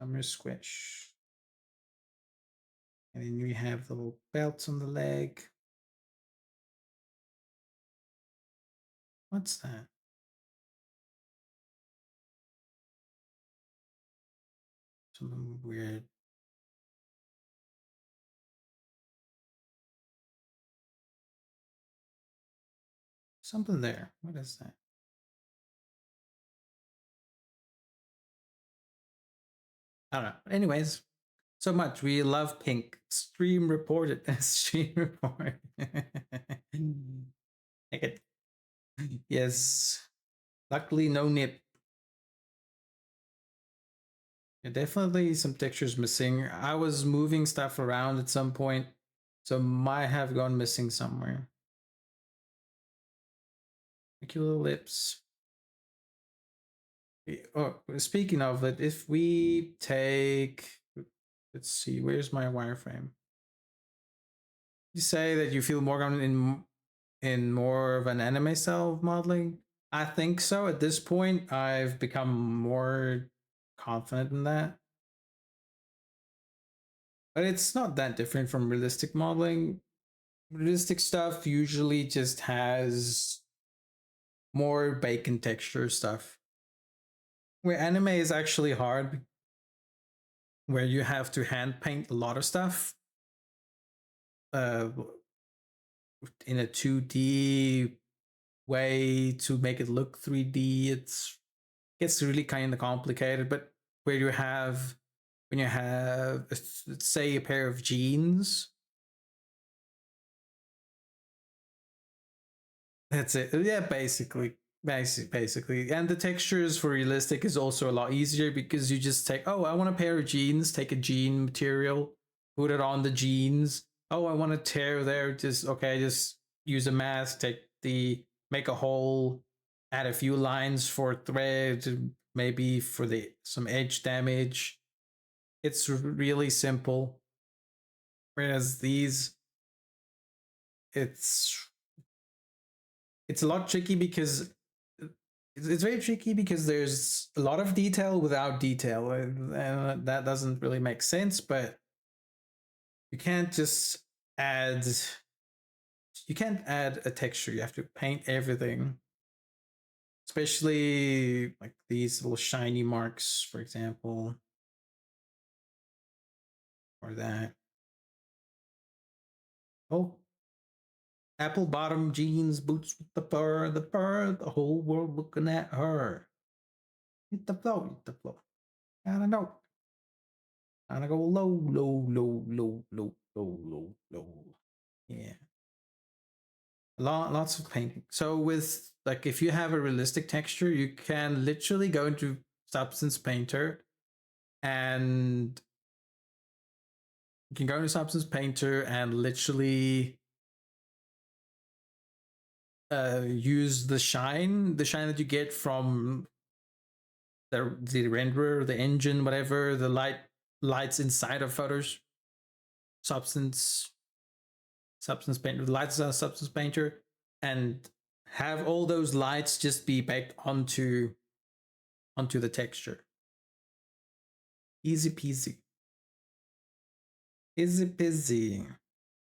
summer squish. And then we have the little belts on the leg. What's that? Something weird. Something there. What is that? I don't know. Anyways, so much. We love pink. Stream reported. Stream report. Take it. Yes. Luckily, no nip. Yeah, definitely some textures missing. I was moving stuff around at some point, so might have gone missing somewhere. Cute little lips. Oh, speaking of it, if we take, let's see, where's my wireframe? You say that you feel more in more of an anime style of modeling. I think so. At this point, I've become more confident in that. But it's not that different from realistic modeling. Realistic stuff usually just has more bacon texture stuff. Where anime is actually hard, where you have to hand paint a lot of stuff uh, in a 2D way to make it look 3D. Gets really kind of complicated. But where you have when you have, let's say, a pair of jeans. That's it. Yeah, basically. And the textures for realistic is also a lot easier because you just take, oh, I want a pair of jeans, take a jean material, put it on the jeans. Oh, I want to tear there, just okay, just use a mask, make a hole, add a few lines for thread, maybe for the some edge damage. It's really simple. Whereas these, it's it's a lot tricky because it's very tricky because there's a lot of detail without detail, and that doesn't really make sense. But you can't just add you can't add a texture. You have to paint everything, especially like these little shiny marks, for example, or that. Oh, apple bottom jeans, boots with the fur, the whole world looking at her. Hit the flow, hit the flow. I don't know. And I go low, low, low, low, low, low, low, low. Yeah. Lots of painting. So with like if you have a realistic texture, you can literally go into Substance Painter and you can go into Substance Painter and literally use the shine that you get from the renderer, the engine, whatever, the lights inside of photos, substance substance painter, the lights on substance painter, and have all those lights just be baked onto the texture. Easy peasy. Easy peasy.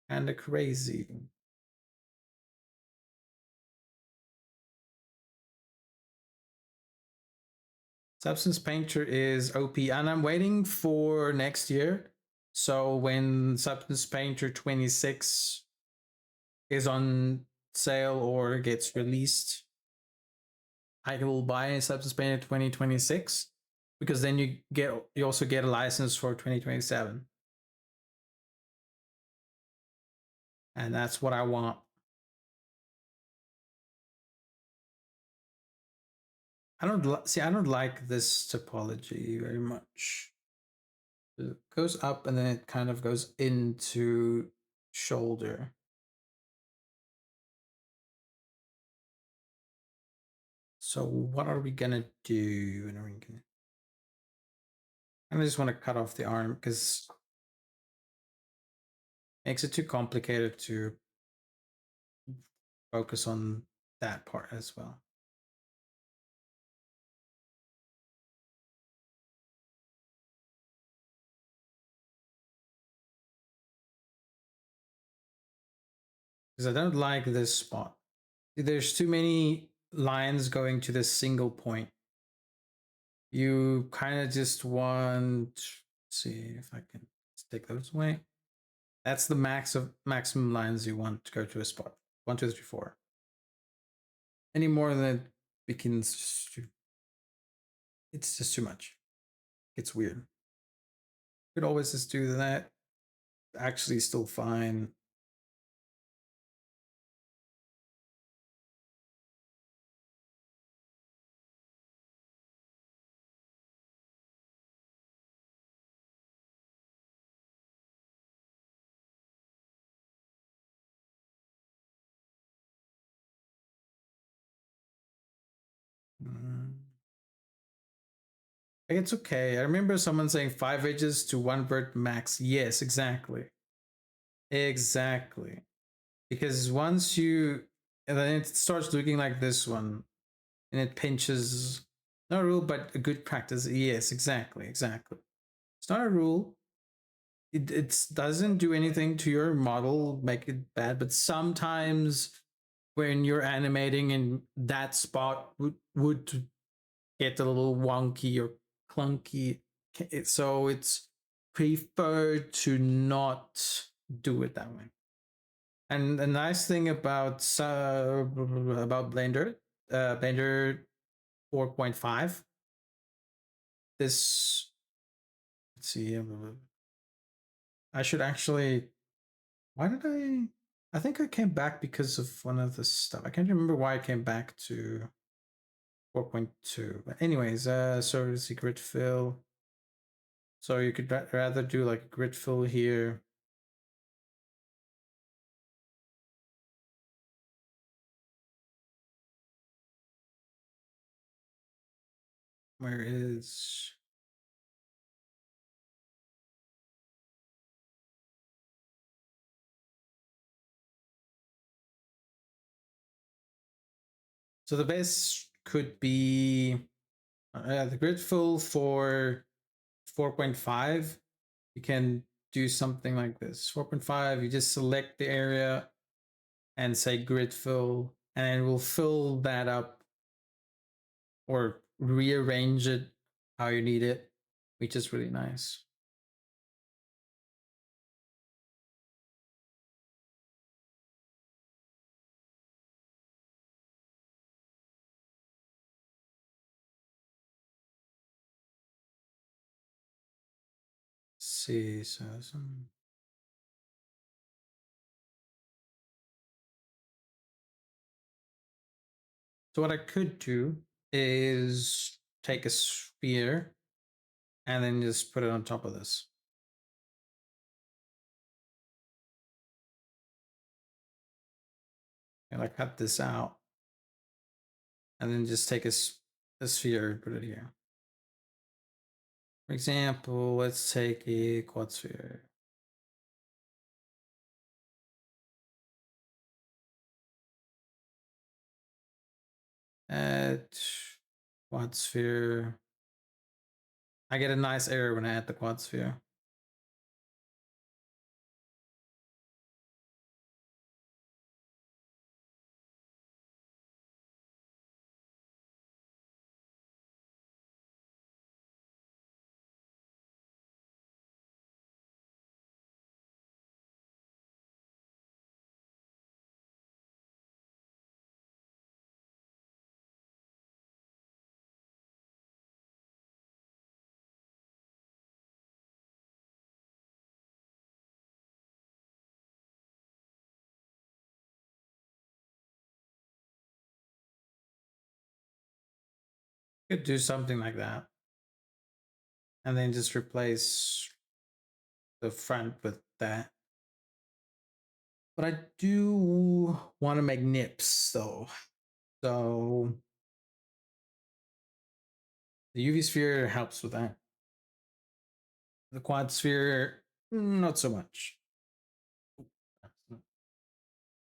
Kinda crazy. Substance Painter is OP, and I'm waiting for next year. So when Substance Painter 26 is on sale or gets released, I will buy Substance Painter 2026 because then you also get a license for 2027. And that's what I want. I don't see. I don't like this topology very much. It goes up and then it kind of goes into shoulder. So what are we gonna do? I just want to cut off the arm because it makes it too complicated to focus on that part as well. Because I don't like this spot. There's too many lines going to this single point. You kind of just want, let's see if I can take those away. That's the maximum lines you want to go to a spot. 1, 2, 3, 4. Any more than it begins to, it's just too much. It's weird. You could always just do that. Actually, still fine. It's okay. I remember someone saying 5 edges to 1 vert max. Yes, exactly. Exactly. Because once you, and then it starts looking like this one, and it pinches, not a rule, but a good practice. Yes, exactly. It's not a rule. It doesn't do anything to your model, make it bad, but sometimes when you're animating in that spot would get a little wonky or clunky. So it's preferred to not do it that way. And the nice thing about Blender, Blender 4.5, this, let's see, I should actually, why did I think I came back because of one of the stuff. I can't remember why I came back to 4.2. But anyways, so it's a grid fill. So you could rather do like a grid fill here. Where is, so the base could be the grid fill for 4.5. You can do something like this. 4.5, you just select the area and say grid fill, and it will fill that up or rearrange it how you need it, which is really nice. Let's see, so what I could do is take a sphere and then just put it on top of this. And I cut this out and then just take a sphere and put it here. For example, let's take a quad sphere. Add quad sphere. I get a nice error when I add the quad sphere. Could do something like that. And then just replace the front with that. But I do want to make nips though. So the UV sphere helps with that. The quad sphere, not so much.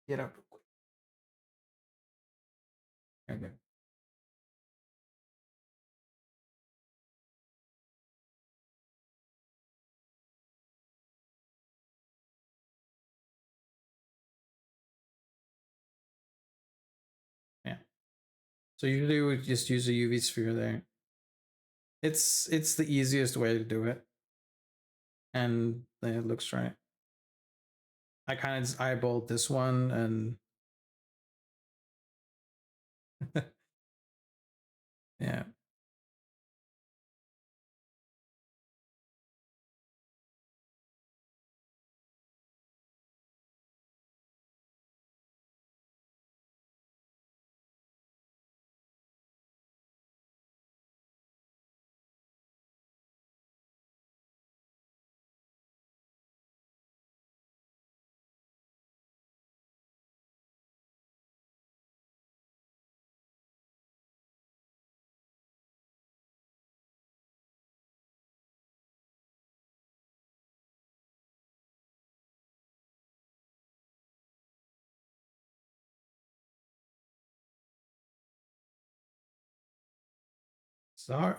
Get up real quick. Okay. Yeah. So usually we just use a UV sphere there. It's the easiest way to do it, and it looks right. I kind of just eyeballed this one, and yeah.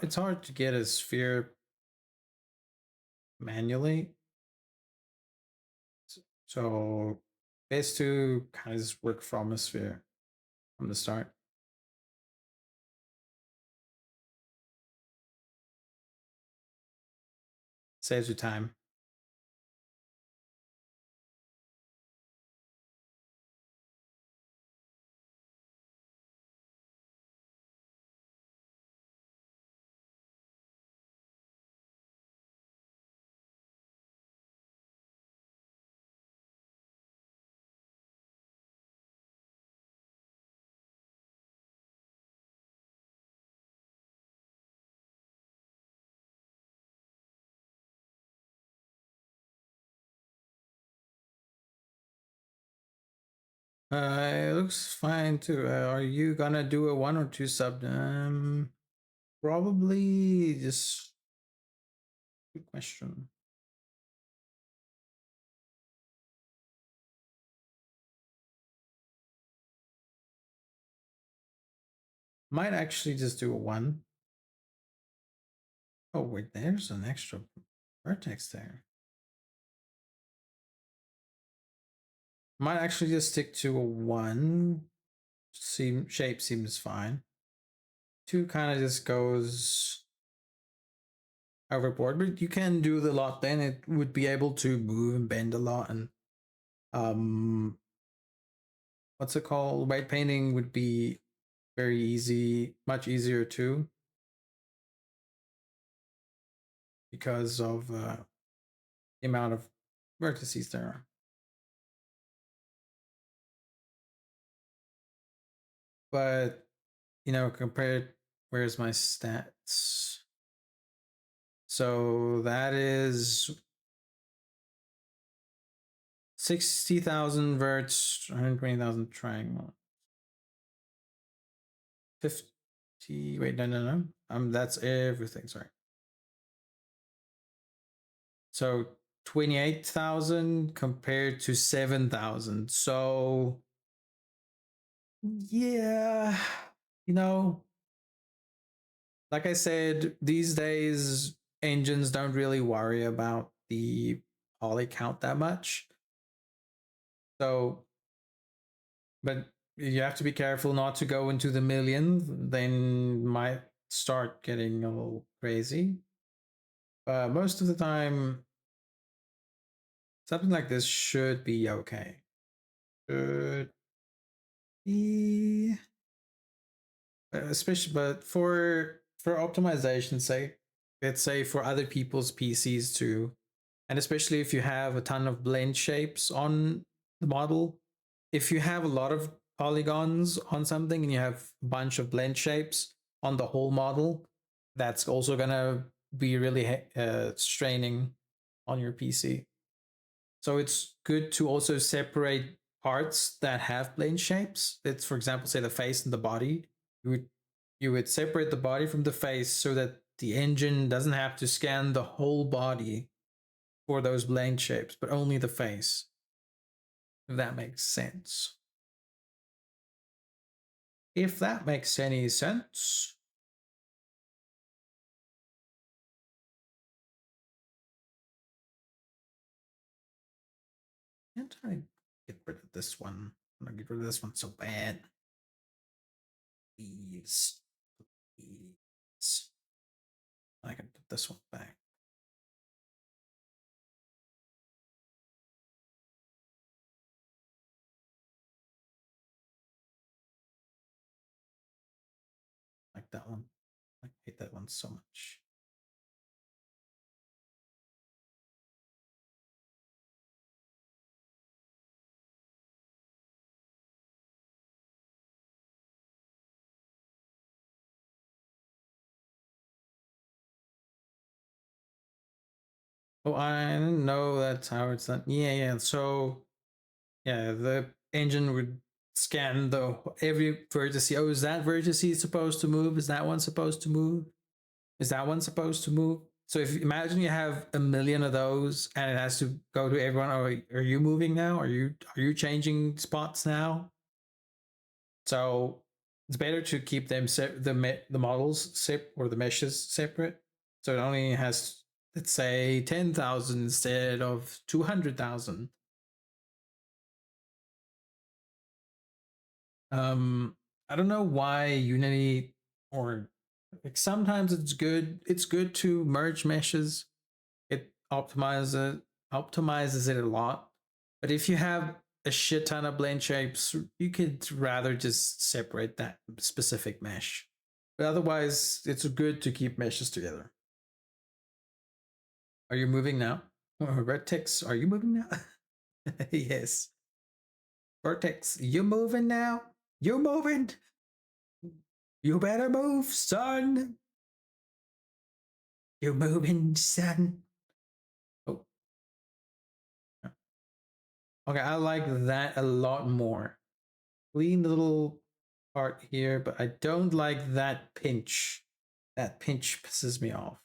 It's hard to get a sphere manually. So best to kind of just work from a sphere from the start. Saves you time. It looks fine too. Are you gonna do a 1 or 2 sub? Probably just good question. Might actually just do a 1. Oh wait, there's an extra vertex there. Might actually just stick to a 1. Shape seems fine. 2 kind of just goes overboard, but you can do the lot. Then it would be able to move and bend a lot, and what's it called? White painting would be very easy, much easier too, because of the amount of vertices there are. But compared, where's my stats? So that is 60,000 verts, 120,000 triangle. 50. Wait, no. That's everything. Sorry. So 28,000 compared to 7,000. So yeah, like I said, these days engines don't really worry about the poly count that much. So, but you have to be careful not to go into the millions, then might start getting a little crazy. Most of the time, something like this should be okay. Should be, especially, but for optimization's sake, let's say for other people's PCs too, and especially if you have a ton of blend shapes on the model, if you have a lot of polygons on something and you have a bunch of blend shapes, on the whole model, that's also gonna be really straining on your PC. So it's good to also separate parts that have plane shapes. It's, for example, say the face and the body. You would separate the body from the face so that the engine doesn't have to scan the whole body for those plane shapes, but only the face. If that makes sense. If that makes any sense. Can't I get rid of this one? I'm gonna get rid of this one so bad. Please. Please. I can put this one back. Like that one. I hate that one so much. Oh, I didn't know that's how it's done. Yeah. So, yeah, the engine would scan the every vertex. Oh, is that vertex supposed to move? Is that one supposed to move? Is that one supposed to move? So if imagine you have a million of those and it has to go to everyone. Are you moving now? Are you changing spots now? So it's better to keep them the models or the meshes separate. So it only has, let's say, 10,000 instead of 200,000. I don't know why Unity, or like, sometimes it's good to merge meshes. It optimizes it a lot. But if you have a shit ton of blend shapes, you could rather just separate that specific mesh. But otherwise, it's good to keep meshes together. Are you moving now? Vertex, are you moving now? Yes. Vertex, you moving now? You moving? You better move, son. You moving, son? Oh. Okay, I like that a lot more. Clean little part here, but I don't like that pinch. That pinch pisses me off.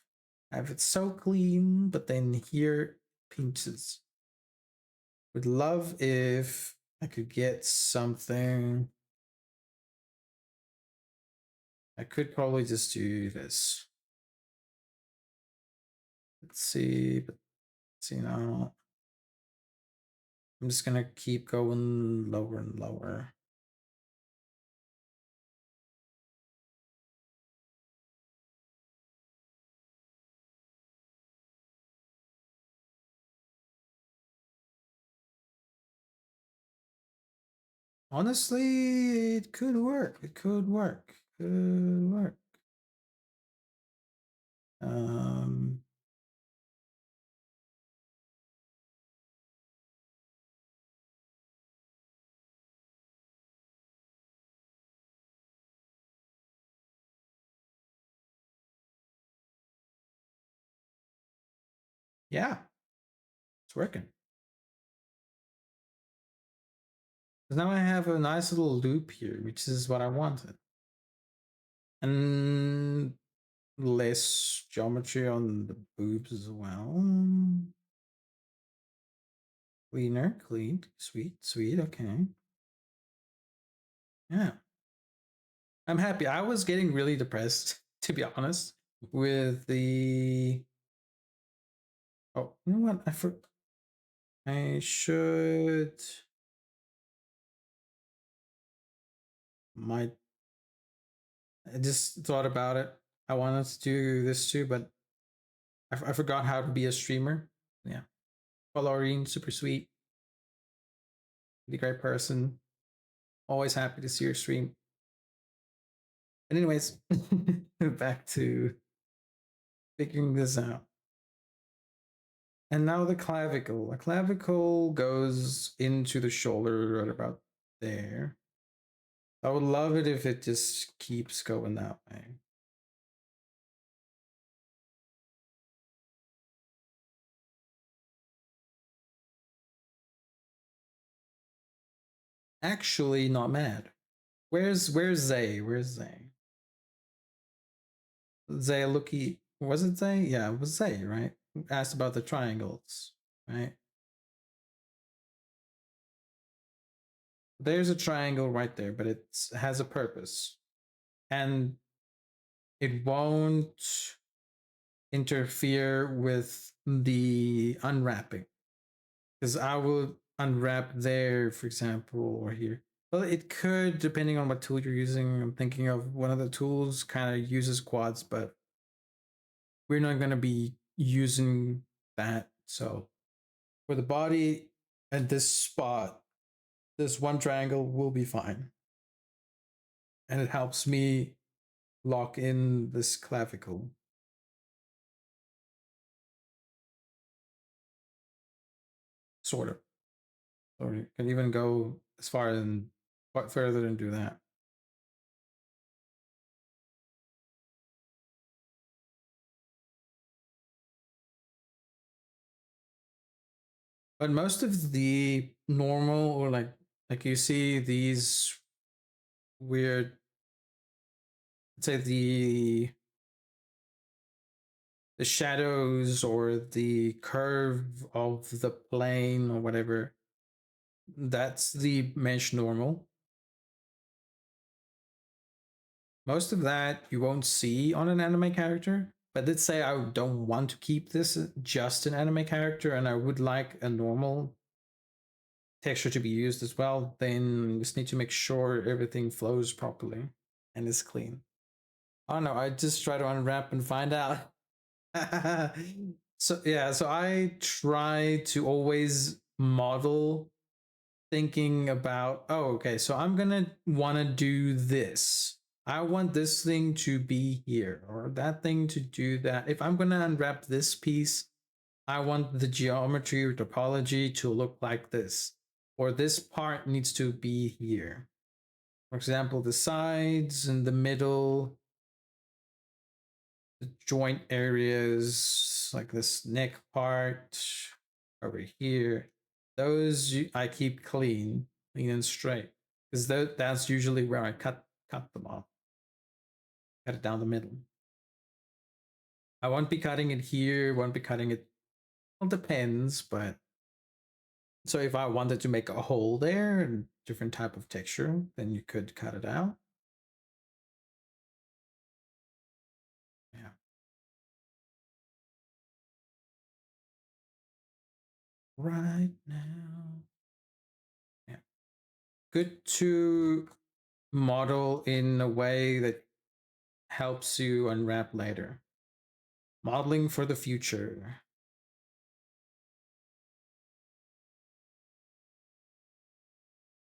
I have it so clean, but then here pinches. Would love if I could get something. I could probably just do this. Let's see, but see now. I'm just gonna keep going lower and lower. Honestly, it could work. It could work. Could work. Um, yeah, it's working. Because now I have a nice little loop here, which is what I wanted. And less geometry on the boobs as well. Cleaner, clean, sweet, sweet, okay. Yeah. I'm happy. I was getting really depressed, to be honest, with the. Oh, you know what? I should. Might. I just thought about it. I wanted to do this too, but I forgot how to be a streamer. Yeah. Valorine, super sweet. Really great person. Always happy to see your stream. And anyways, back to figuring this out. And now the clavicle. The clavicle goes into the shoulder right about there. I would love it if it just keeps going that way. actually not mad. Where's Zay? Where's Zay? Zay Looky, was it Zay? Yeah, it was Zay, right? Asked about the triangles, right? There's a triangle right there, but it has a purpose. And it won't interfere with the unwrapping. Because I will unwrap there, for example, or here. Well, it could, depending on what tool you're using. I'm thinking of one of the tools kind of uses quads, but we're not going to be using that. So for the body at this spot, this one triangle will be fine. And it helps me lock in this clavicle. Sort of. Or you can even go as far and further and do that. But most of the normal or like you see these weird, let's say the shadows or the curve of the plane or whatever, that's the mesh normal. Most of that you won't see on an anime character. But let's say I don't want to keep this just an anime character and I would like a normal texture to be used as well, then you just need to make sure everything flows properly and is clean. I don't know, I just try to unwrap and find out. So yeah, so I try to always model thinking about, oh, okay, so I'm gonna wanna do this. I want this thing to be here or that thing to do that. If I'm gonna unwrap this piece, I want the geometry or topology to look like this, or this part needs to be here. For example, the sides and the middle, the joint areas, like this neck part over here, those I keep clean and straight, because that's usually where I cut them off, cut it down the middle. I won't be cutting it here, won't be cutting it. Well, depends, but so if I wanted to make a hole there and different type of texture, then you could cut it out. Yeah. Right now. Yeah. Good to model in a way that helps you unwrap later. Modeling for the future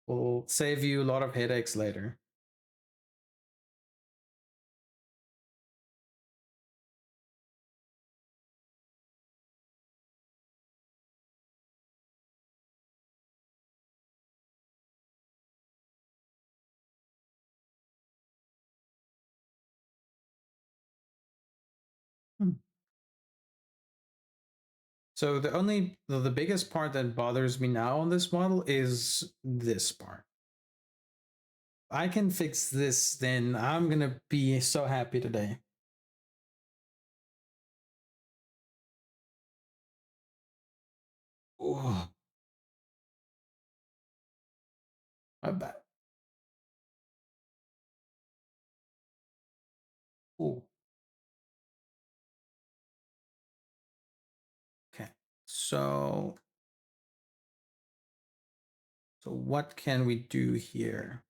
will save you a lot of headaches later. Hmm. So the biggest part that bothers me now on this model is this part. If I can fix this, then I'm gonna be so happy today. Oh, my bad. Oh, okay. So what can we do here?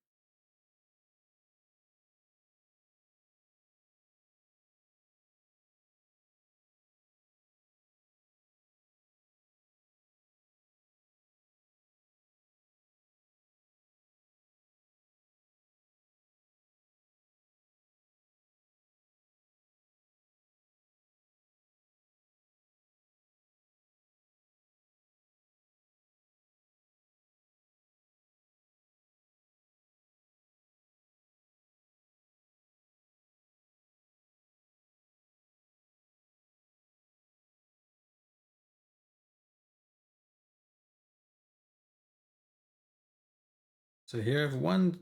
So here I have one,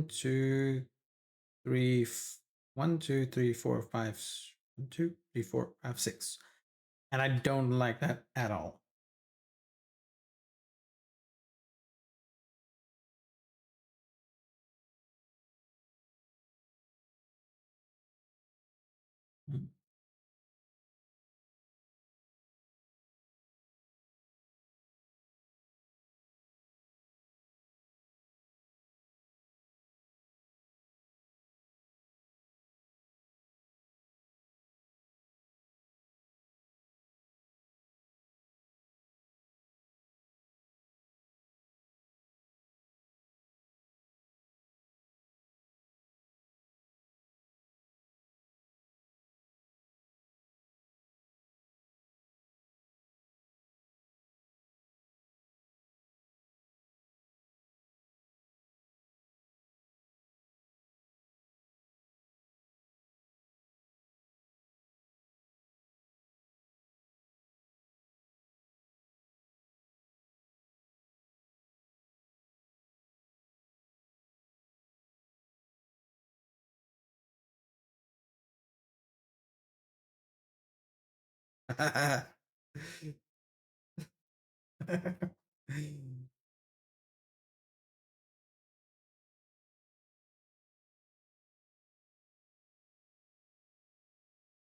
two, three, 1, 2, 3, 4, 5, 6. And I don't like that at all.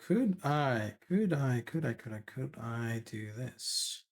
Could I do this?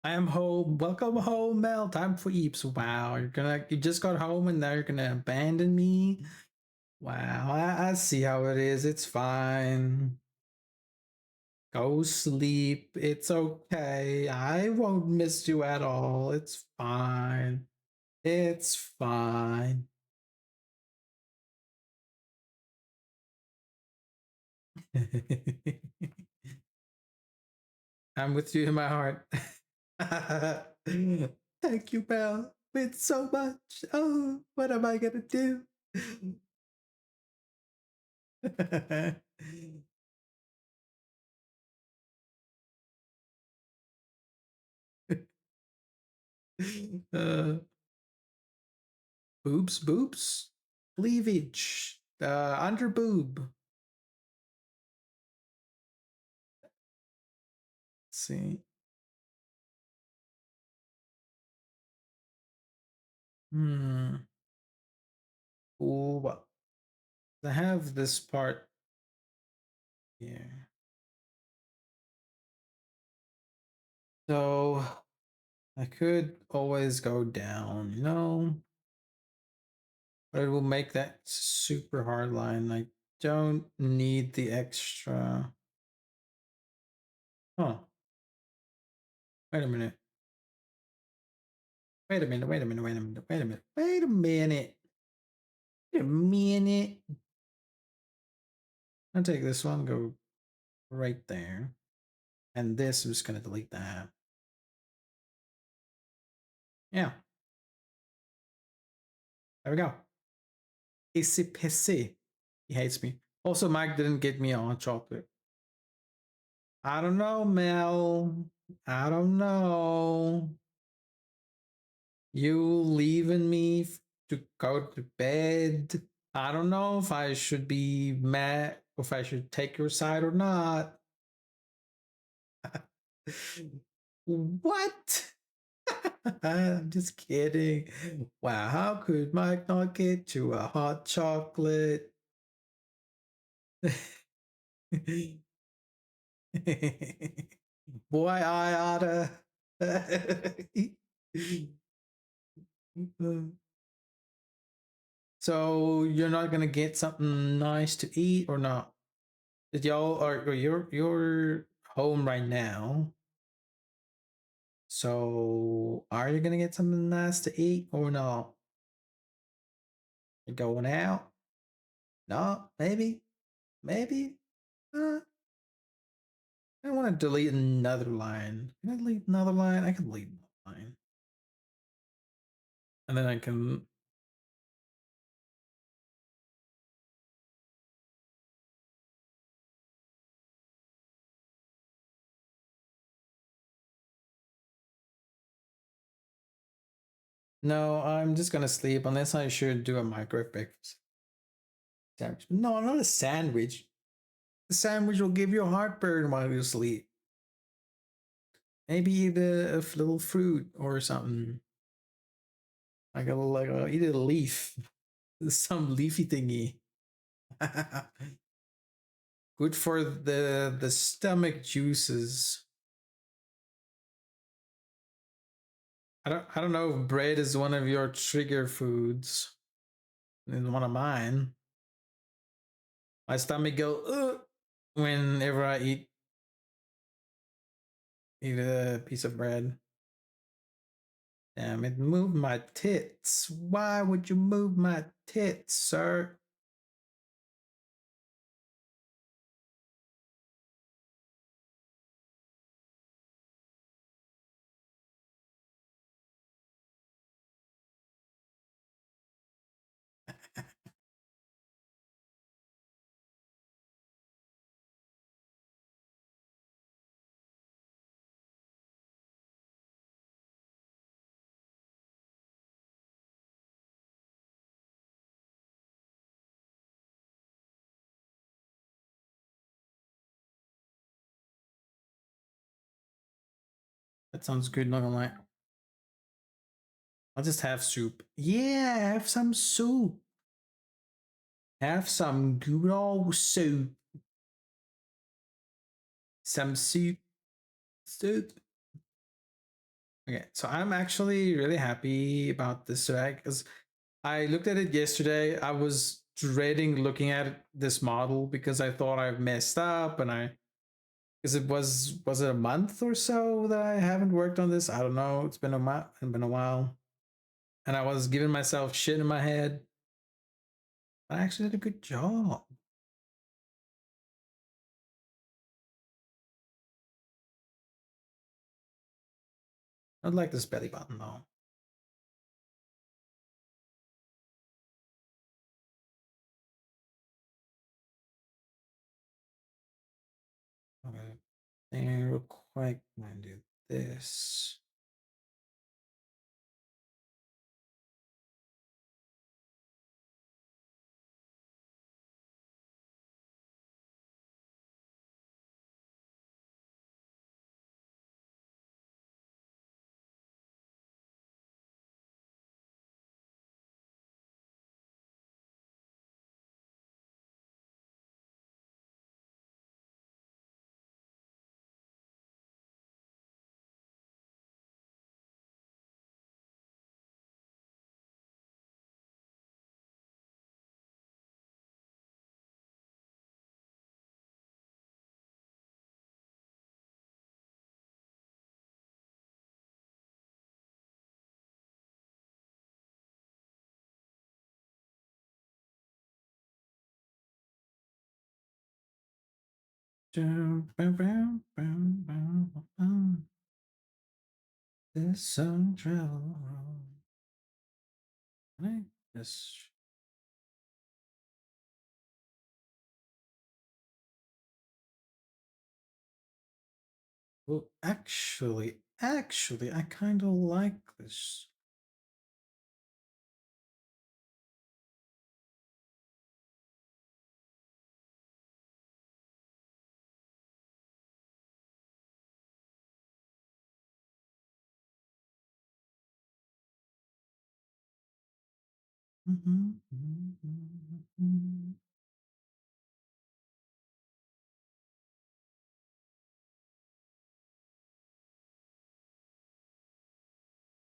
I am home. Welcome home, Mel. Time for eeps. Wow, you just got home and now you're gonna abandon me. Wow, I see how it is. It's fine. Go sleep. It's okay. I won't miss you at all. It's fine. It's fine. I'm with you in my heart. Thank you, Belle. It's so much. Oh, what am I gonna do? uh, boobs, cleavage, under boob. Let's see. Oh, well, I have this part here. So I could always go down, but it will make that super hard line. I don't need the extra. Huh. Wait a minute. Wait a minute. Wait a minute. Wait a minute. Wait a minute. Wait a minute. Wait a minute. I'll take this one, go right there. And this, I'm just going to delete that. Yeah. There we go. Easy pissy. He hates me. Also, Mike didn't get me on chocolate. I don't know, Mel. I don't know. You leaving me to go to bed. I don't know if I should be mad, if I should take your side or not. What? I'm just kidding. Wow, how could Mike not get you a hot chocolate? Boy, I oughta. So you're not gonna get something nice to eat or not? Did y'all or you're home right now? So, are you gonna get something nice to eat or no? You going out? No, maybe, maybe. I want to delete another line. Can I delete another line? I can delete another line, and then I can. No, I'm just gonna sleep unless I should do a microwave breakfast sandwich. No, not a sandwich. The sandwich will give you heartburn while you sleep. Maybe eat a little fruit or something. Eat a leaf, some leafy thingy. Good for the stomach juices. I don't know if bread is one of your trigger foods. It's one of mine. My stomach go whenever I eat a piece of bread. Damn it, move my tits. Why would you move my tits, sir? That sounds good, not gonna lie. I'll just have soup. Yeah, have some soup. Have some good old soup. Some soup. Soup. Okay, so I'm actually really happy about this today because I looked at it yesterday. I was dreading looking at this model because I thought I've messed up and because it was it a month or so that I haven't worked on this? I don't know. It's been a while. And I was giving myself shit in my head. I actually did a good job. I'd like this belly button though. Okay. And real quick, I'm gonna do this. This sun travel road. This well, actually, I kind of like this.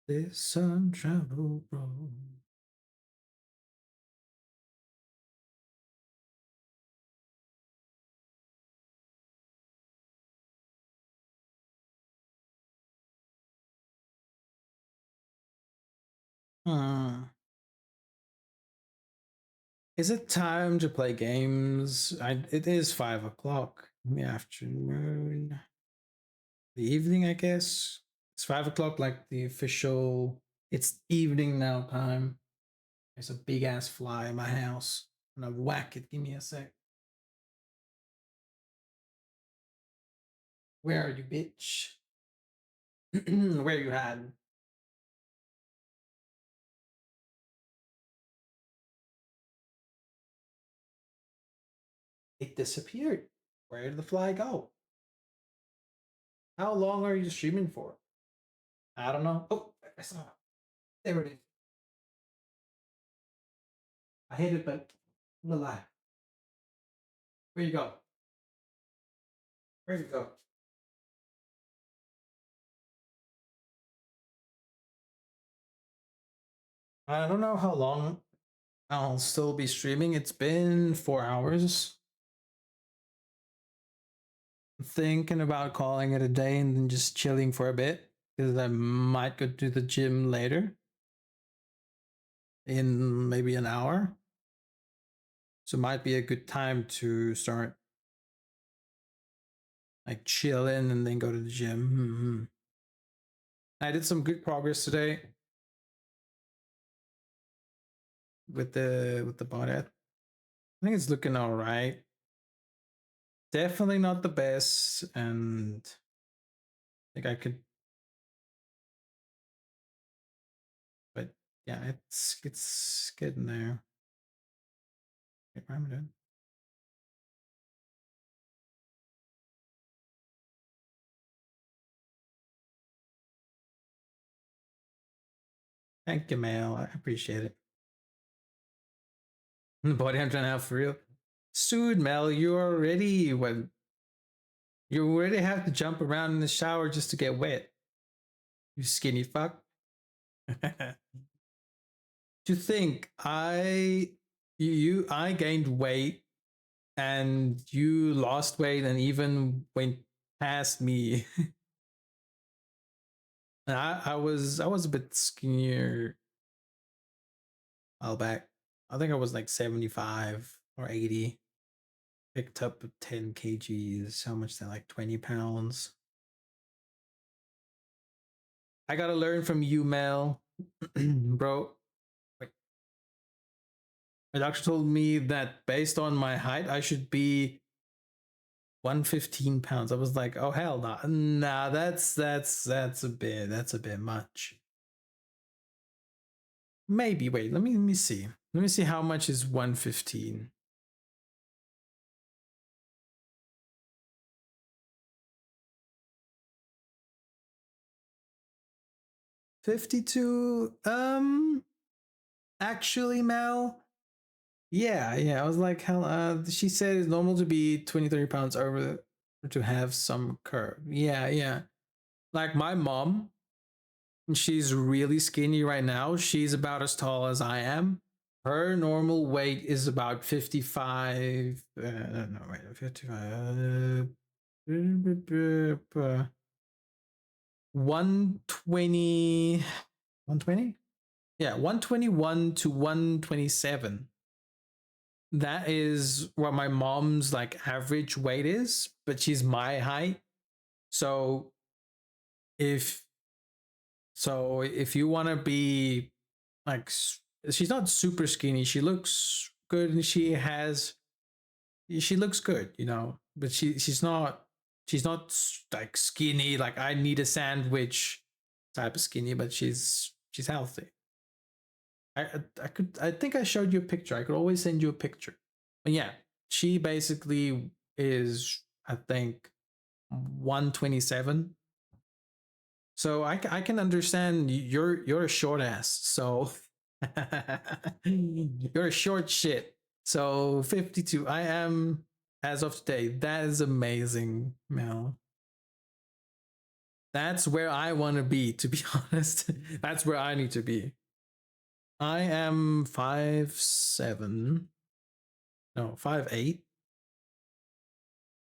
This untraveled road. Hmm. Is it time to play games? It is 5 o'clock in the afternoon. The evening, I guess. It's 5 o'clock, like the official. It's evening now time. There's a big ass fly in my house. I'm gonna whack it. Give me a sec. Where are you, bitch? Where you hiding? It disappeared. Where did the fly go? How long are you streaming for? I don't know. Oh, I saw it. There it is. I hit it, but I'm alive. Where you go? Where you go? I don't know how long I'll still be streaming. It's been 4 hours. I'm thinking about calling it a day and then just chilling for a bit because I might go to the gym later in maybe an hour. So it might be a good time to start like chilling and then go to the gym. I did some good progress today with the body. I think it's looking all right. Definitely not the best, and I think I could, but yeah, it's getting there. Okay, I'm done. Thank you, Mel. I appreciate it. The body I'm trying to have for real. Dude, Mel, you already when you already have to jump around in the shower just to get wet. You skinny fuck. To think I gained weight and you lost weight and even went past me. I was a bit skinnier a while back. I think I was like 75 or 80. Picked up 10 kgs. How much that, like 20 pounds? I gotta learn from you, Mel. Bro, wait. My doctor told me that based on my height, I should be 115 pounds. I was like, oh hell no. Nah, that's a bit much. Maybe wait, let me see. Let me see how much is 115. 52. Actually, Mel. Yeah. I was like, hell, she said it's normal to be 20, 30 pounds over to have some curve. Yeah. Like my mom, she's really skinny right now. She's about as tall as I am. Her normal weight is about 55. No, wait, 55. 120. 120? Yeah, 121 to 127. That is what my mom's like average weight is, but she's my height. So if if you want to be like, she's not super skinny. She looks good and she looks good, but she's not like skinny like I need a sandwich type of skinny, but she's healthy. I think I showed you a picture. I could always send you a picture. But yeah, she basically is, I think, 127. So I can understand you're a short ass. So you're a short shit. So 52. I am as of today. That is amazing, Mel. That's where I want to be, to be honest. That's where I need to be. I am 5'7". No, 5'8".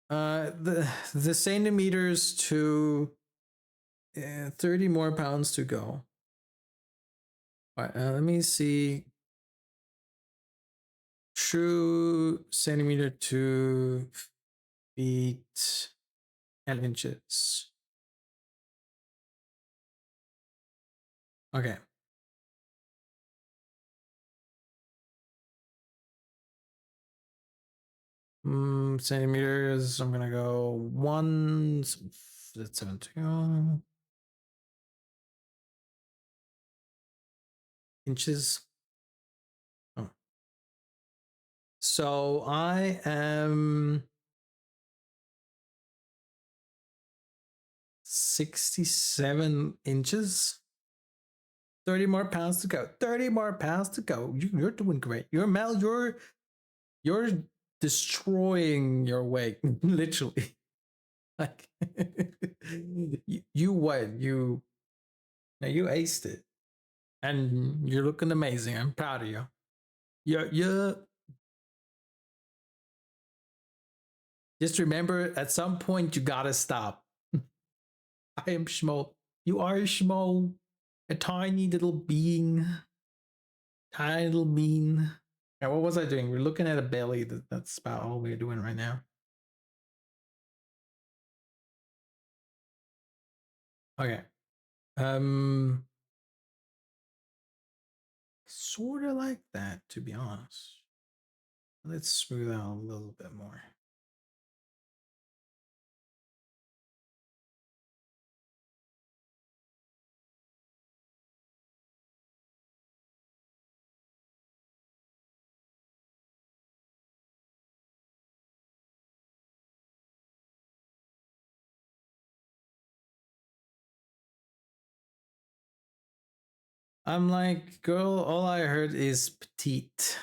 The centimeters to 30 more pounds to go. All right, let me see. True centimeter to feet and inches. Okay. Centimeters. I'm gonna go 1.72 inches. Oh. So I am 67 inches. 30 more pounds to go. 30 more pounds to go. You're doing great. You're Mel, you're destroying your weight. Literally. Like you what? You aced it. And you're looking amazing. I'm proud of you. You just remember at some point you gotta stop. I am Schmo. You are a Schmo. A tiny little being. Tiny little bean. Yeah, what was I doing? We're looking at a belly. That's about all we're doing right now. Okay. Sort of like that, to be honest. Let's smooth out a little bit more. I'm like, girl, all I heard is petite.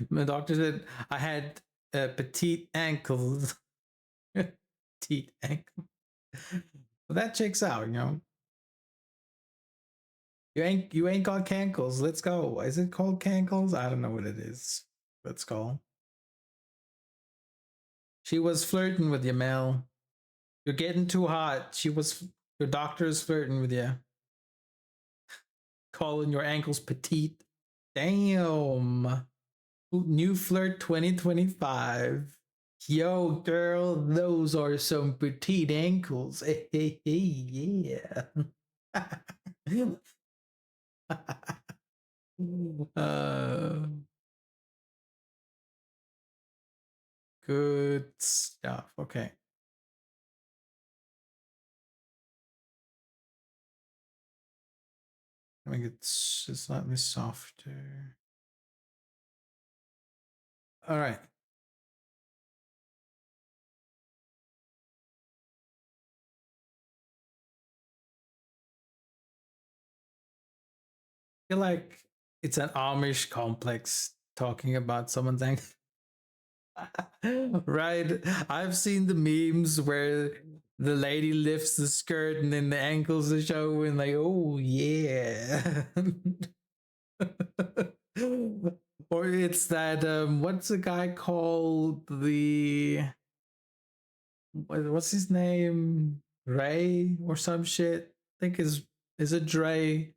My doctor said I had petite ankles. Petite ankle. But that checks out, you know. You ain't got cankles. Let's go. Is it called cankles? I don't know what it is. Let's go. She was flirting with you, Mel. You're getting too hot. Your doctor is flirting with you. Calling your ankles petite. Damn. New flirt 2025. Yo, girl, those are some petite ankles. Hey, hey, hey, yeah. uh, good stuff. Okay. I think it's slightly softer. All right. I feel like it's an Amish complex talking about someone's ankle. Right. I've seen the memes where the lady lifts the skirt and then the ankles are showing, like, oh yeah. Or it's that what's the guy called, the what's his name, Ray or some shit, I think is it Dre,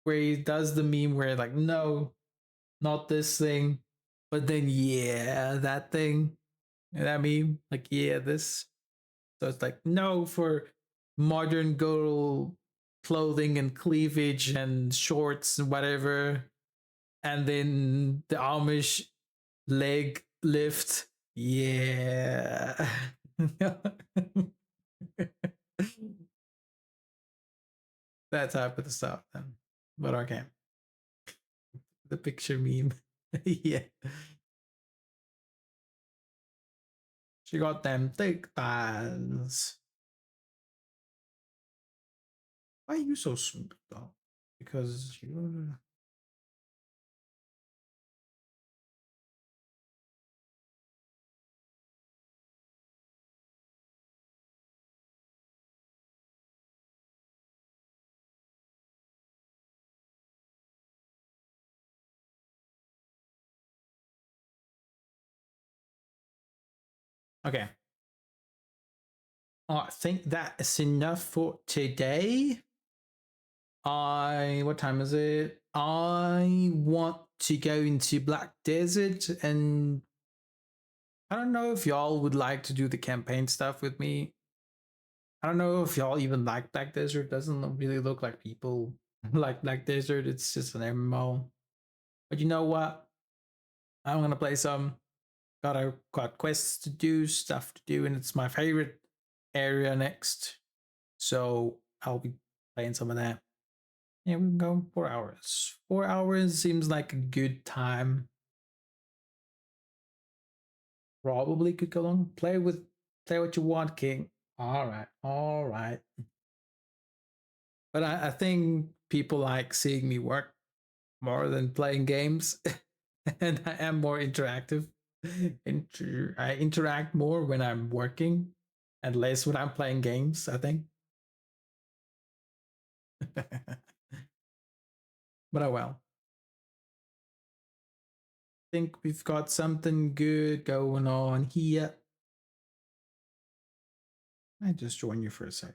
where he does the meme where like, no, not this thing, but then yeah, that thing. You know what I mean? Like, yeah, this. So it's like, no, for modern girl clothing and cleavage and shorts and whatever. And then the Amish leg lift. Yeah. That type of stuff then. But okay. The picture meme. Yeah. She got them thick thighs. Why are you so smooth though? Because you're okay. Oh, I think that is enough for today. What time is it? I want to go into Black Desert, and I don't know if y'all would like to do the campaign stuff with me. I don't know if y'all even like Black Desert. Doesn't really look like people like Black Desert. It's just an MMO. But you know what? I'm gonna play some. Got quests to do, stuff to do, and it's my favorite area next. So I'll be playing some of that. Yeah, we can go 4 hours. 4 hours seems like a good time. Probably could go on. Play what you want, King. All right. But I think people like seeing me work more than playing games, and I am more interactive. I interact more when I'm working, and less when I'm playing games. I think. But oh well. Think we've got something good going on here. I just join you for a sec.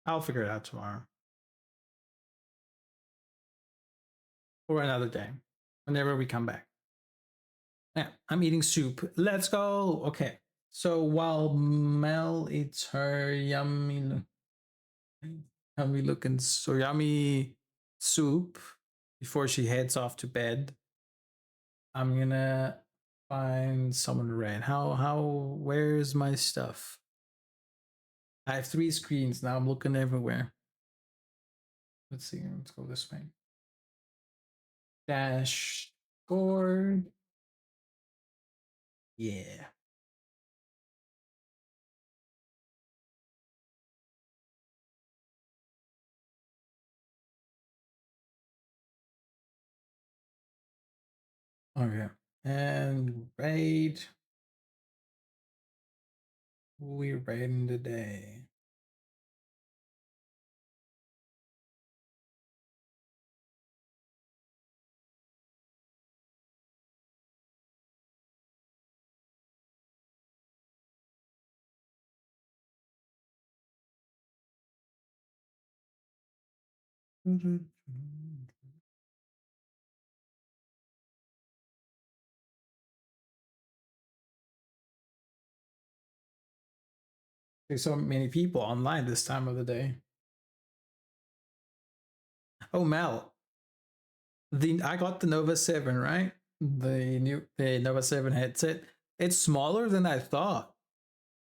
I'll figure it out tomorrow or another day, whenever we come back. Yeah, I'm eating soup. Let's go. Okay. So while Mel eats her yummy looking so yummy soup before she heads off to bed, I'm gonna find someone red. Where's my stuff? I have 3 screens now. I'm looking everywhere. Let's see. Let's go this way. Dashboard. Yeah. Okay. And raid. We're raiding today. There's so many people online this time of the day. Oh, Mel, I got the Nova 7, right? The Nova 7 headset. It's smaller than I thought,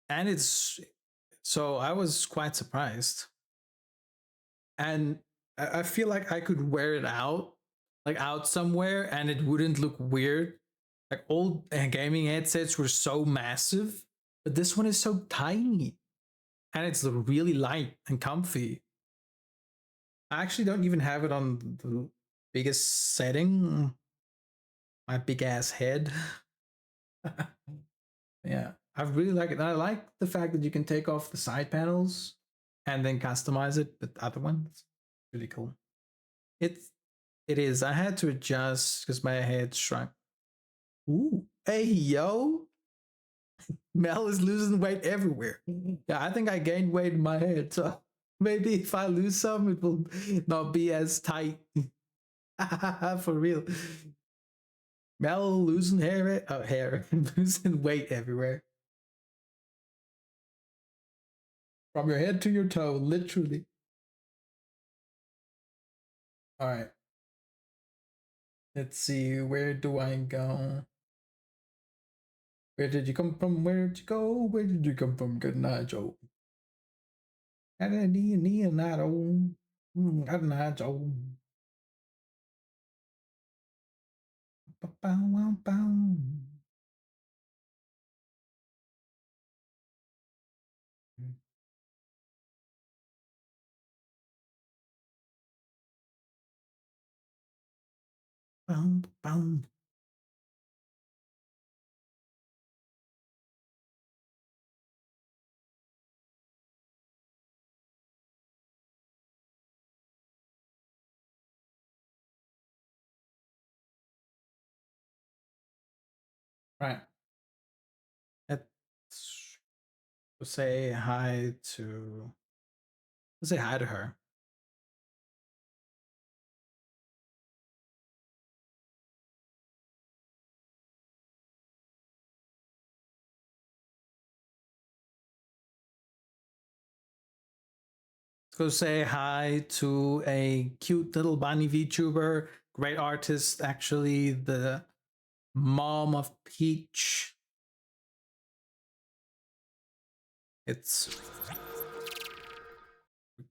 and it's so I was quite surprised. And I feel like I could wear it out, like out somewhere, and it wouldn't look weird. Like old gaming headsets were so massive, but this one is so tiny, and it's really light and comfy. I actually don't even have it on the biggest setting. My big ass head. Yeah, I really like it. And I like the fact that you can take off the side panels and then customize it with other ones. Really cool. It's it is. I had to adjust because my head shrunk. Ooh, hey yo, Mel is losing weight everywhere. Yeah, I think I gained weight in my head, so maybe if I lose some, it will not be as tight. For real. Mel losing hair, losing weight everywhere. From your head to your toe, literally. All right. Let's see. Where do I go? Where did you come from? Where did you go? Where did you come from? Good night, Joe. Good night, Joe. Good night, Joe. Boom, boom. Right. Let's say hi to. Let's say hi to her. Let's go say hi to a cute little bunny VTuber, great artist, actually, the mom of Peach. It's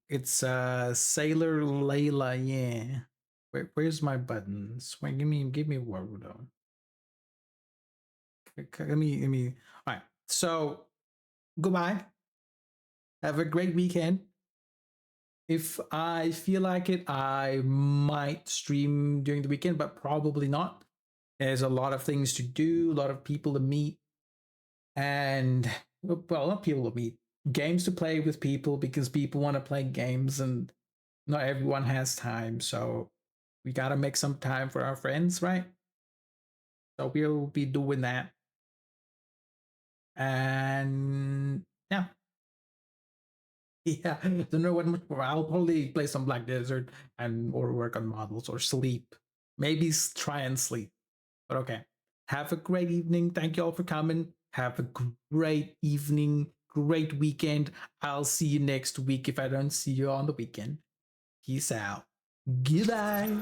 Sailor Layla, yeah. Where's my buttons? Wait, give me Warudo. Let me. All right. So goodbye. Have a great weekend. If I feel like it, I might stream during the weekend, but probably not. There's a lot of things to do, a lot of people to meet, and well, not people to meet, games to play with people because people want to play games and not everyone has time. So we got to make some time for our friends, right? So we'll be doing that. And yeah, yeah. Don't know what much more. I'll probably play some Black Desert and or work on models or sleep. Maybe try and sleep. But okay. Have a great evening. Thank you all for coming. Have a great evening, great weekend. I'll see you next week if I don't see you on the weekend. Peace out. Goodbye.